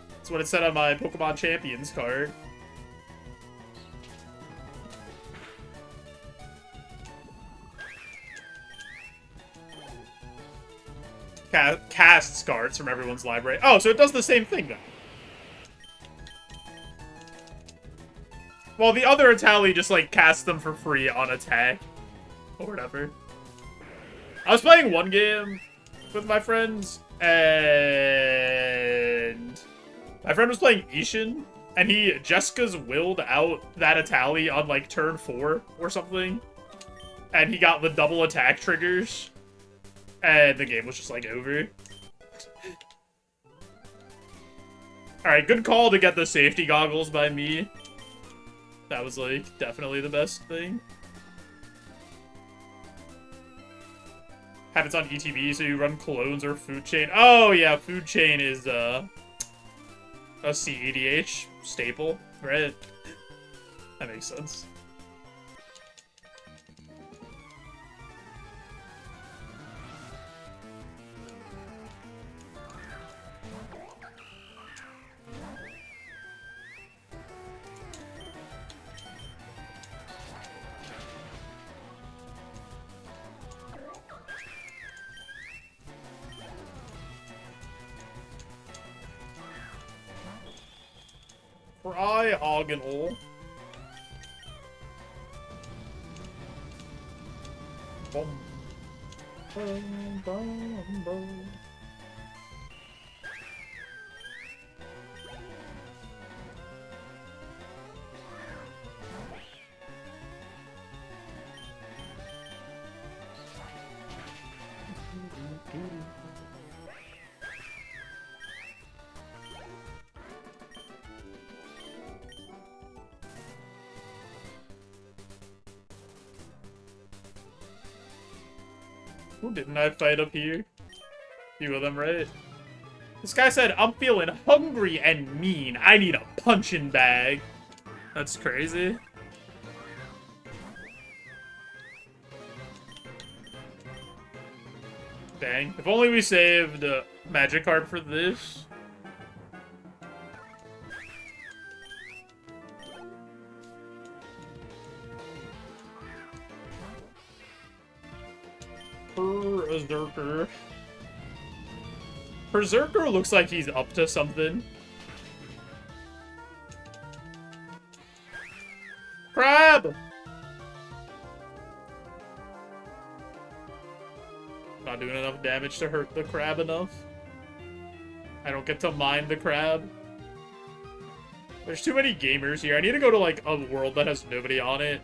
That's what it said on my Pokemon Champions card. Casts cards from everyone's library. Oh, so it does the same thing, then. Well, the other Atali just, like, casts them for free on attack. Or whatever. I was playing one game with my friends, and my friend was playing Ishin, and he Jessica's willed out that Atali on, like, turn 4 or something, and he got the double attack triggers, and the game was just, like, over. Alright, good call to get the safety goggles by me. That was, like, definitely the best thing. Habits on ETB, so you run clones or food chain. Oh, yeah, food chain is, a CEDH staple, right? That makes sense. Fry Oggenhole. Boom. Boom, boom, boom. Who didn't I fight up here? Few of them, right? This guy said, I'm feeling hungry and mean. I need a punching bag. That's crazy. Dang. If only we saved Magikarp for this. Berserker. Berserker looks like he's up to something. Crab! Not doing enough damage to hurt the crab enough. I don't get to mine the crab. There's too many gamers here. I need to go to, like, a world that has nobody on it.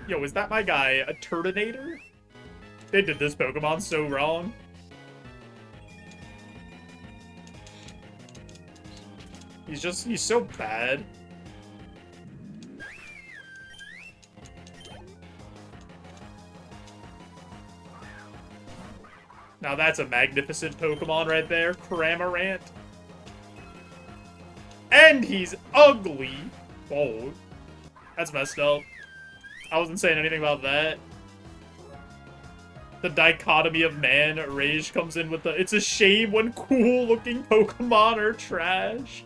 Yo, is that my guy, a Turtonator? They did this Pokemon so wrong. He's so bad. Now that's a magnificent Pokemon right there, Cramorant. And he's ugly. Whoa. That's messed up. I wasn't saying anything about that. The dichotomy of man, Rage comes in with the, it's a shame when cool-looking Pokemon are trash.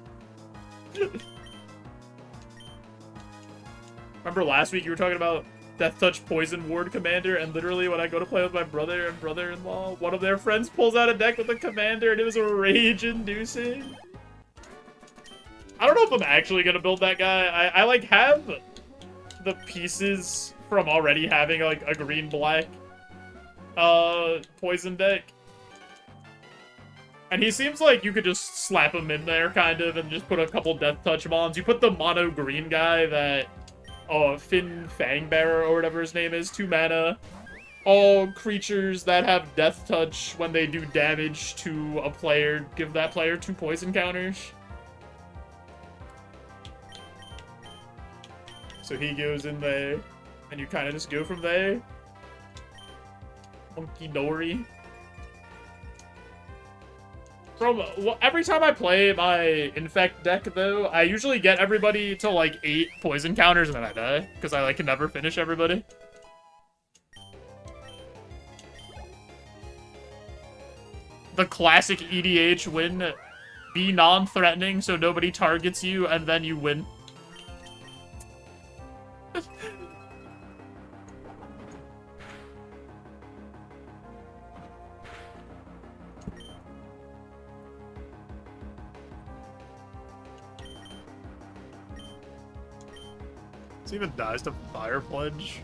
Remember last week you were talking about Death Touch Poison Ward Commander, and literally when I go to play with my brother and brother-in-law, one of their friends pulls out a deck with a commander, and it was rage-inducing. I don't know if I'm actually gonna build that guy. I like, have the pieces from already having, like, a green-black, poison deck. And he seems like you could just slap him in there, kind of, and just put a couple Death Touch mons. You put the mono green guy that, Finn Fangbearer, or whatever his name is, 2 mana. All creatures that have Death Touch, when they do damage to a player, give that player 2 poison counters. So he goes in there, and you kind of just go from there. Monkey Dory. Every time I play my Infect deck, though, I usually get everybody to, like, 8 poison counters, and then I die. Because I, like, can never finish everybody. The classic EDH win. Be non-threatening so nobody targets you, and then you win. This even dies to Fire Pledge.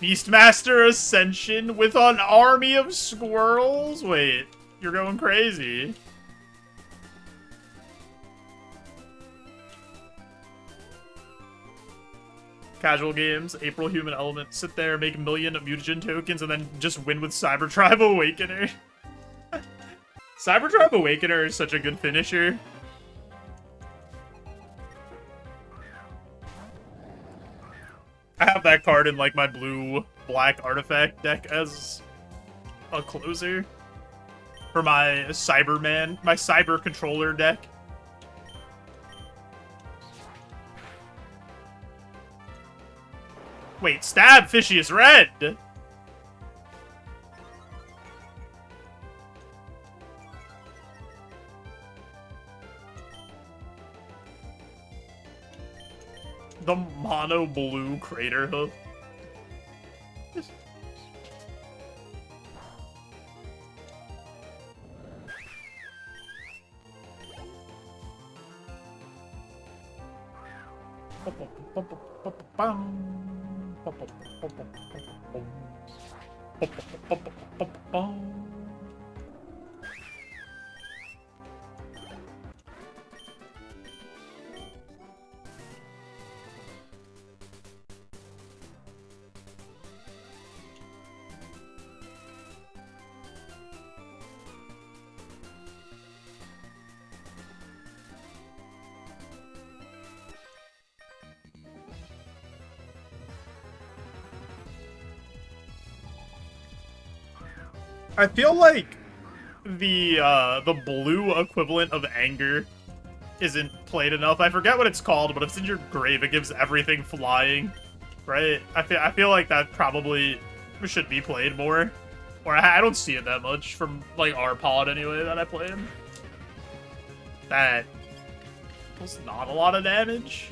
Beastmaster Ascension with an army of squirrels? Wait, you're going crazy. Casual games, April Human Element, sit there, make 1 million mutagen tokens, and then just win with Cybertribe Awakener. Cybertribe Awakener is such a good finisher. I have that card in, like, my blue-black artifact deck as a closer. For my Cyberman, my Cyber Controller deck. Wait, stab Fishious Red! The mono blue crater hoof. I feel like the blue equivalent of anger isn't played enough. I forget what it's called, but if it's in your grave, it gives everything flying, right? I feel like that probably should be played more, or I don't see it that much from, like, our pod anyway that I play in. That was not a lot of damage.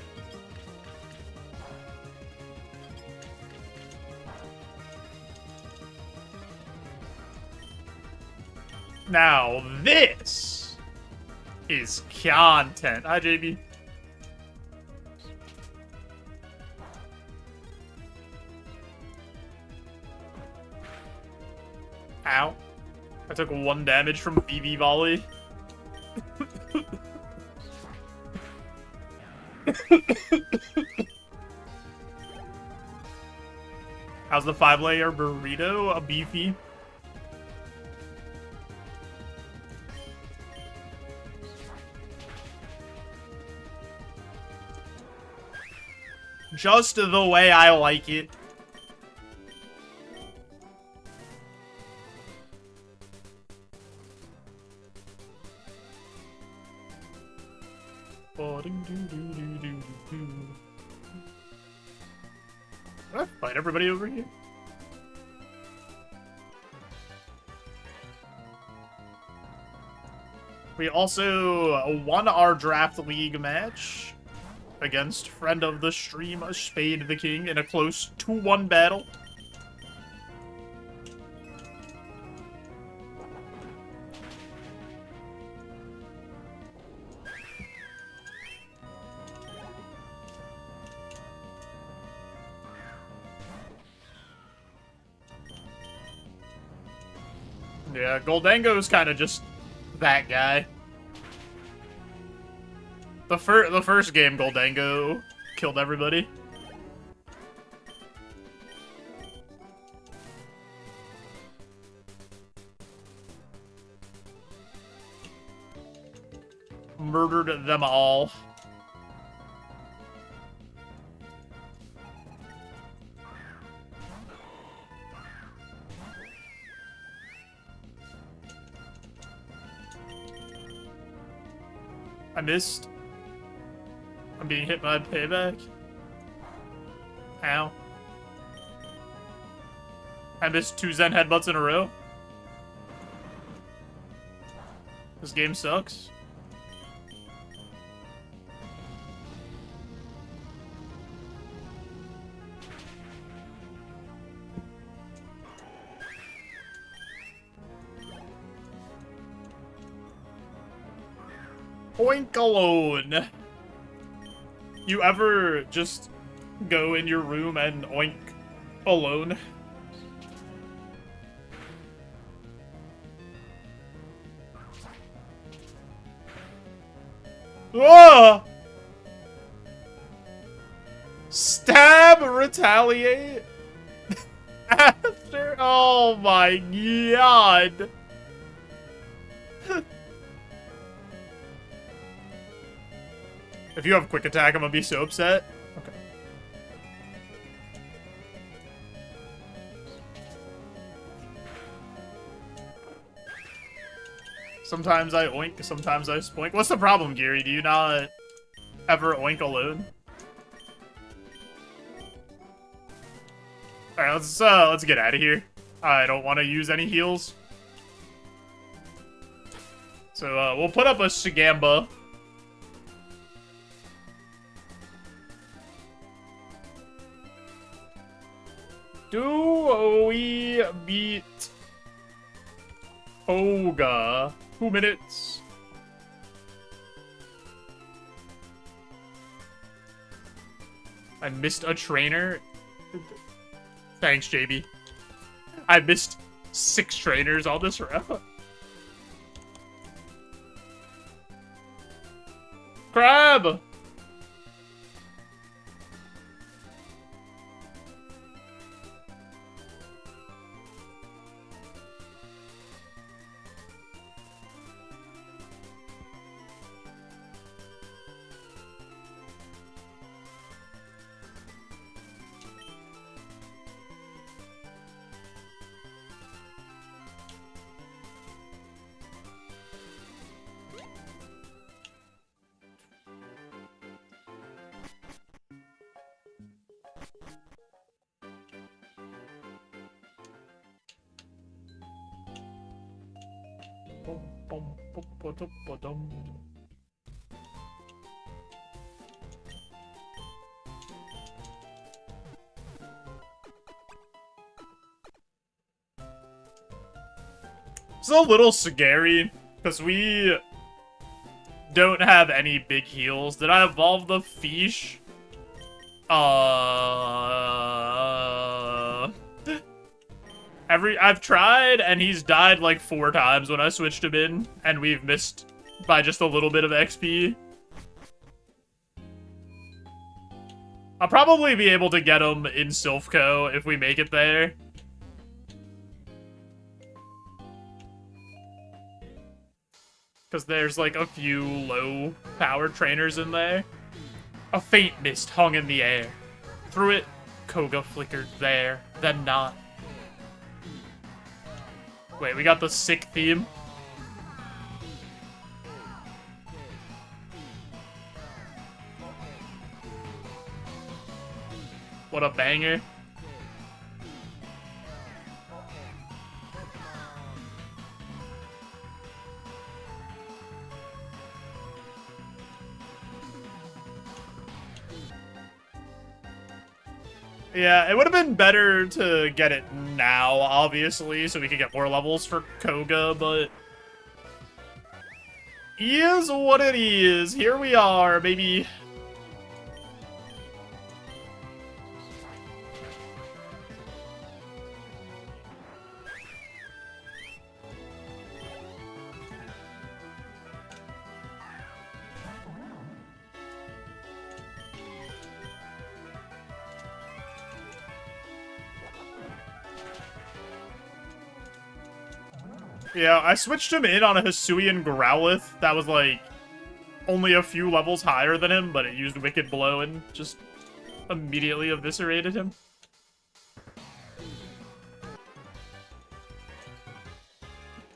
Now, this is content. Hi, JB. Ow. I took 1 damage from BB Volley. How's the 5-layer burrito? A beefy? Just the way I like it. Did I fight everybody over here? We also won our draft league match against friend of the stream, Spade the King, in a close 2-1 battle. Yeah, Goldango's kind of just that guy. The first game, Goldango killed everybody. Murdered them all. I missed. I'm being hit by payback. Ow. I missed 2 Zen headbutts in a row. This game sucks. Oink alone. You ever just go in your room and oink alone? Ah! Stab, retaliate. After, oh my god. If you have quick attack, I'm gonna be so upset. Okay. Sometimes I oink, sometimes I spoink. What's the problem, Geary? Do you not ever oink alone? Alright, let's get out of here. I don't want to use any heals. So, we'll put up a Shigamba. Do we beat Oga? 2 minutes. I missed a trainer. Thanks, JB. I missed 6 trainers on this round. Crab! It's a little scary, because we don't have any big heals. Did I evolve the fish? I've tried, and he's died like 4 times when I switched him in, and we've missed by just a little bit of XP. I'll probably be able to get him in Silphco if we make it there. Because there's like a few low power trainers in there. A faint mist hung in the air. Through it, Koga flickered there, then not. Wait, we got the sick theme? What a banger. Yeah, it would have been better to get it now, obviously, so we could get more levels for Koga, but... is what it is. Here we are, baby. Yeah, I switched him in on a Hisuian Growlithe that was, like, only a few levels higher than him, but it used Wicked Blow and just immediately eviscerated him.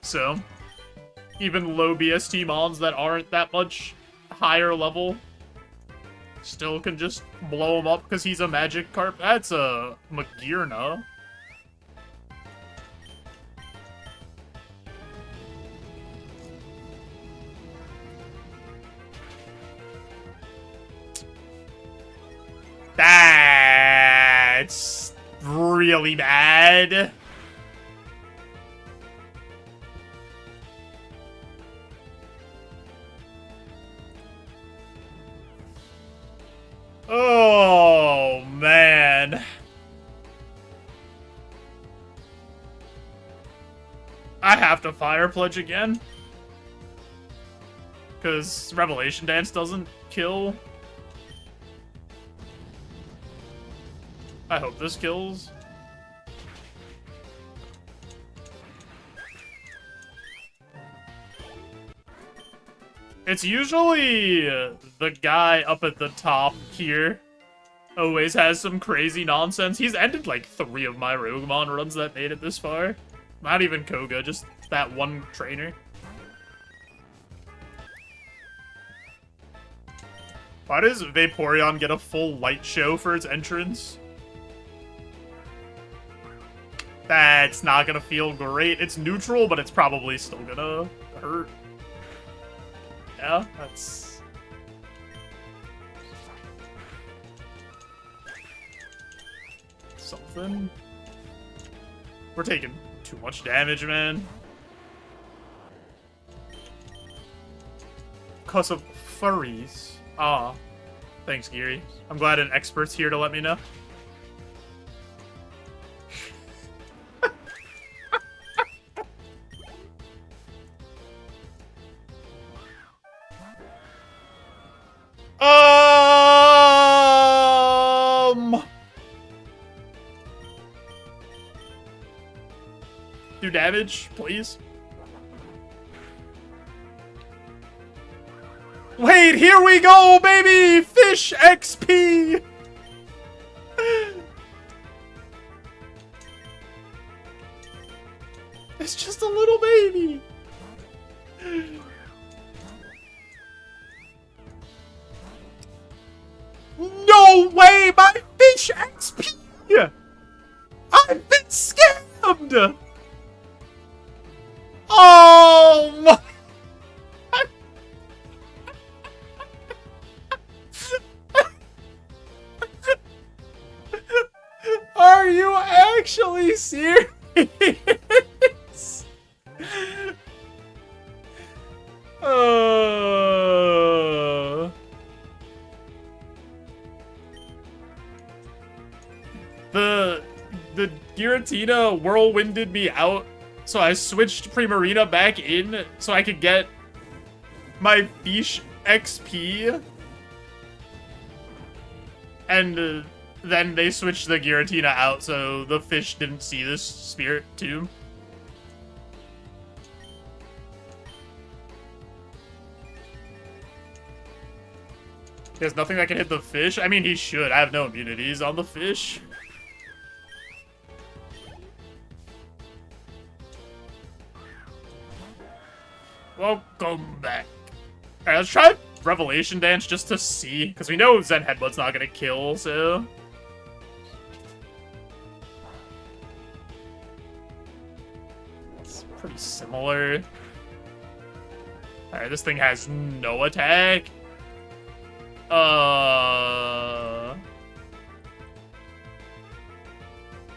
So, even low BST mons that aren't that much higher level still can just blow him up because he's a Magikarp. That's a Magearna. That's really bad. Oh, man. I have to Fire Pledge again. Because Revelation Dance doesn't kill. I hope this kills. It's usually the guy up at the top here. Always has some crazy nonsense. He's ended like 3 of my Roguemon runs that made it this far. Not even Koga, just that one trainer. Why does Vaporeon get a full light show for its entrance? That's not gonna feel great. It's neutral, but it's probably still gonna hurt. Yeah, that's... something. We're taking too much damage, man. Cause of furries. Ah. Thanks, Geary. I'm glad an expert's here to let me know. Do damage, please. Wait, here we go, baby! Fish XP! It's just a little baby. No way, my fish XP! I've been scammed! Oh my... Are you actually serious? The Giratina whirlwinded me out, so I switched Primarina back in so I could get my fish XP. And then they switched the Giratina out, so the fish didn't see this spirit too. There's nothing that can hit the fish? I mean, he should. I have no immunities on the fish. Welcome back. Alright, let's try Revelation Dance just to see, because we know Zen Headbutt's not gonna kill, so... It's pretty similar. Alright, this thing has no attack.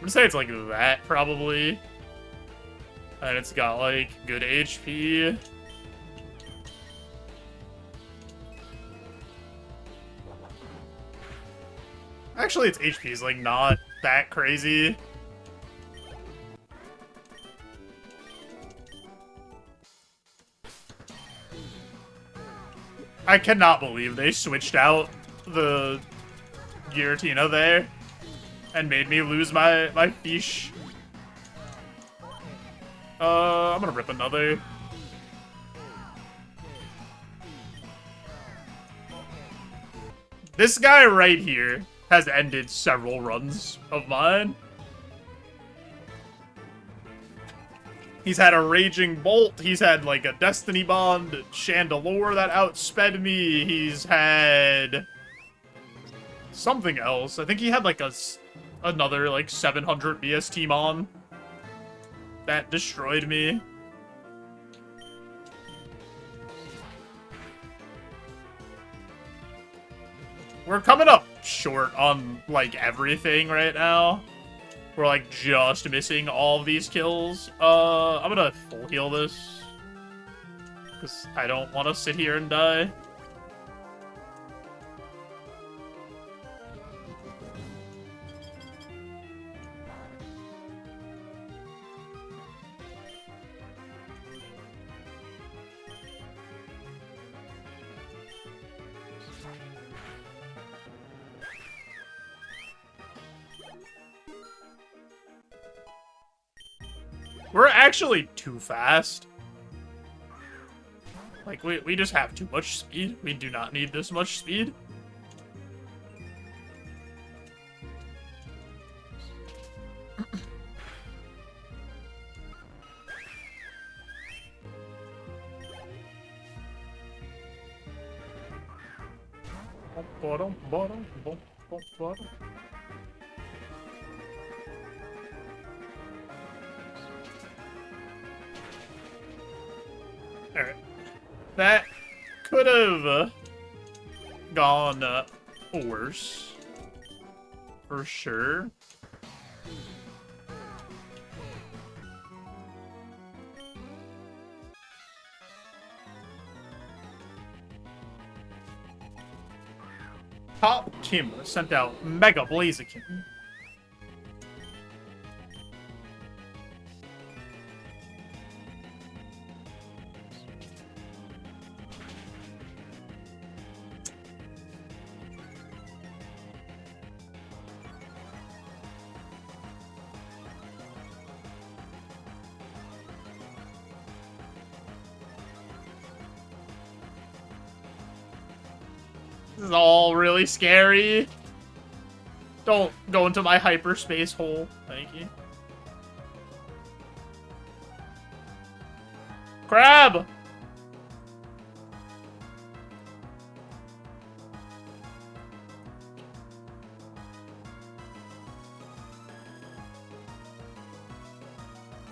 gonna say it's like that, probably. And it's got, like, good HP. Actually, its HP is, like, not that crazy. I cannot believe they switched out the Giratina there and made me lose my fish. I'm gonna rip another. This guy right here has ended several runs of mine. He's had a Raging Bolt, he's had, like, a Destiny Bond, Chandelure that outsped me, he's had something else. I think he had, like, another, like, 700 BST Mon that destroyed me. We're coming up short on, like, everything right now. We're, like, just missing all of these kills. I'm gonna full heal this. Because I don't want to sit here and die. We're actually too fast. Like, we just have too much speed. We do not need this much speed. Alright. That could have gone worse. For sure. Top Kim sent out Mega Blaziken. This is all really scary. Don't go into my hyperspace hole. Thank you. Crab!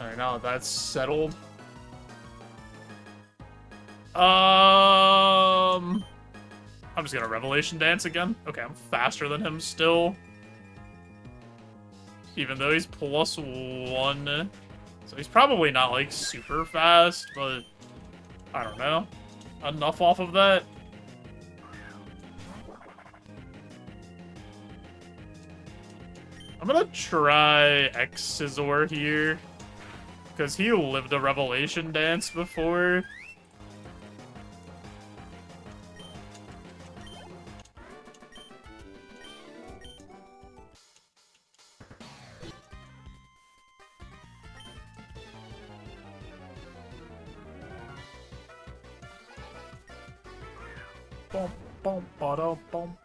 Alright, now that's settled. I'm just gonna Revelation Dance again. Okay, I'm faster than him still. Even though he's +1. So he's probably not, like, super fast, but I don't know. Enough off of that. I'm gonna try X-Scizor here. Because he lived a Revelation Dance before.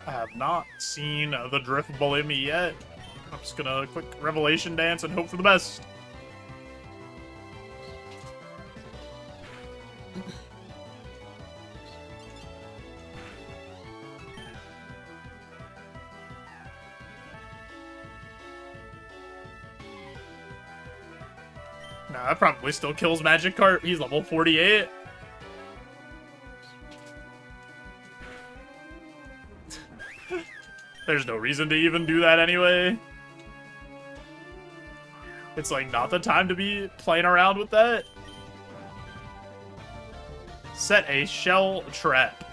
I have not seen the Drift bully me yet. I'm just gonna quick Revelation Dance and hope for the best. Nah, that probably still kills Magikarp. He's level 48. There's no reason to even do that anyway. It's like not the time to be playing around with that. Set a shell trap.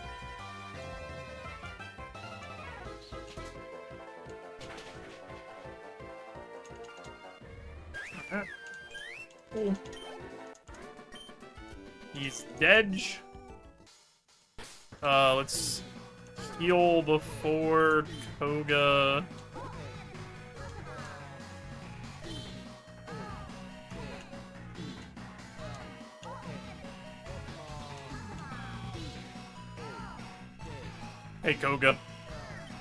Cool. He's dead. Let's heal before Koga. Hey, Koga.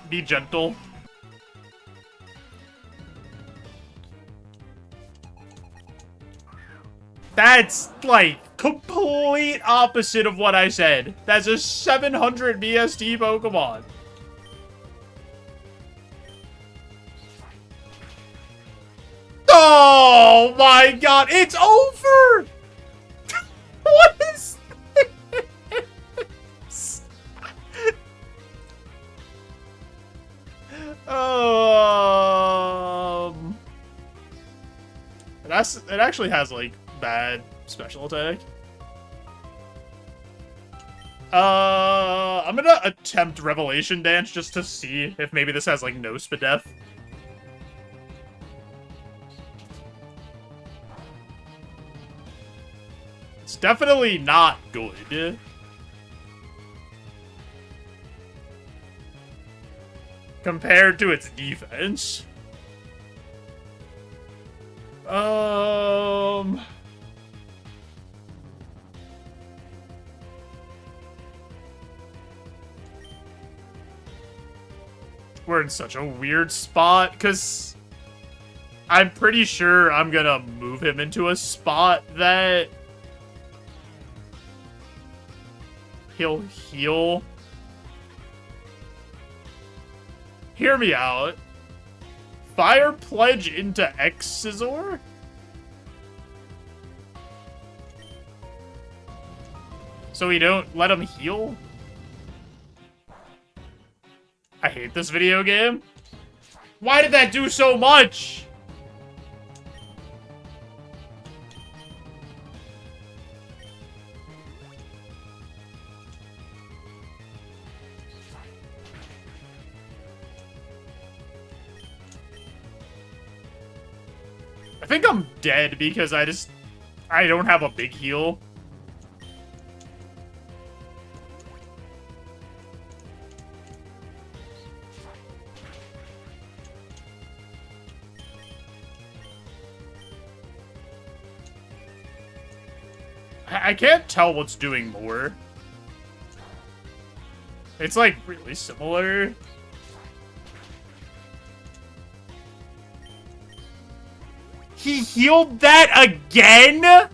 Be gentle. That's, like, complete opposite of what I said. That's a 700 BST Pokemon. Oh my god, it's over! What is this? It actually has, like, bad special attack. I'm gonna attempt Revelation Dance just to see if maybe this has, like, no Spadef. It's definitely not good. Compared to its defense. We're in such a weird spot, because I'm pretty sure I'm gonna move him into a spot that he'll heal. Hear me out. Fire Pledge into X-Scissor? So we don't let him heal? I hate this video game. Why did that do so much? I think I'm dead because I don't have a big heal. I can't tell what's doing more. It's like really similar. He healed that again?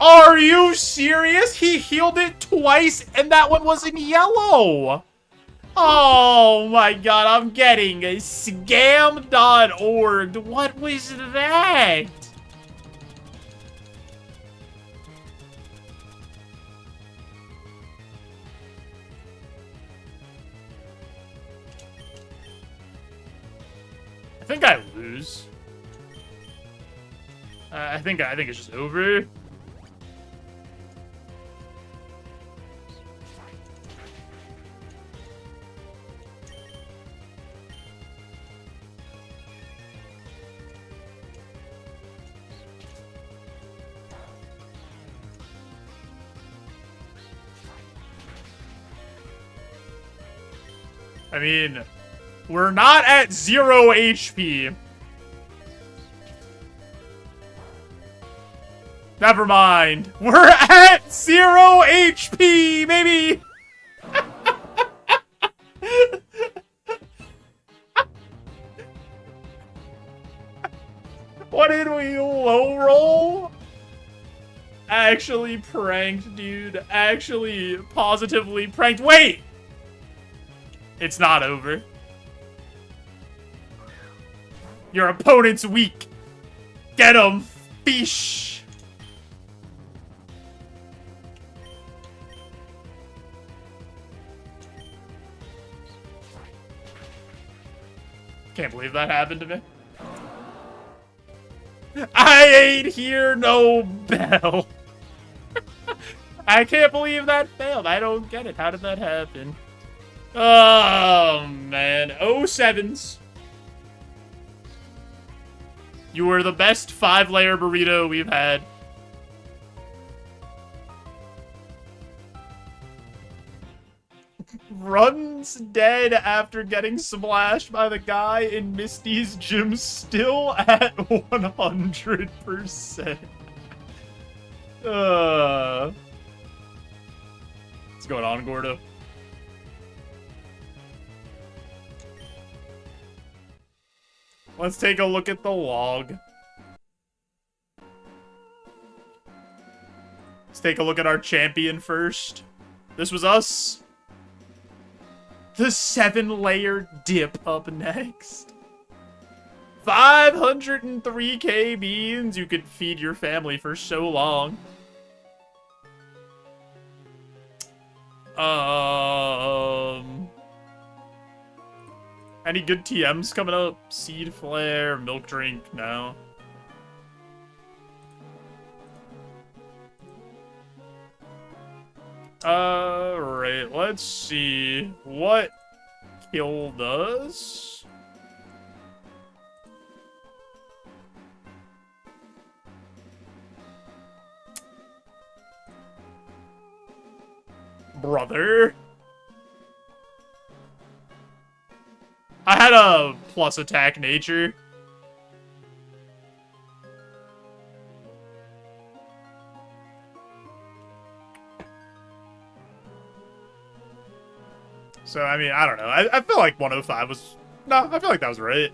Are you serious? He healed it twice and that one was in yellow. Oh my god, I'm getting a scam.org. What was that? I think I lose. I think it's just over. I mean, we're not at 0 HP. Never mind. We're at 0 HP, baby! What did we low roll? Actually pranked, dude. Actually positively pranked. Wait! It's not over. Your opponent's weak. Get him, fish. Can't believe that happened to me. I ain't hear no bell. I can't believe that failed. I don't get it. How did that happen? Oh, man. 07s. You were the best 5-layer burrito we've had. Runs dead after getting splashed by the guy in Misty's gym, still at 100%. What's going on, Gordo? Let's take a look at the log. Let's take a look at our champion first. This was us. The 7-layer dip up next. 503k beans. You could feed your family for so long. Any good TMs coming up? Seed Flare, Milk Drink, no. Alright, let's see. What killed us? Brother. I had a plus attack nature. So, I mean, I don't know. I feel like 105 was... No, I feel like that was right.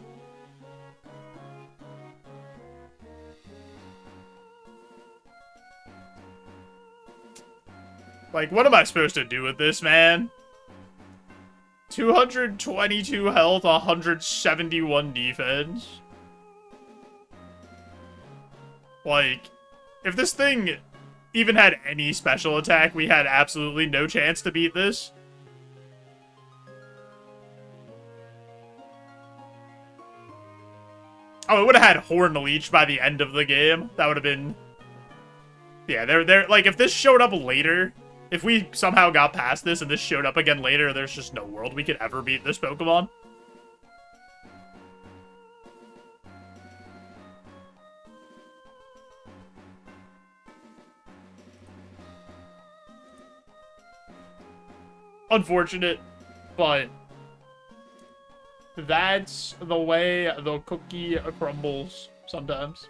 Like, what am I supposed to do with this, man? 222 health, 171 defense. Like, if this thing even had any special attack, we had absolutely no chance to beat this. Oh, it would have had Horn Leech by the end of the game. That would have been... Yeah, they're like, if this showed up later... If we somehow got past this and this showed up again later, there's just no world we could ever beat this Pokemon. Unfortunate, but that's the way the cookie crumbles sometimes.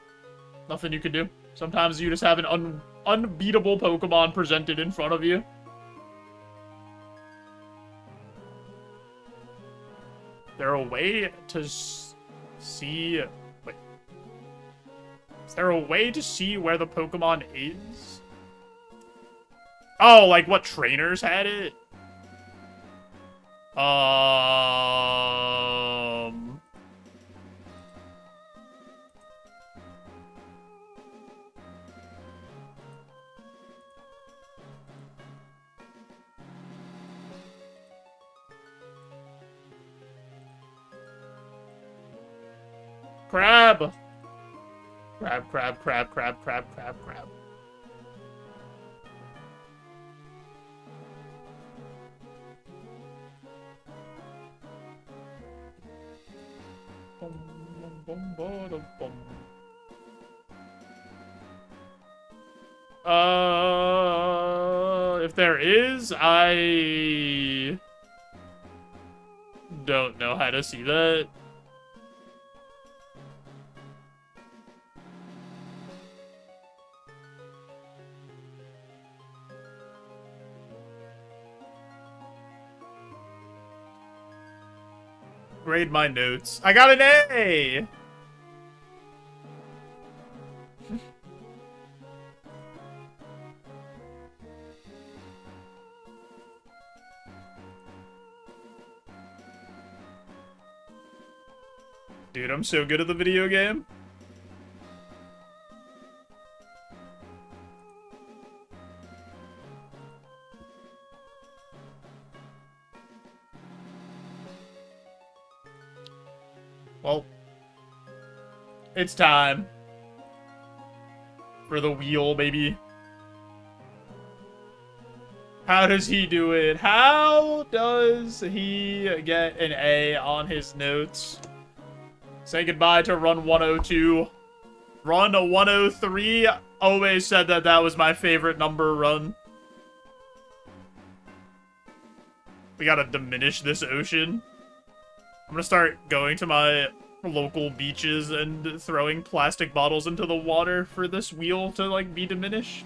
Nothing you can do. Sometimes you just have an unbeatable Pokemon presented in front of you. There a way to see... Wait. Is there a way to see where the Pokemon is? Oh, like what trainers had it? Crab! Crab, crab, crab, crab, crab, crab, crab. If there is, I don't know how to see that. Grade my notes. I got an A! Dude, I'm so good at the video game. Well, it's time. For the wheel, maybe. How does he do it? How does he get an A on his notes? Say goodbye to run 102. Run 103. Always said that that was my favorite number run. We gotta diminish this ocean. I'm gonna start going to my local beaches and throwing plastic bottles into the water for this wheel to, like, be diminished.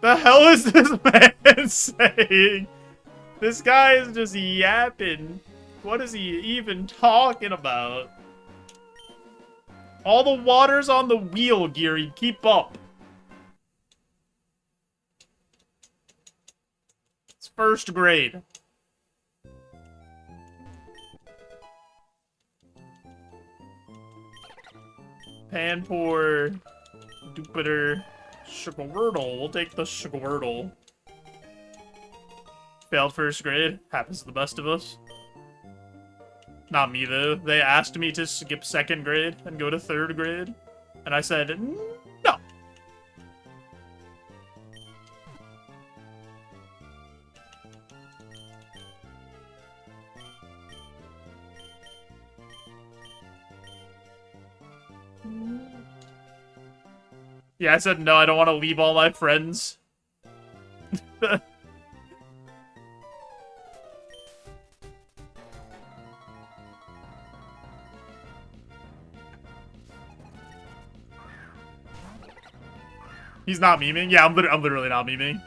The hell is this man saying? This guy is just yapping. What is he even talking about? All the water's on the wheel, Geary. Keep up. It's first grade. Panpour, Jupiter, Sugarwordle. We'll take the Sugarwordle. Failed first grade. Happens to the best of us. Not me, though. They asked me to skip second grade and go to third grade. And I said, no. Yeah, I said, no, I don't want to leave all my friends. He's not memeing? Yeah, I'm literally not memeing.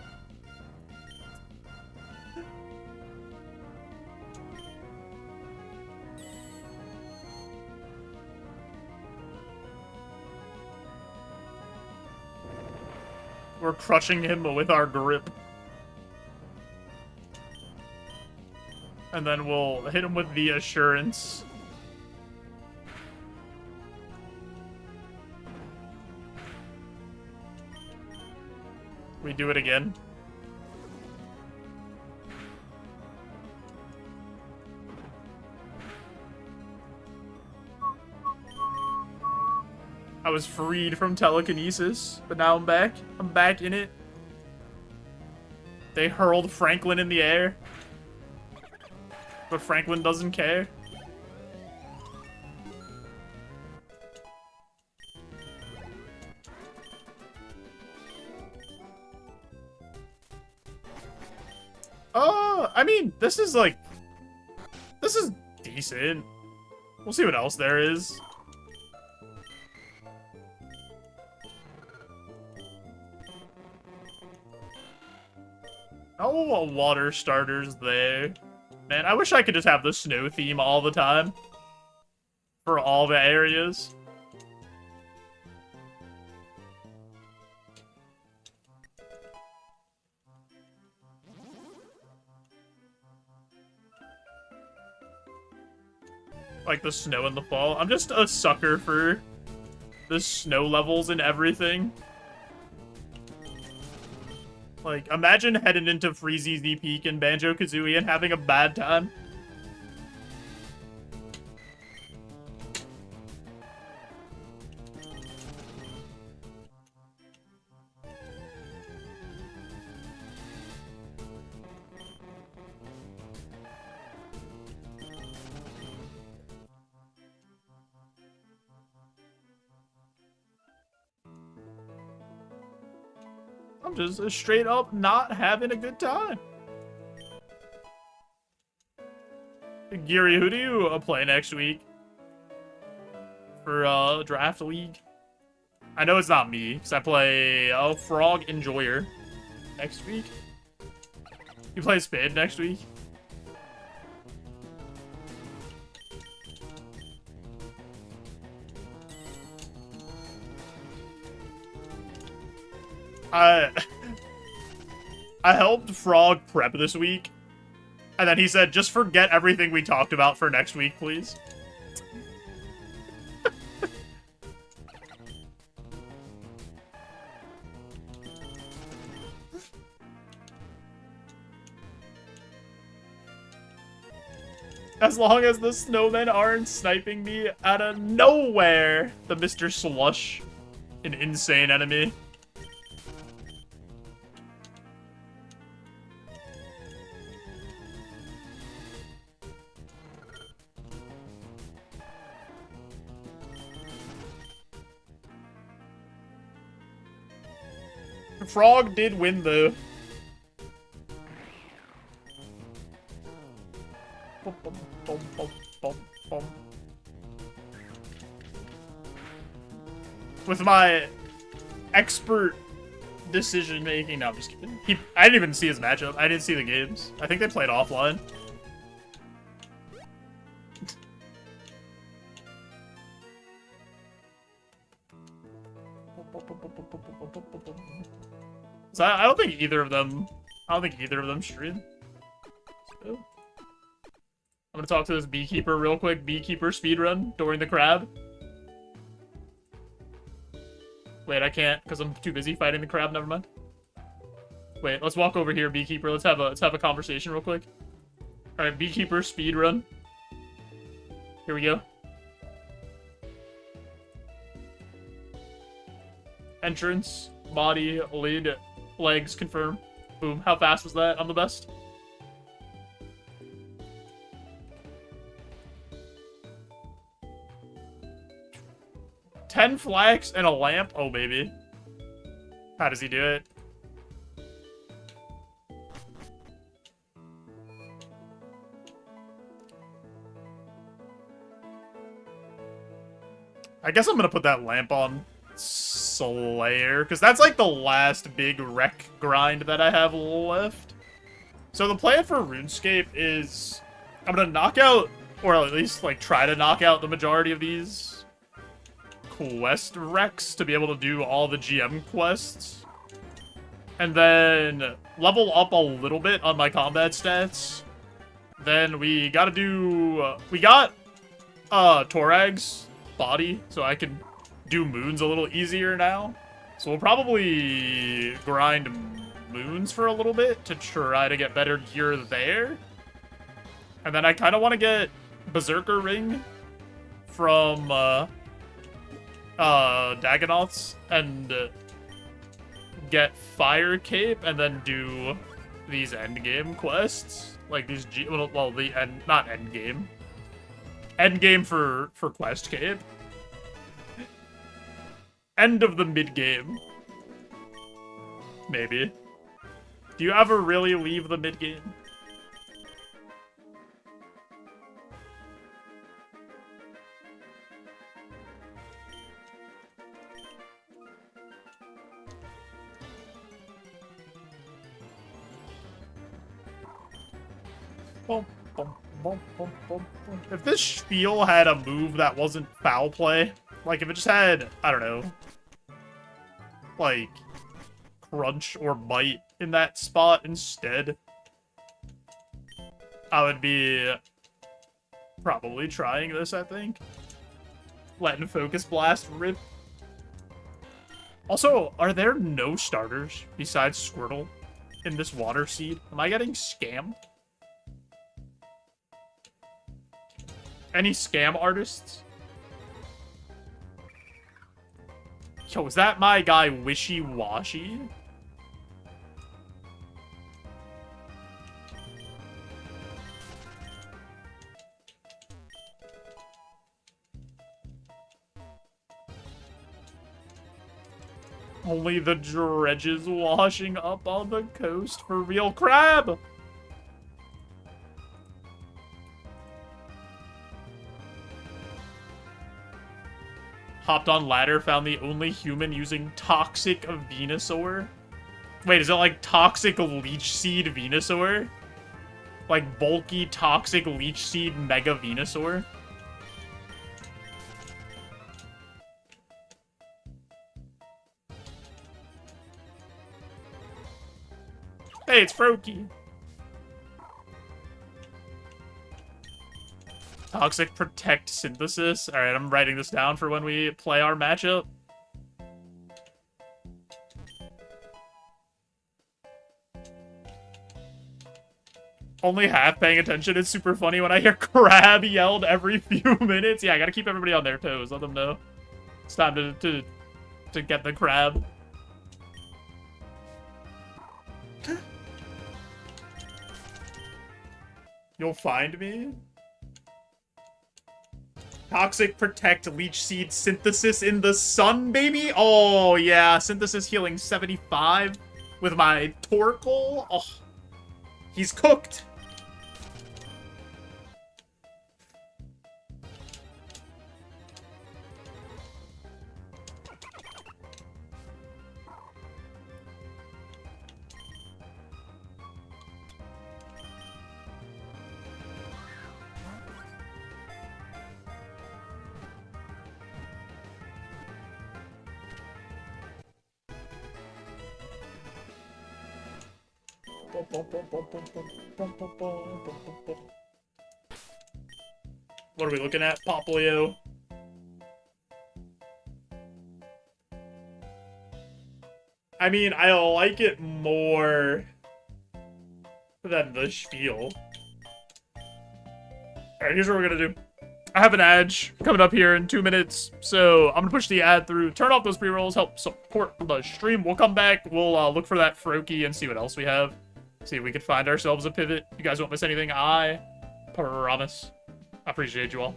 We're crushing him with our grip. And then we'll hit him with the assurance. We do it again. I was freed from telekinesis, but now I'm back. I'm back in it. They hurled Franklin in the air. But Franklin doesn't care. I mean, this is like... This is decent. We'll see what else there is. Oh, water starters there. Man, I wish I could just have the snow theme all the time. For all the areas. Like the snow in the fall. I'm just a sucker for the snow levels and everything. Like, imagine heading into Freezeezy Peak and Banjo-Kazooie and having a bad time. I'm just straight up not having a good time. Geary, who do you play next week? For Draft League? I know it's not me, because I play Frog Enjoyer next week. You play Spade next week? I helped Frog prep this week, and then he said, just forget everything we talked about for next week, please. As long as the snowmen aren't sniping me out of nowhere. The Mr. Slush. An insane enemy. Frog did win though. With my expert decision making. No, I'm just kidding. I didn't even see his matchup. I didn't see the games. I think they played offline. So I don't think either of them. I don't think either of them stream. So, I'm gonna talk to this beekeeper real quick. Beekeeper speedrun during the crab. Wait, I can't because I'm too busy fighting the crab. Never mind. Wait, let's walk over here, beekeeper. Let's have a conversation real quick. All right, beekeeper speedrun. Here we go. Entrance, body, lid, legs, confirm. Boom. How fast was that? I'm the best. $10 flags and a lamp? Oh, baby. How does he do it? I guess I'm gonna put that lamp on Slayer, because that's like the last big wreck grind that I have left. So the plan for RuneScape is I'm gonna knock out, or at least like try to knock out the majority of these quest wrecks to be able to do all the GM quests. And then level up a little bit on my combat stats. Then we gotta do, we got Torag's body, so I can do moons a little easier now. So we'll probably grind moons for a little bit to try to get better gear there. And then I kind of want to get Berserker Ring from Dagonoths and get Fire Cape and then do these endgame quests. Like these well, the end, not endgame. Endgame for Quest Cape. End of the mid-game. Maybe. Do you ever really leave the mid-game? Boom, boom, boom, boom, boom, boom. If this spiel had a move that wasn't foul play, like if it just had, I don't know, like crunch or bite in that spot instead, I would be probably trying this, I think. Letting Focus Blast rip. Also, are there no starters besides Squirtle in this water seed? Am I getting scammed? Any scam artists? Yo, is that my guy Wishy Washy? Only the dredges washing up on the coast for real crab! Hopped on ladder, found the only human using toxic Venusaur. Wait, is it like toxic leech seed Venusaur? Like bulky toxic leech seed mega Venusaur? Hey, it's Froakie. Toxic Protect Synthesis. Alright, I'm writing this down for when we play our matchup. only half paying attention. It's super funny when I hear crab yelled every few minutes. Yeah, I gotta keep everybody on their toes. Let them know it's time to get the crab. You'll find me. Toxic Protect Leech Seed Synthesis in the sun, baby. Oh yeah, Synthesis healing 75 with my Torkoal. Oh, he's cooked. What are we looking at, Poplio? I mean, I like it more than the spiel. Alright, here's what we're gonna do. I have an ad coming up here in 2 minutes, so I'm gonna push the ad through, turn off those pre-rolls, help support the stream. We'll come back, we'll look for that Froakie and see what else we have. See if we can find ourselves a pivot. You guys won't miss anything, I promise. I appreciate you all.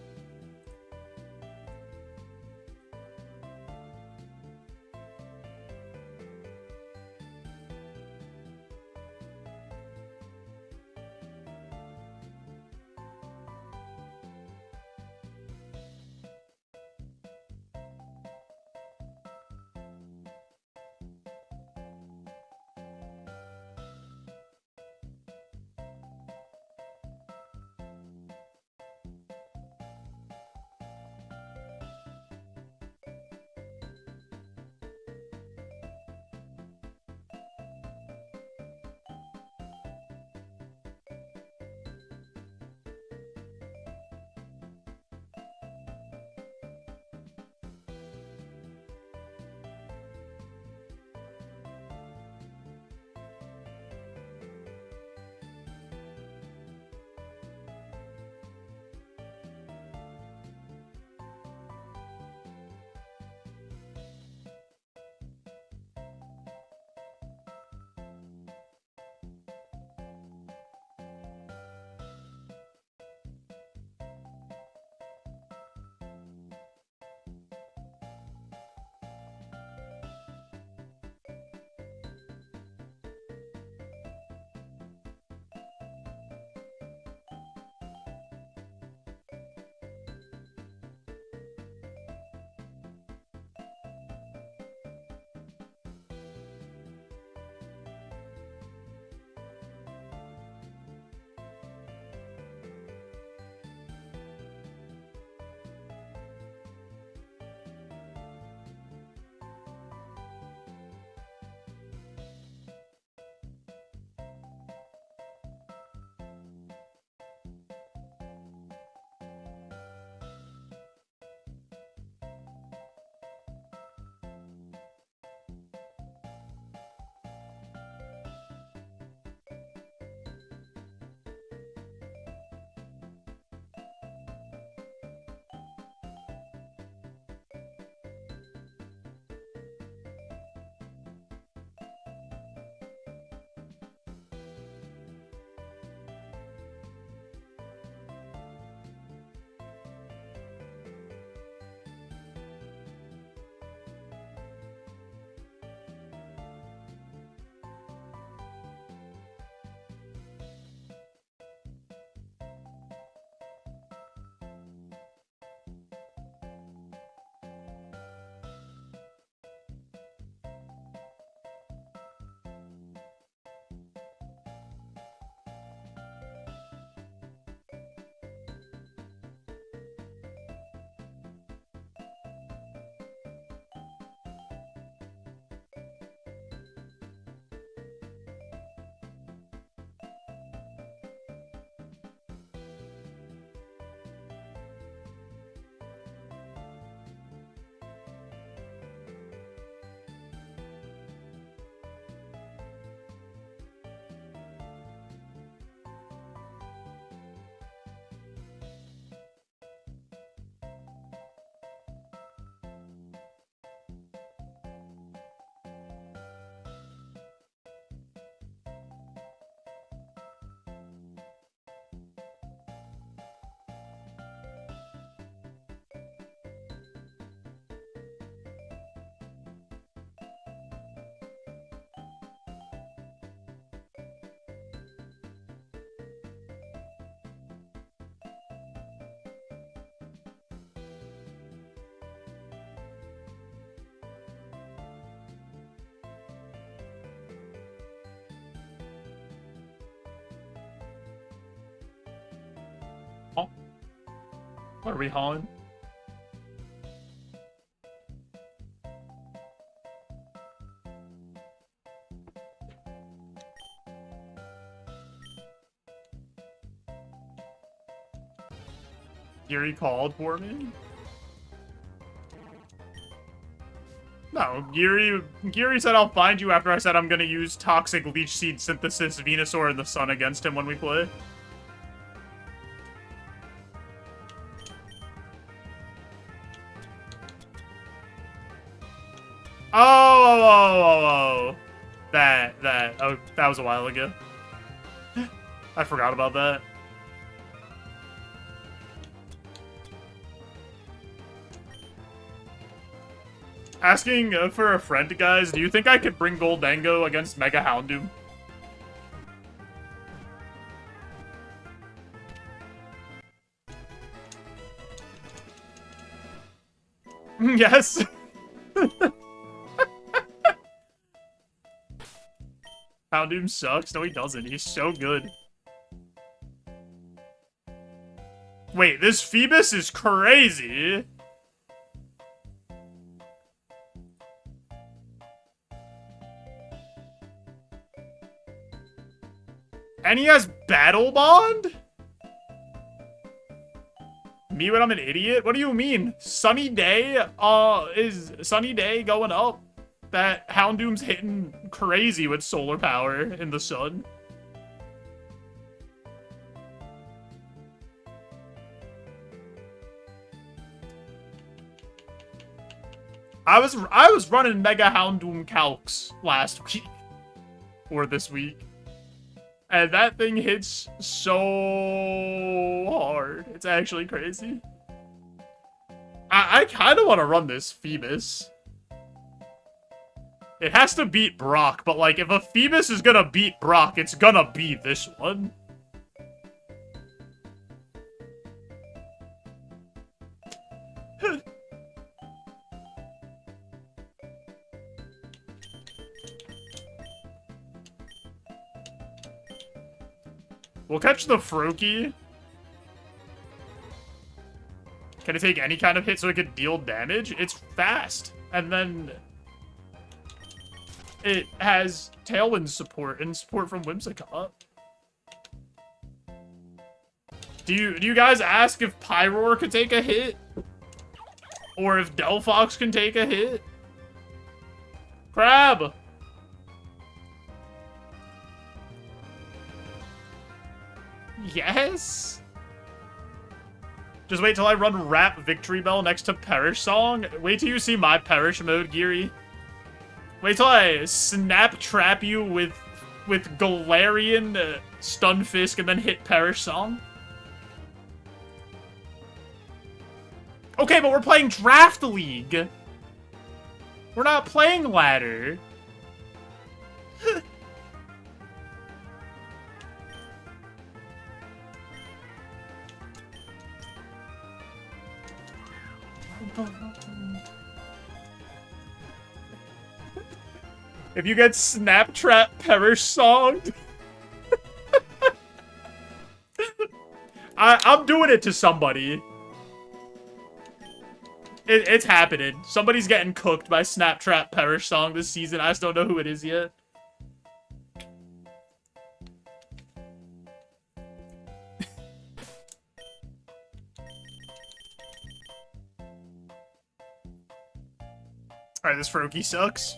What are we hauling? Gary called for me? No, Giri said I'll find you after I said I'm gonna use Toxic Leech Seed Synthesis, Venusaur, and the Sun against him when we play. Oh. That was a while ago. I forgot about that. Asking for a friend, guys. Do you think I could bring Goldango against Mega Houndoom? Yes. Houndoom sucks. No, he doesn't. He's so good. Wait, this Phoebus is crazy. And he has Battle Bond? Me when I'm an idiot? What do you mean? Sunny Day? Is Sunny Day going up? That Houndoom's hitting crazy with solar power in the sun. I was running Mega Houndoom calcs last week. Or this week. And that thing hits so hard. It's actually crazy. I kind of want to run this Phoebus. It has to beat Brock, but like, if a Phoebus is gonna beat Brock, it's gonna be this one. We'll catch the Froakie. Can it take any kind of hit so it could deal damage? It's fast. And then it has Tailwind support and support from Whimsicott. Do you guys ask if Pyroar could take a hit? Or if Delphox can take a hit? Crab! Yes? Just wait till I run Rap Victory Bell next to Perish Song. Wait till you see my Perish mode, Geary. Wait till I Snap Trap you with Galarian Stunfisk and then hit Perish Song. Okay, but we're playing Draft League. We're not playing Ladder. If you get Snap Trap Perish Songed, I'm doing it to somebody. It's happening. Somebody's getting cooked by Snap Trap Perish Song this season. I just don't know who it is yet. Alright, this Froakie sucks.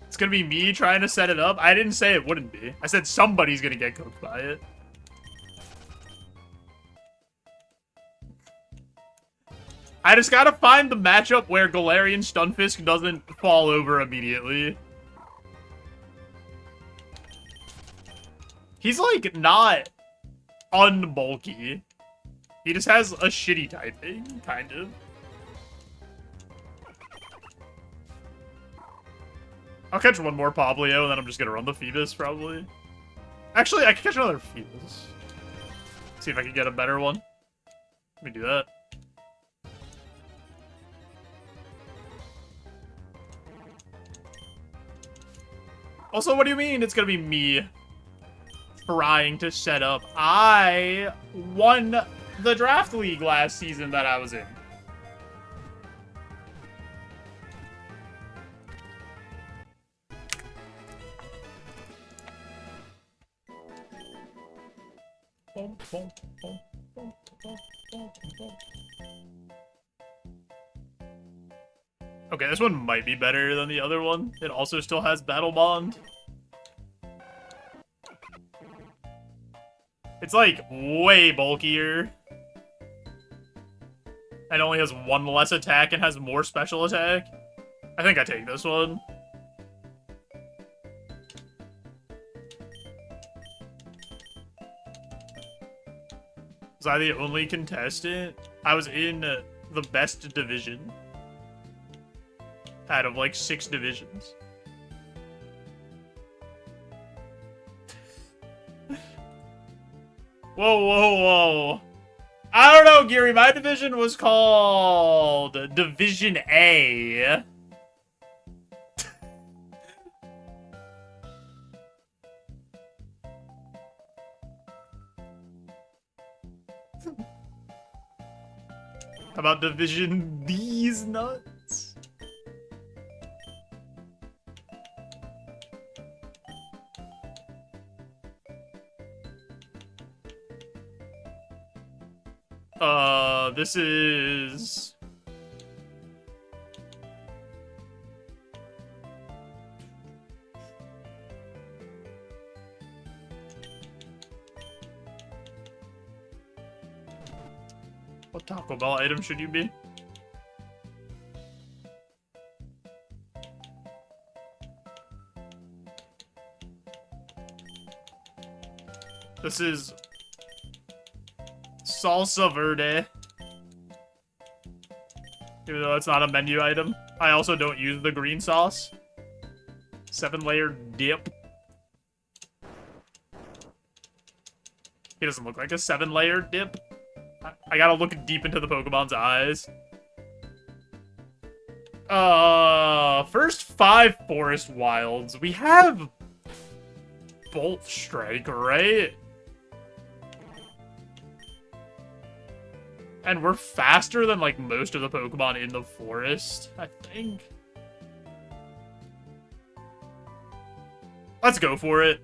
It's gonna be me trying to set it up? I didn't say it wouldn't be. I said somebody's gonna get cooked by it. I just gotta find the matchup where Galarian Stunfisk doesn't fall over immediately. He's, like, not unbulky. He just has a shitty typing, kind of. I'll catch one more Poplio, and then I'm just gonna run the Phoebus, probably. Actually, I can catch another Phoebus. See if I can get a better one. Let me do that. Also, what do you mean it's gonna be me trying to set up? I won the draft league last season that I was in. Okay, this one might be better than the other one. It also still has Battle Bond. It's like way bulkier. And only has one less attack and has more special attack. I think I take this one. Was I the only contestant? I was in the best division. Out of like 6 divisions. Whoa, whoa, whoa. I don't know, Geary. My division was called Division A. How about Division B's nuts? This is... What Taco Bell item should you be? This is... Salsa Verde. Even though it's not a menu item. I also don't use the green sauce. 7-layer dip. He doesn't look like a 7-layer dip. I gotta look deep into the Pokemon's eyes. First 5 Forest Wilds. We have Bolt Strike, right? And we're faster than, like, most of the Pokemon in the forest, I think. Let's go for it.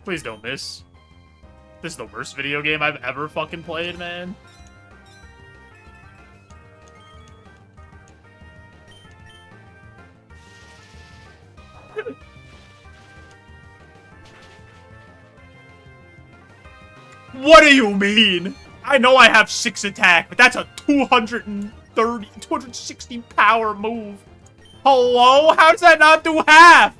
Please don't miss. This is the worst video game I've ever fucking played, man. What do you mean? I know I have 6 attack, but that's a 260 power move. Hello? How does that not do half?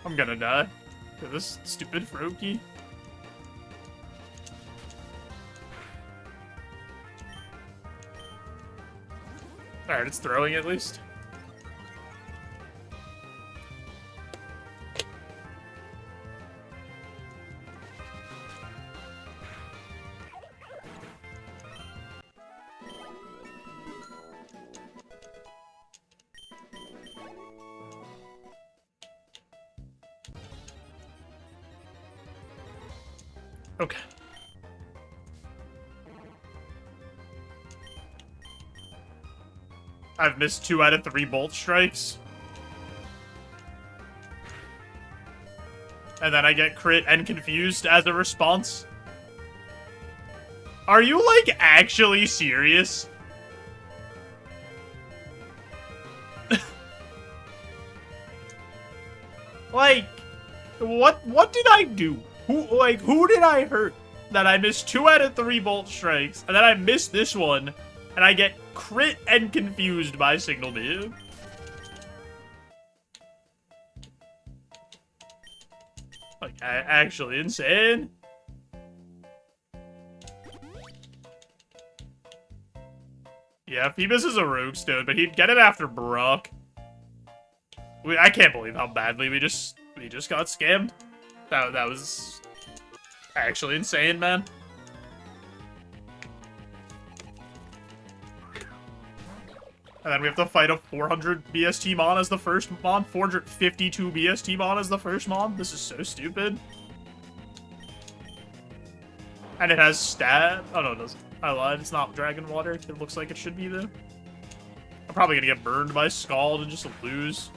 I'm gonna die to this stupid Froakie. Alright, it's throwing at least. Okay. I've missed 2 out of 3 Bolt Strikes. And then I get crit and confused as a response. Are you, like, actually serious? Like, what did I do? Who did I hurt? that I miss 2 out of 3 bolt strikes, and then I miss this one, and I get crit and confused by Signal Beam. Like, actually insane. Yeah, Phoebus is a rogue stone, but he'd get it after Brock. I can't believe how badly we just got scammed. That was actually insane, man. And then we have to fight a 400 BST Mon as the first Mon, 452 BST Mon as the first Mon. This is so stupid. And it has stab. Oh no, it doesn't. I lied. It's not Dragon Water. It looks like it should be though. I'm probably gonna get burned by Scald and just lose.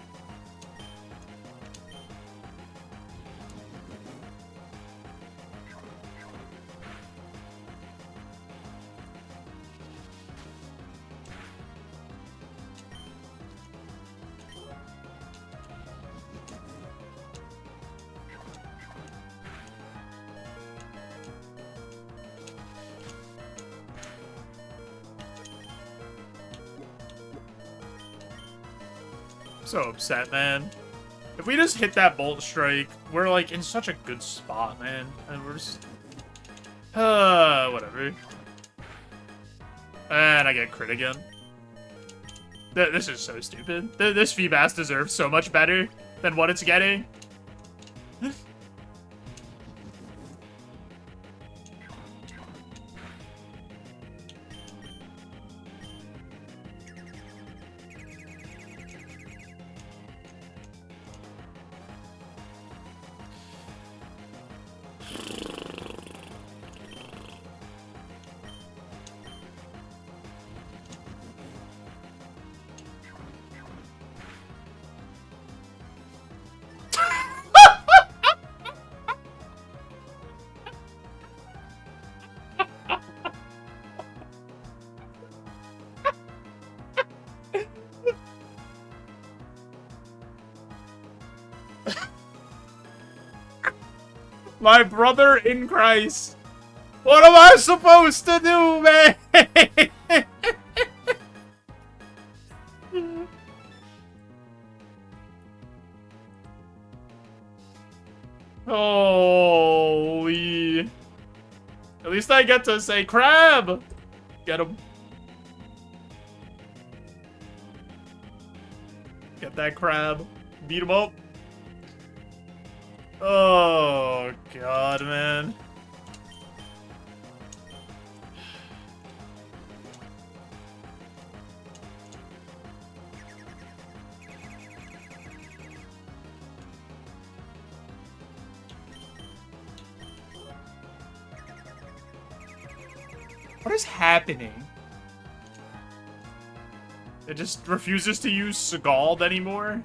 So upset, man. If we just hit that Bolt Strike, we're like in such a good spot, man. And we're just... whatever. And I get crit again. This is so stupid. This Feebas deserves so much better than what it's getting. My brother in Christ. What am I supposed to do, man? Holy. At least I get to say crab. Get him. Get that crab. Beat him up. Oh, God, man. What is happening? It just refuses to use Scald anymore?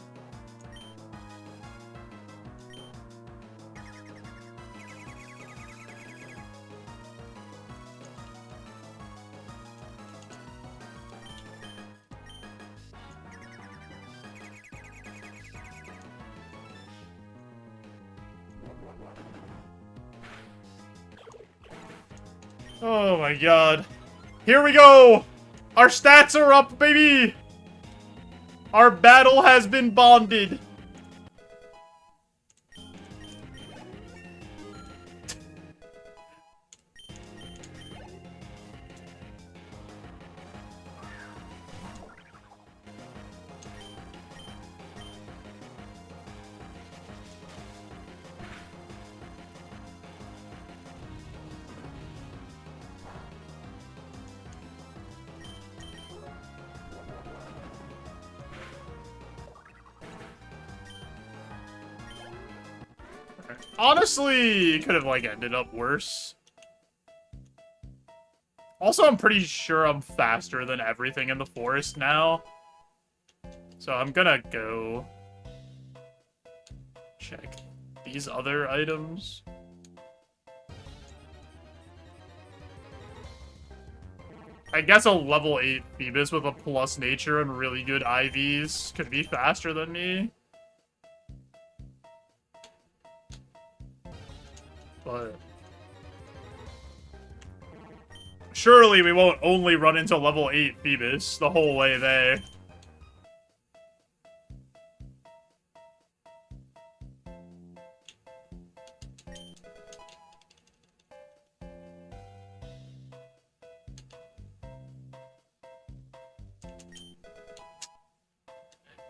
Oh my God. Here we go! Our stats are up, baby! Our battle has been bonded. Honestly, it could have, like, ended up worse. Also, I'm pretty sure I'm faster than everything in the forest now. So I'm gonna go check these other items. I guess a level 8 Phoebus with a plus nature and really good IVs could be faster than me. But Surely we won't only run into level 8 Phoebus the whole way there.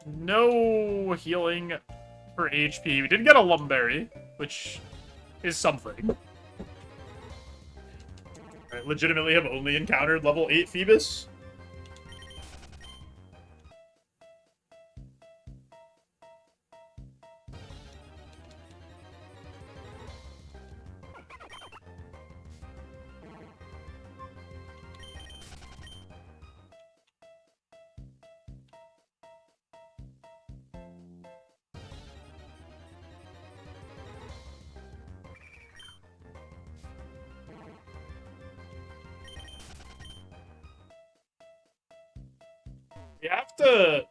No healing for HP. We did get a Lumberry, which is something. I legitimately have only encountered level 8 Phoebus. We have to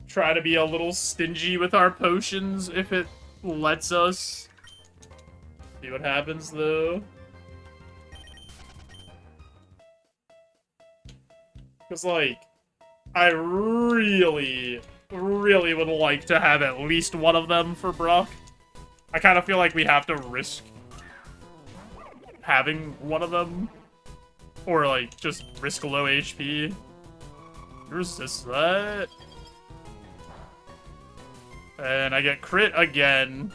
try to be a little stingy with our potions if it lets us. See what happens, though. Because, like, I really, really would like to have at least one of them for Brock. I kind of feel like we have to risk having one of them. Or, like, just risk low HP. Resist that. And I get crit again.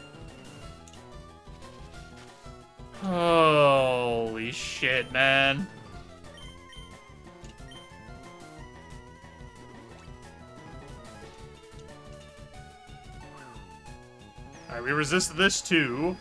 Holy shit, man. Alright, we resist this too.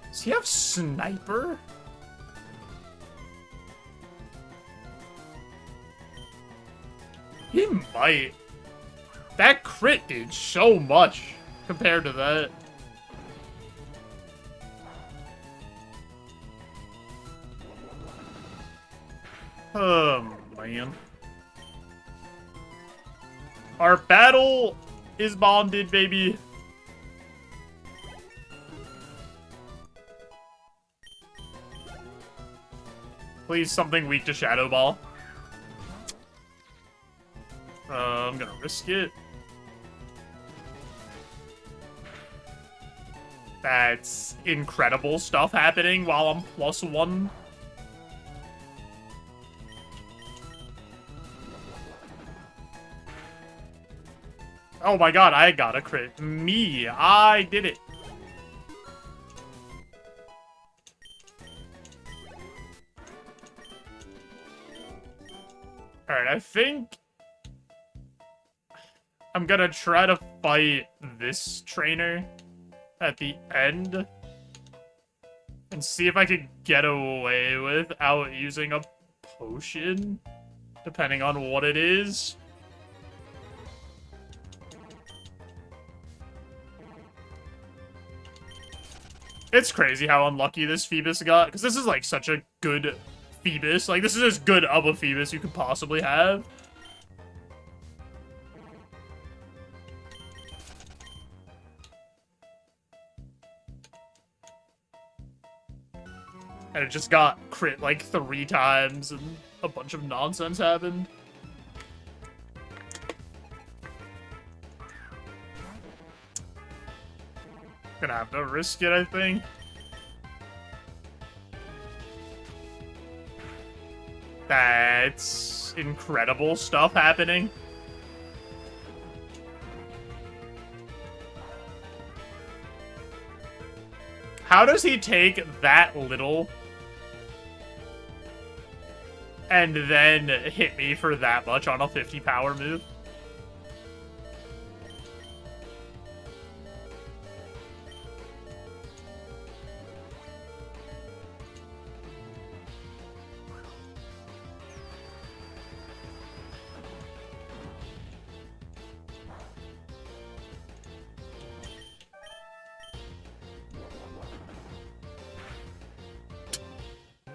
Does he have Sniper? He might. That crit did so much compared to that. Oh, man. Our battle is bonded, baby. Please, something weak to Shadow Ball. I'm gonna risk it. That's incredible stuff happening while I'm +1. Oh my god, I got a crit. Me, I did it. Alright, I think I'm gonna try to fight this trainer at the end and see if I could get away without using a potion, depending on what it is. It's crazy how unlucky this Phoebus got, because this is like such a good Phoebus. Like, this is as good of a Phoebus you could possibly have. And it just got crit like 3 times and a bunch of nonsense happened. Gonna have to risk it, I think. That's incredible stuff happening. How does he take that little and then hit me for that much on a 50 power move?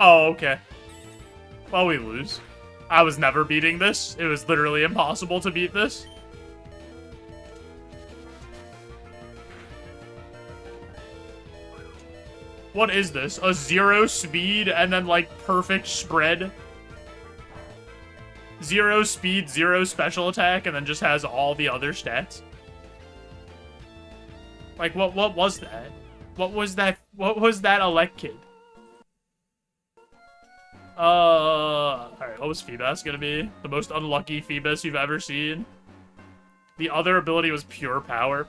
Oh, okay. Well, we lose. I was never beating this. It was literally impossible to beat this. What is this? A 0 speed and then, like, perfect spread? 0 speed, 0 special attack, and then just has all the other stats? Like, what was that? What was that Elect Kid? Alright, what was Phoebus gonna be? The most unlucky Phoebus you've ever seen? The other ability was pure power.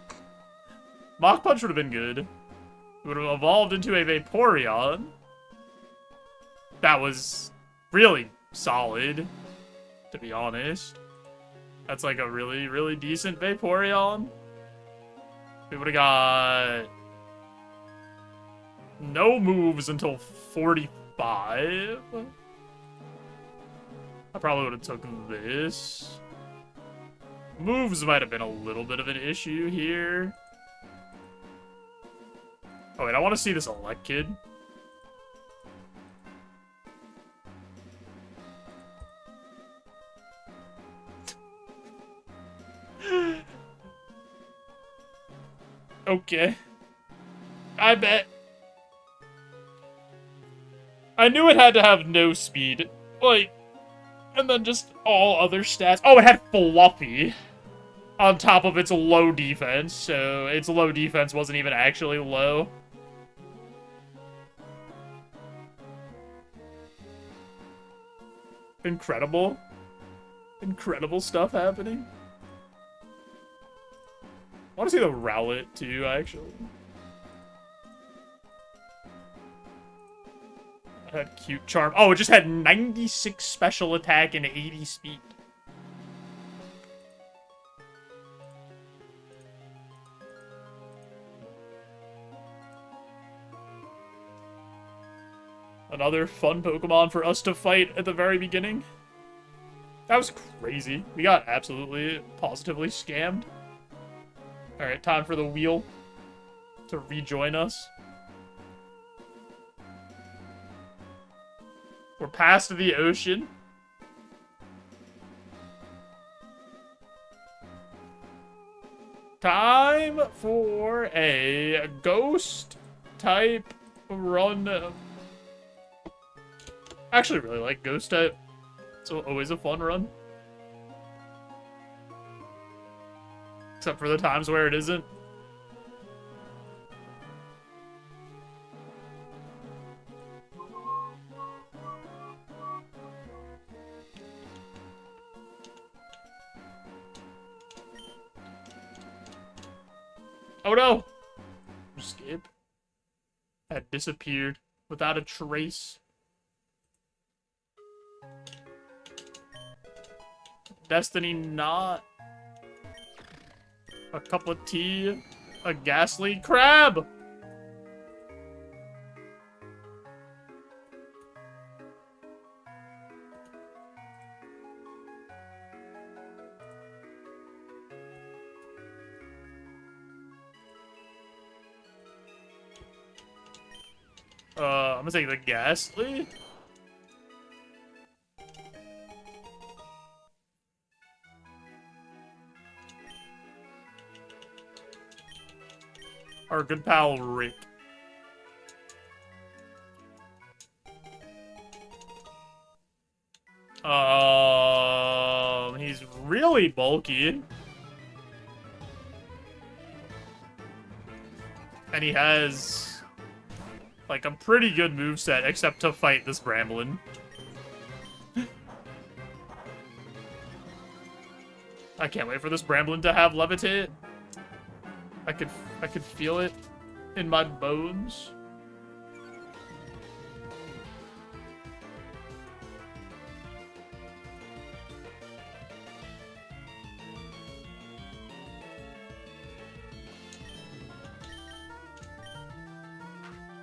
Mach Punch would have been good. It would have evolved into a Vaporeon. That was really solid, to be honest. That's like a really, really decent Vaporeon. We would have got no moves until 45. I probably would have took this. Moves might have been a little bit of an issue here. Oh wait, I want to see this Elect Kid. Okay. I bet. I knew it had to have no speed. Like, and then just all other stats. Oh, it had Fluffy on top of its low defense, so its low defense wasn't even actually low. Incredible. Incredible stuff happening. I want to see the Rowlet, too, actually. It had cute charm. Oh, it just had 96 special attack and 80 speed. Another fun Pokemon for us to fight at the very beginning. That was crazy. We got absolutely, positively scammed. Alright, time for the wheel to rejoin us. We're past the ocean. Time for a ghost type run. I actually really like ghost type. It's always a fun run. Except for the times where it isn't. Oh no! Skip had disappeared without a trace. Destiny not. A cup of tea. A ghastly crab! I'm gonna take the ghastly. Our good pal, Rick. He's really bulky. And he has, like, a pretty good moveset, except to fight this Bramblin. I can't wait for this Bramblin to have Levitate. I could feel it in my bones.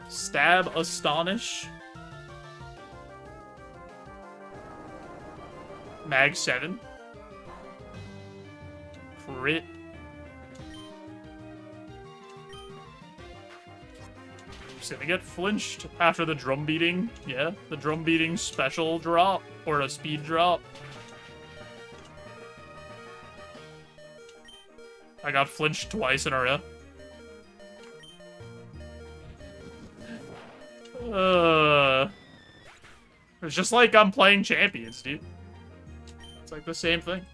Stab, Astonish. Mag 7. Crit. Just gonna get flinched after the drum beating. Yeah, the drum beating special drop. Or a speed drop. I got flinched twice in a row. It's just like I'm playing champions, dude. It's like the same thing.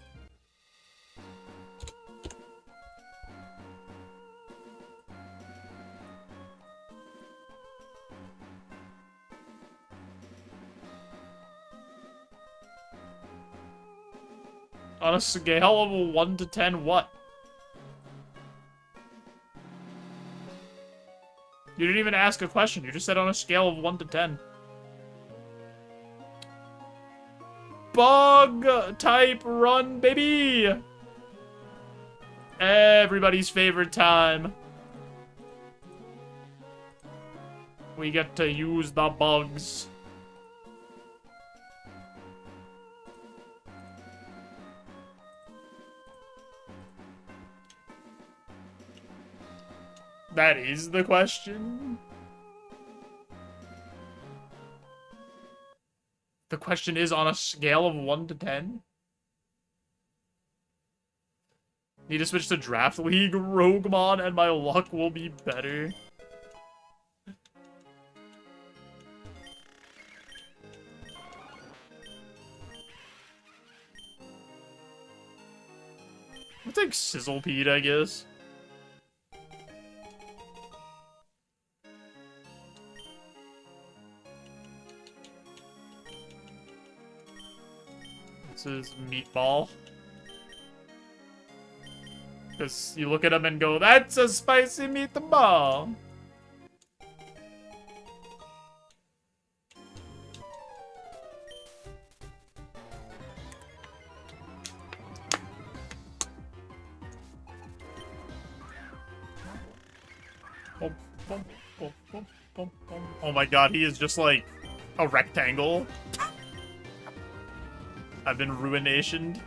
On a scale of 1 to 10, what? You didn't even ask a question. You just said on a scale of 1 to 10. Bug type run, baby! Everybody's favorite time. We get to use the bugs. That is the question. The question is on a scale of 1 to 10? Need to switch to Draft League Roguemon and my luck will be better. I'll take Sizzlepede, I guess. This is Meatball. Because you look at him and go, that's a spicy meatball. Oh my god, he is just like a rectangle. I've been ruinationed.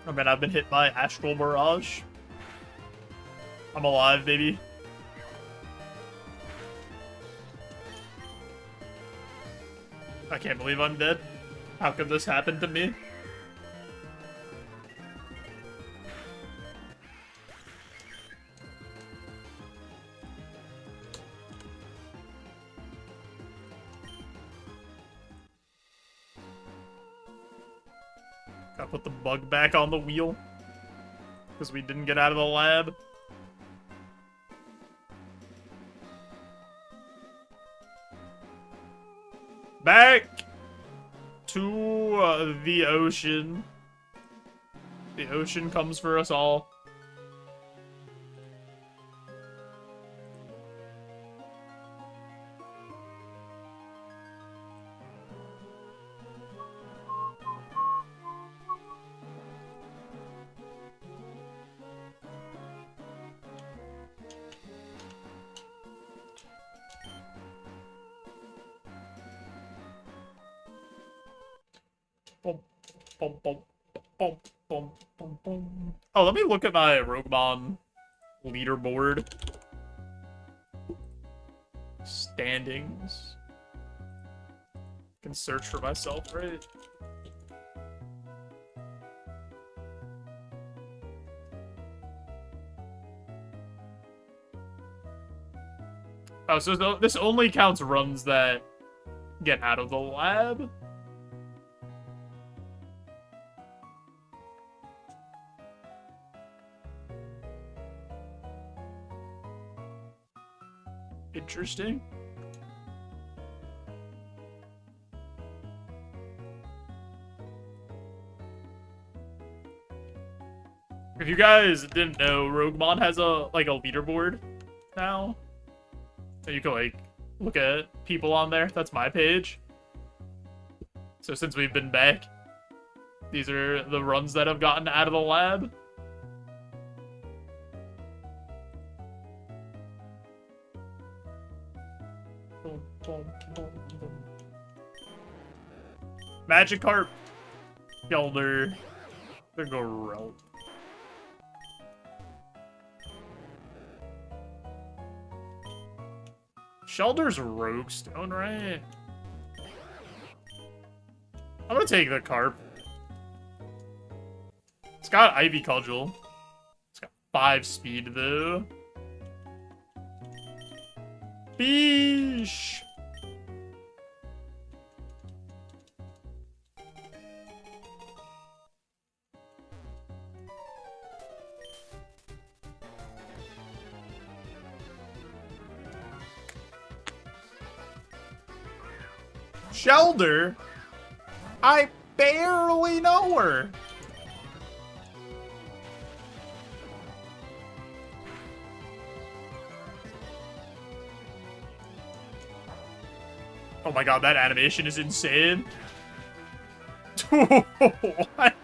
I mean, I've been hit by Astral Mirage. I'm alive, baby. I can't believe I'm dead. How could this happen to me? Gotta put the bug back on the wheel. Because we didn't get out of the lab. Back to the ocean. The ocean comes for us all. Oh, let me look at my Roguemon leaderboard. Standings. Can search for myself, right? Oh, so this only counts runs that get out of the lab? Interesting. If you guys didn't know, Roguemon has a leaderboard now. And you can like look at people on there. That's my page. So since we've been back, these are the runs that have gotten out of the lab. Cool. Magikarp. Shelter. There go Relt. Shelter's Roguestone, right? I'm gonna take the Carp. It's got Ivy Cudgel. It's got 5 speed, though. Beesh! Shelter? I barely know her. Oh my god, that animation is insane. What?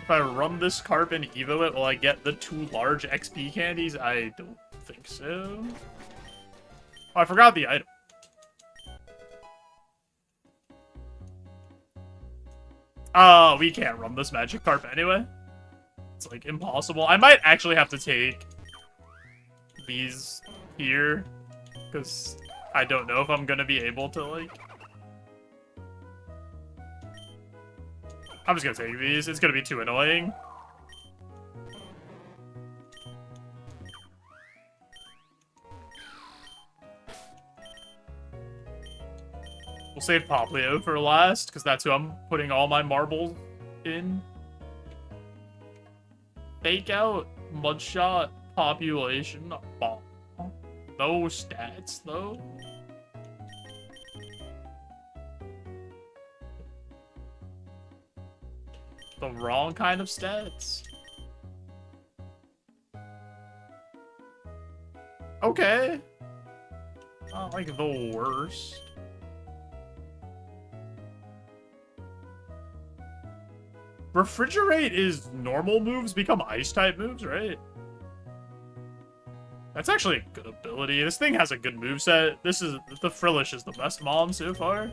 If I run this Carp and Evo it, will I get the 2 large XP candies? I don't think so. Oh, I forgot the item. Oh, we can't run this Magikarp anyway. It's, like, impossible. I might actually have to take these here, because I don't know if I'm gonna be able to, like... I'm just gonna take these. It's gonna be too annoying. We'll save Poplio for last, because that's who I'm putting all my marbles in. Fake out, Mudshot, population, bomb. No stats, though. The wrong kind of stats. Okay. Not like the worst. Refrigerate is normal moves become ice type moves, right? That's actually a good ability. This thing has a good moveset. The Frillish is the best mom so far.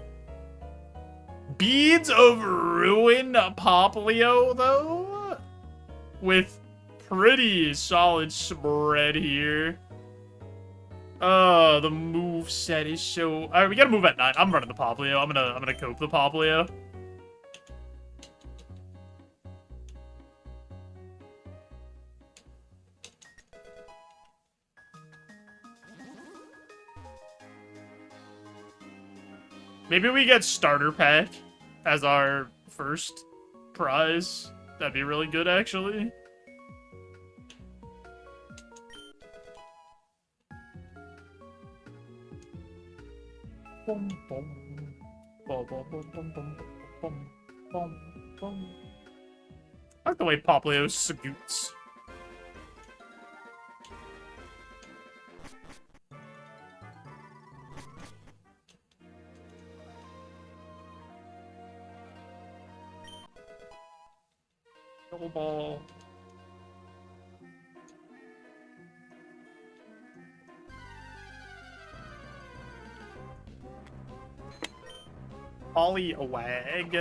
Beads of Ruin Poplio, though? With pretty solid spread here. The move set is so... Alright, we gotta move at 9. I'm running the Poplio. I'm gonna cope the Poplio. Maybe we get starter pack as our first prize. That'd be really good, actually. I like the way Poplio scoots. Double ball. Ollie a wag.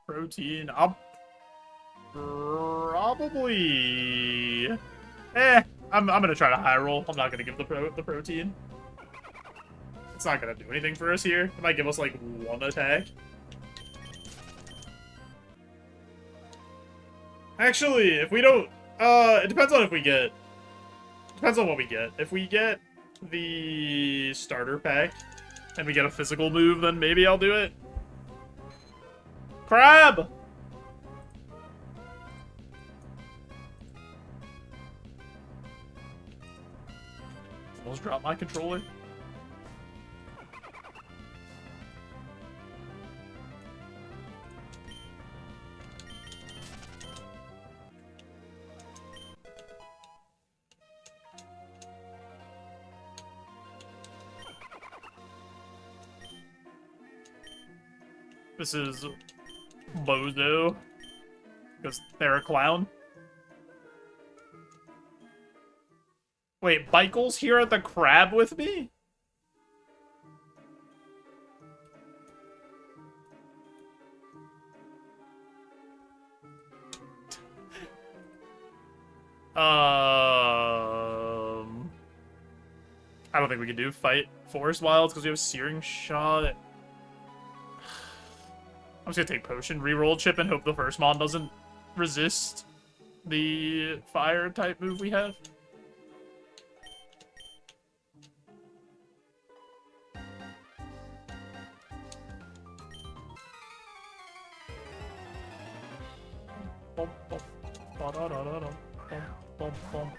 Protein. I'll probably. I'm gonna try to high roll. I'm not gonna give the protein. It's not gonna do anything for us here. It might give us like 1 attack. Actually, if we don't, it depends on if we get. Depends on what we get. If we get the starter pack and we get a physical move, then maybe I'll do it. Crab! Almost dropped my controller. This is Bozo. Because they're a clown. Wait, Michael's here at the crab with me? I don't think we can do fight Forest Wilds because we have Searing Shot. I'm just gonna take Potion, reroll chip, and hope the first Mon doesn't resist the fire type move we have.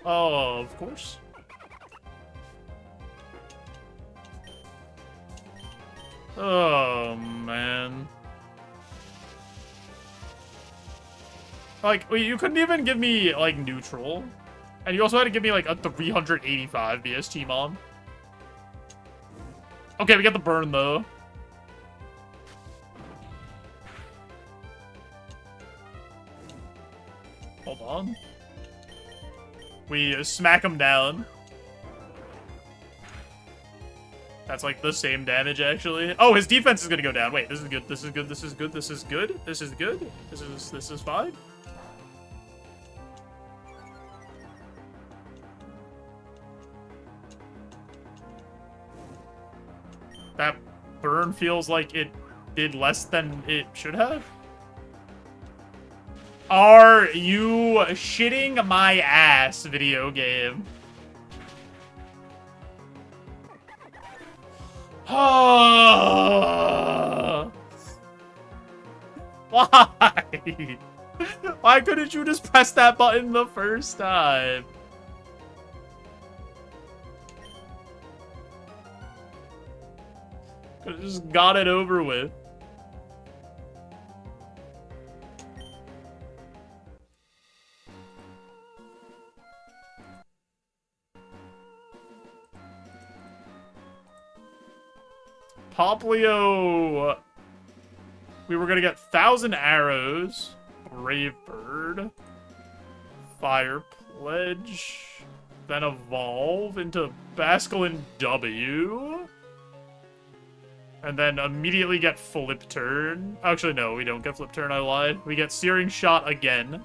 Oh, of course. Oh, man. Like, wait, you couldn't even give me, like, neutral. And you also had to give me, like, a 385 BST Mon. Okay, we got the burn, though. Hold on. We smack him down. That's like the same damage, actually. Oh, his defense is gonna go down. Wait, this is good. This is good. This is good. This is good. This is good. This is fine. That burn feels like it did less than it should have. Are you shitting my ass, video game? Why? Why couldn't you just press that button the first time? Could've just got it over with. Poplio. We were gonna get 1,000 arrows. Brave Bird. Fire Pledge. Then evolve into Basculin W. And then immediately get Flip Turn. Actually, no, we don't get Flip Turn, I lied. We get Searing Shot again.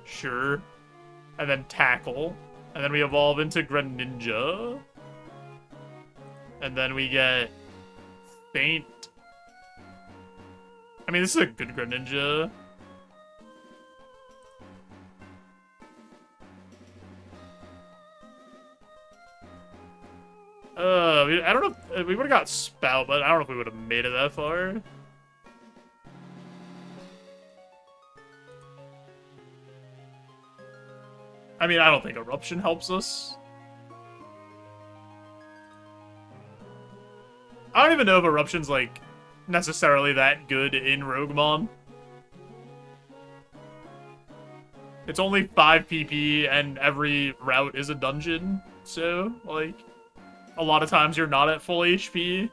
Sure. And then Tackle. And then we evolve into Greninja. And then we get Faint. I mean, this is a good Greninja. I don't know if we would have got Spout, but I don't know if we would have made it that far. I mean, I don't think Eruption helps us. I don't even know if Eruption's, like, necessarily that good in Roguemon. It's only 5 PP, and every route is a dungeon, so, like, a lot of times you're not at full HP.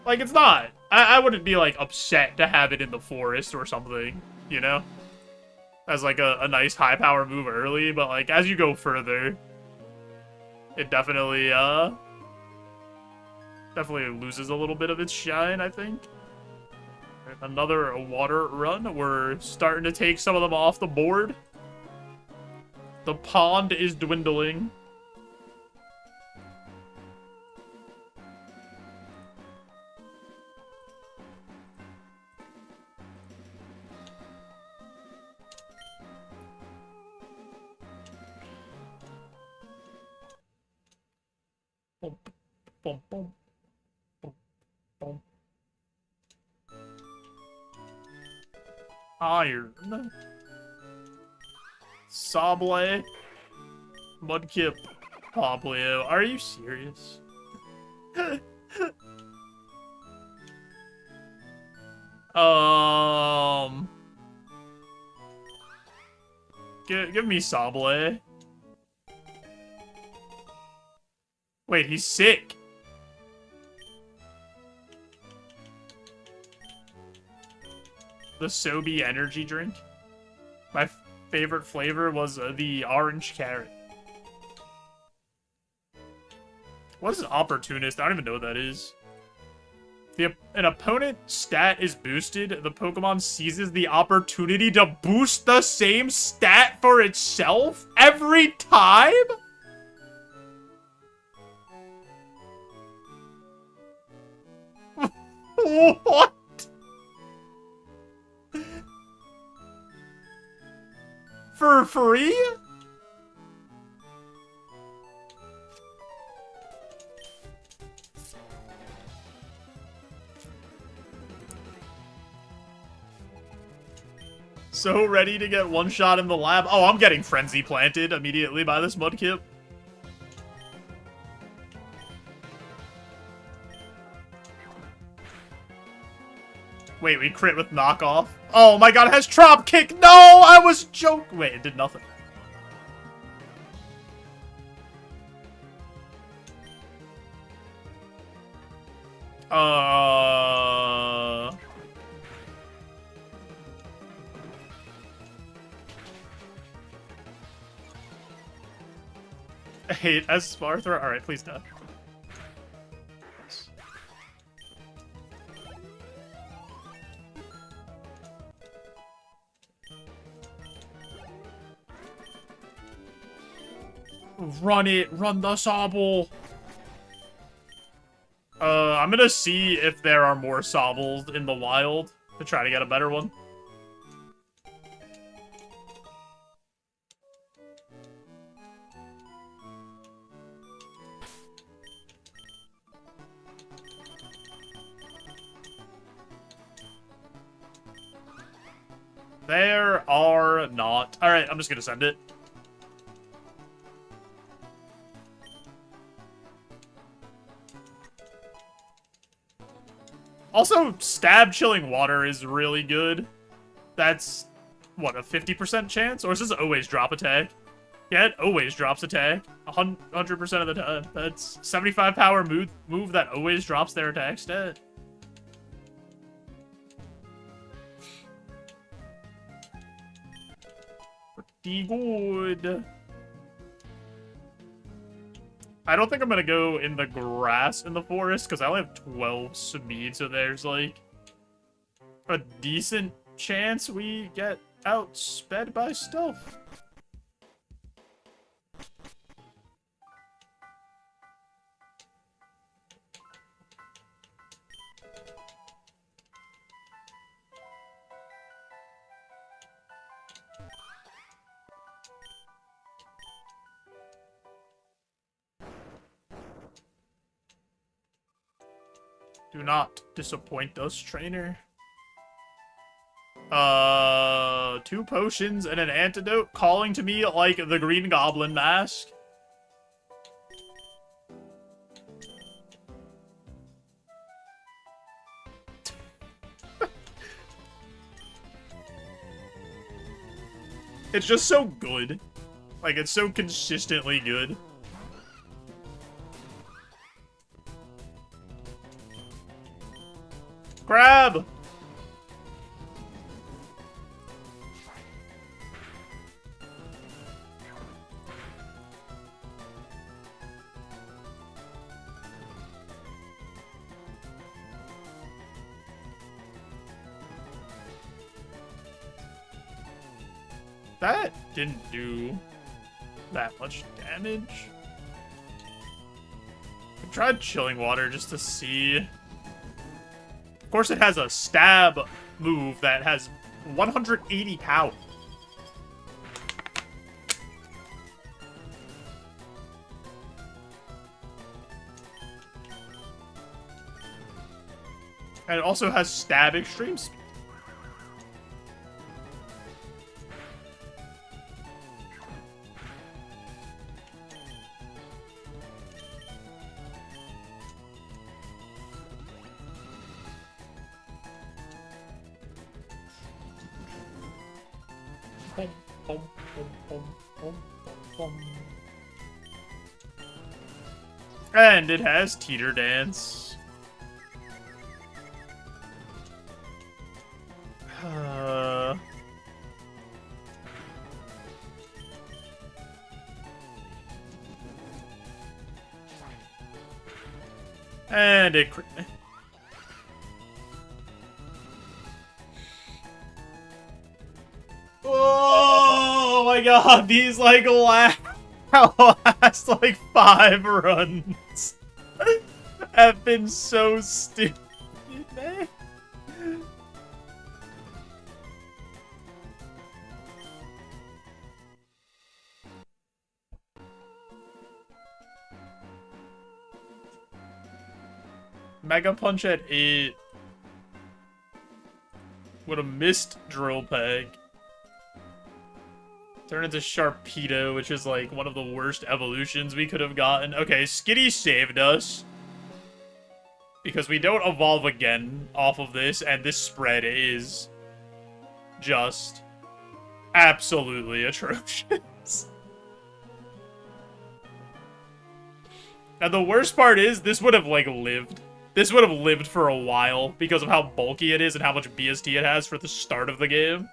Like, it's not. I wouldn't be, like, upset to have it in the forest or something, you know? As, like, a nice high-power move early, but, like, as you go further, it definitely loses a little bit of its shine, I think. Another water run. We're starting to take some of them off the board. The pond is dwindling. Boom, boom, boom, boom, boom. Iron. Sable. Mudkip. Poplio. Are you serious? Give me Sable. Wait, he's sick. The Sobe energy drink. My favorite flavor was the orange carrot. What is an opportunist? I don't even know what that is. An opponent stat is boosted. The Pokemon seizes the opportunity to boost the same stat for itself every time? What? For free? So ready to get one shot in the lab. Oh, I'm getting frenzy planted immediately by this Mudkip. Wait, we crit with knockoff. Oh my god, it has Trop Kick. No, I was joking. Wait, it did nothing. I hate as Sparthra. Alright, please die. Run it! Run the Sobble! I'm gonna see if there are more Sobbles in the wild to try to get a better one. There are not. Alright, I'm just gonna send it. Also, Stab Chilling Water is really good. That's, what, a 50% chance? Or is this always drop attack? Yeah, it always drops attack. 100% of the time. That's 75 power move that always drops their attack stat. Pretty good. I don't think I'm gonna go in the grass in the forest, because I only have 12 speed, so there's, like, a decent chance we get outsped by stuff. Do not disappoint us, trainer. 2 potions and an antidote calling to me like the Green Goblin mask. It's just so good. Like, it's so consistently good. Grab! That didn't do that much damage. I tried Chilling Water just to see. Of course, it has a stab move that has 180 power. And it also has stab extreme speed. boom, boom, boom, boom, boom. And it has Teeter Dance. And it crit me. Oh my god, these like last like 5 runs have been so stupid, man. Mega Punch at 8 would have missed Drill Peg. Turn into Sharpedo, which is like one of the worst evolutions we could have gotten. Okay, Skitty saved us. Because we don't evolve again off of this, and this spread is just absolutely atrocious. And the worst part is, this would have, like, lived. This would have lived for a while because of how bulky it is and how much BST it has for the start of the game.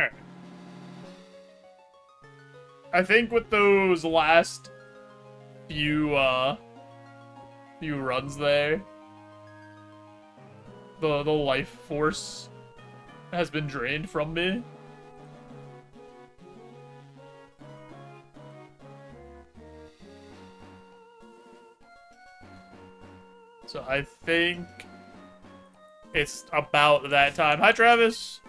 Alright. I think with those last few runs there, the life force has been drained from me. So I think it's about that time. Hi, Travis.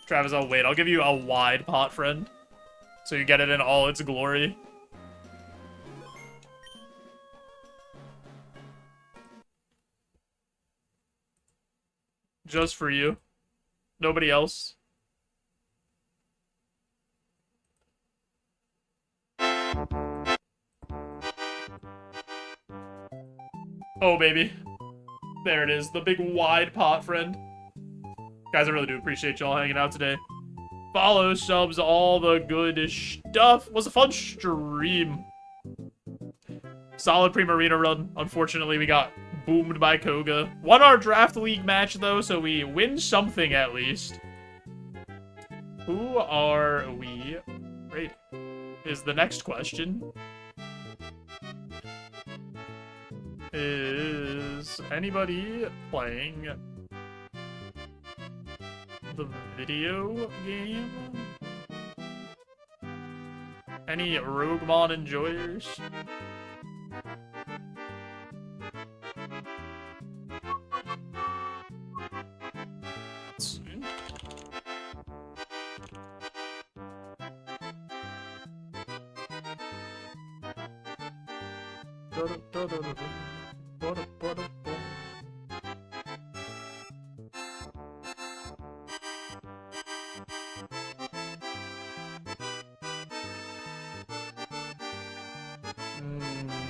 Travis, I'll wait. I'll give you a wide pot, friend, so you get it in all its glory. Just for you. Nobody else. Oh, baby. There it is. The big wide pot, friend. Guys, I really do appreciate y'all hanging out today. Follow, subs, all the good stuff. Was a fun stream. Solid pre-marina run. Unfortunately, we got boomed by Koga. Won our draft league match, though, so we win something at least. Who are we rating? Is the next question. Is anybody playing the video game? Any Roguemon enjoyers?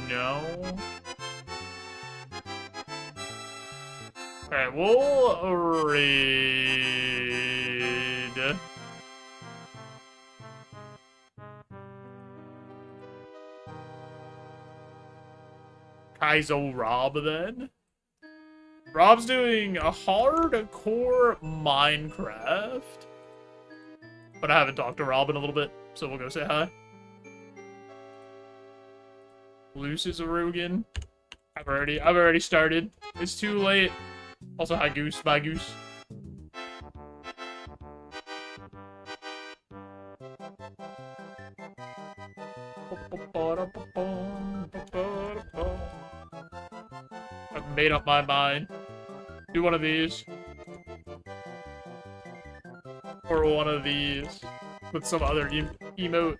No. Alright, we'll raid. Kaizo Rob, then. Rob's doing a hardcore Minecraft. But I haven't talked to Rob in a little bit, so we'll go say hi. Loose is a Rugen. I've already started. It's too late. Also, hi Goose. Bye Goose. I've made up my mind. Do one of these. Or one of these. With some other emote.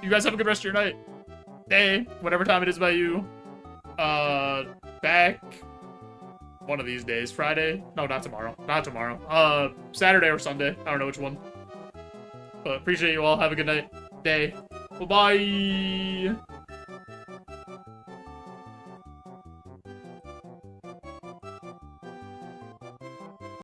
You guys have a good rest of your night. Day. Whatever time it is by you. back one of these days. Friday? No, not tomorrow. Not tomorrow. Saturday or Sunday. I don't know which one. But appreciate you all. Have a good night. Day. Bye-bye.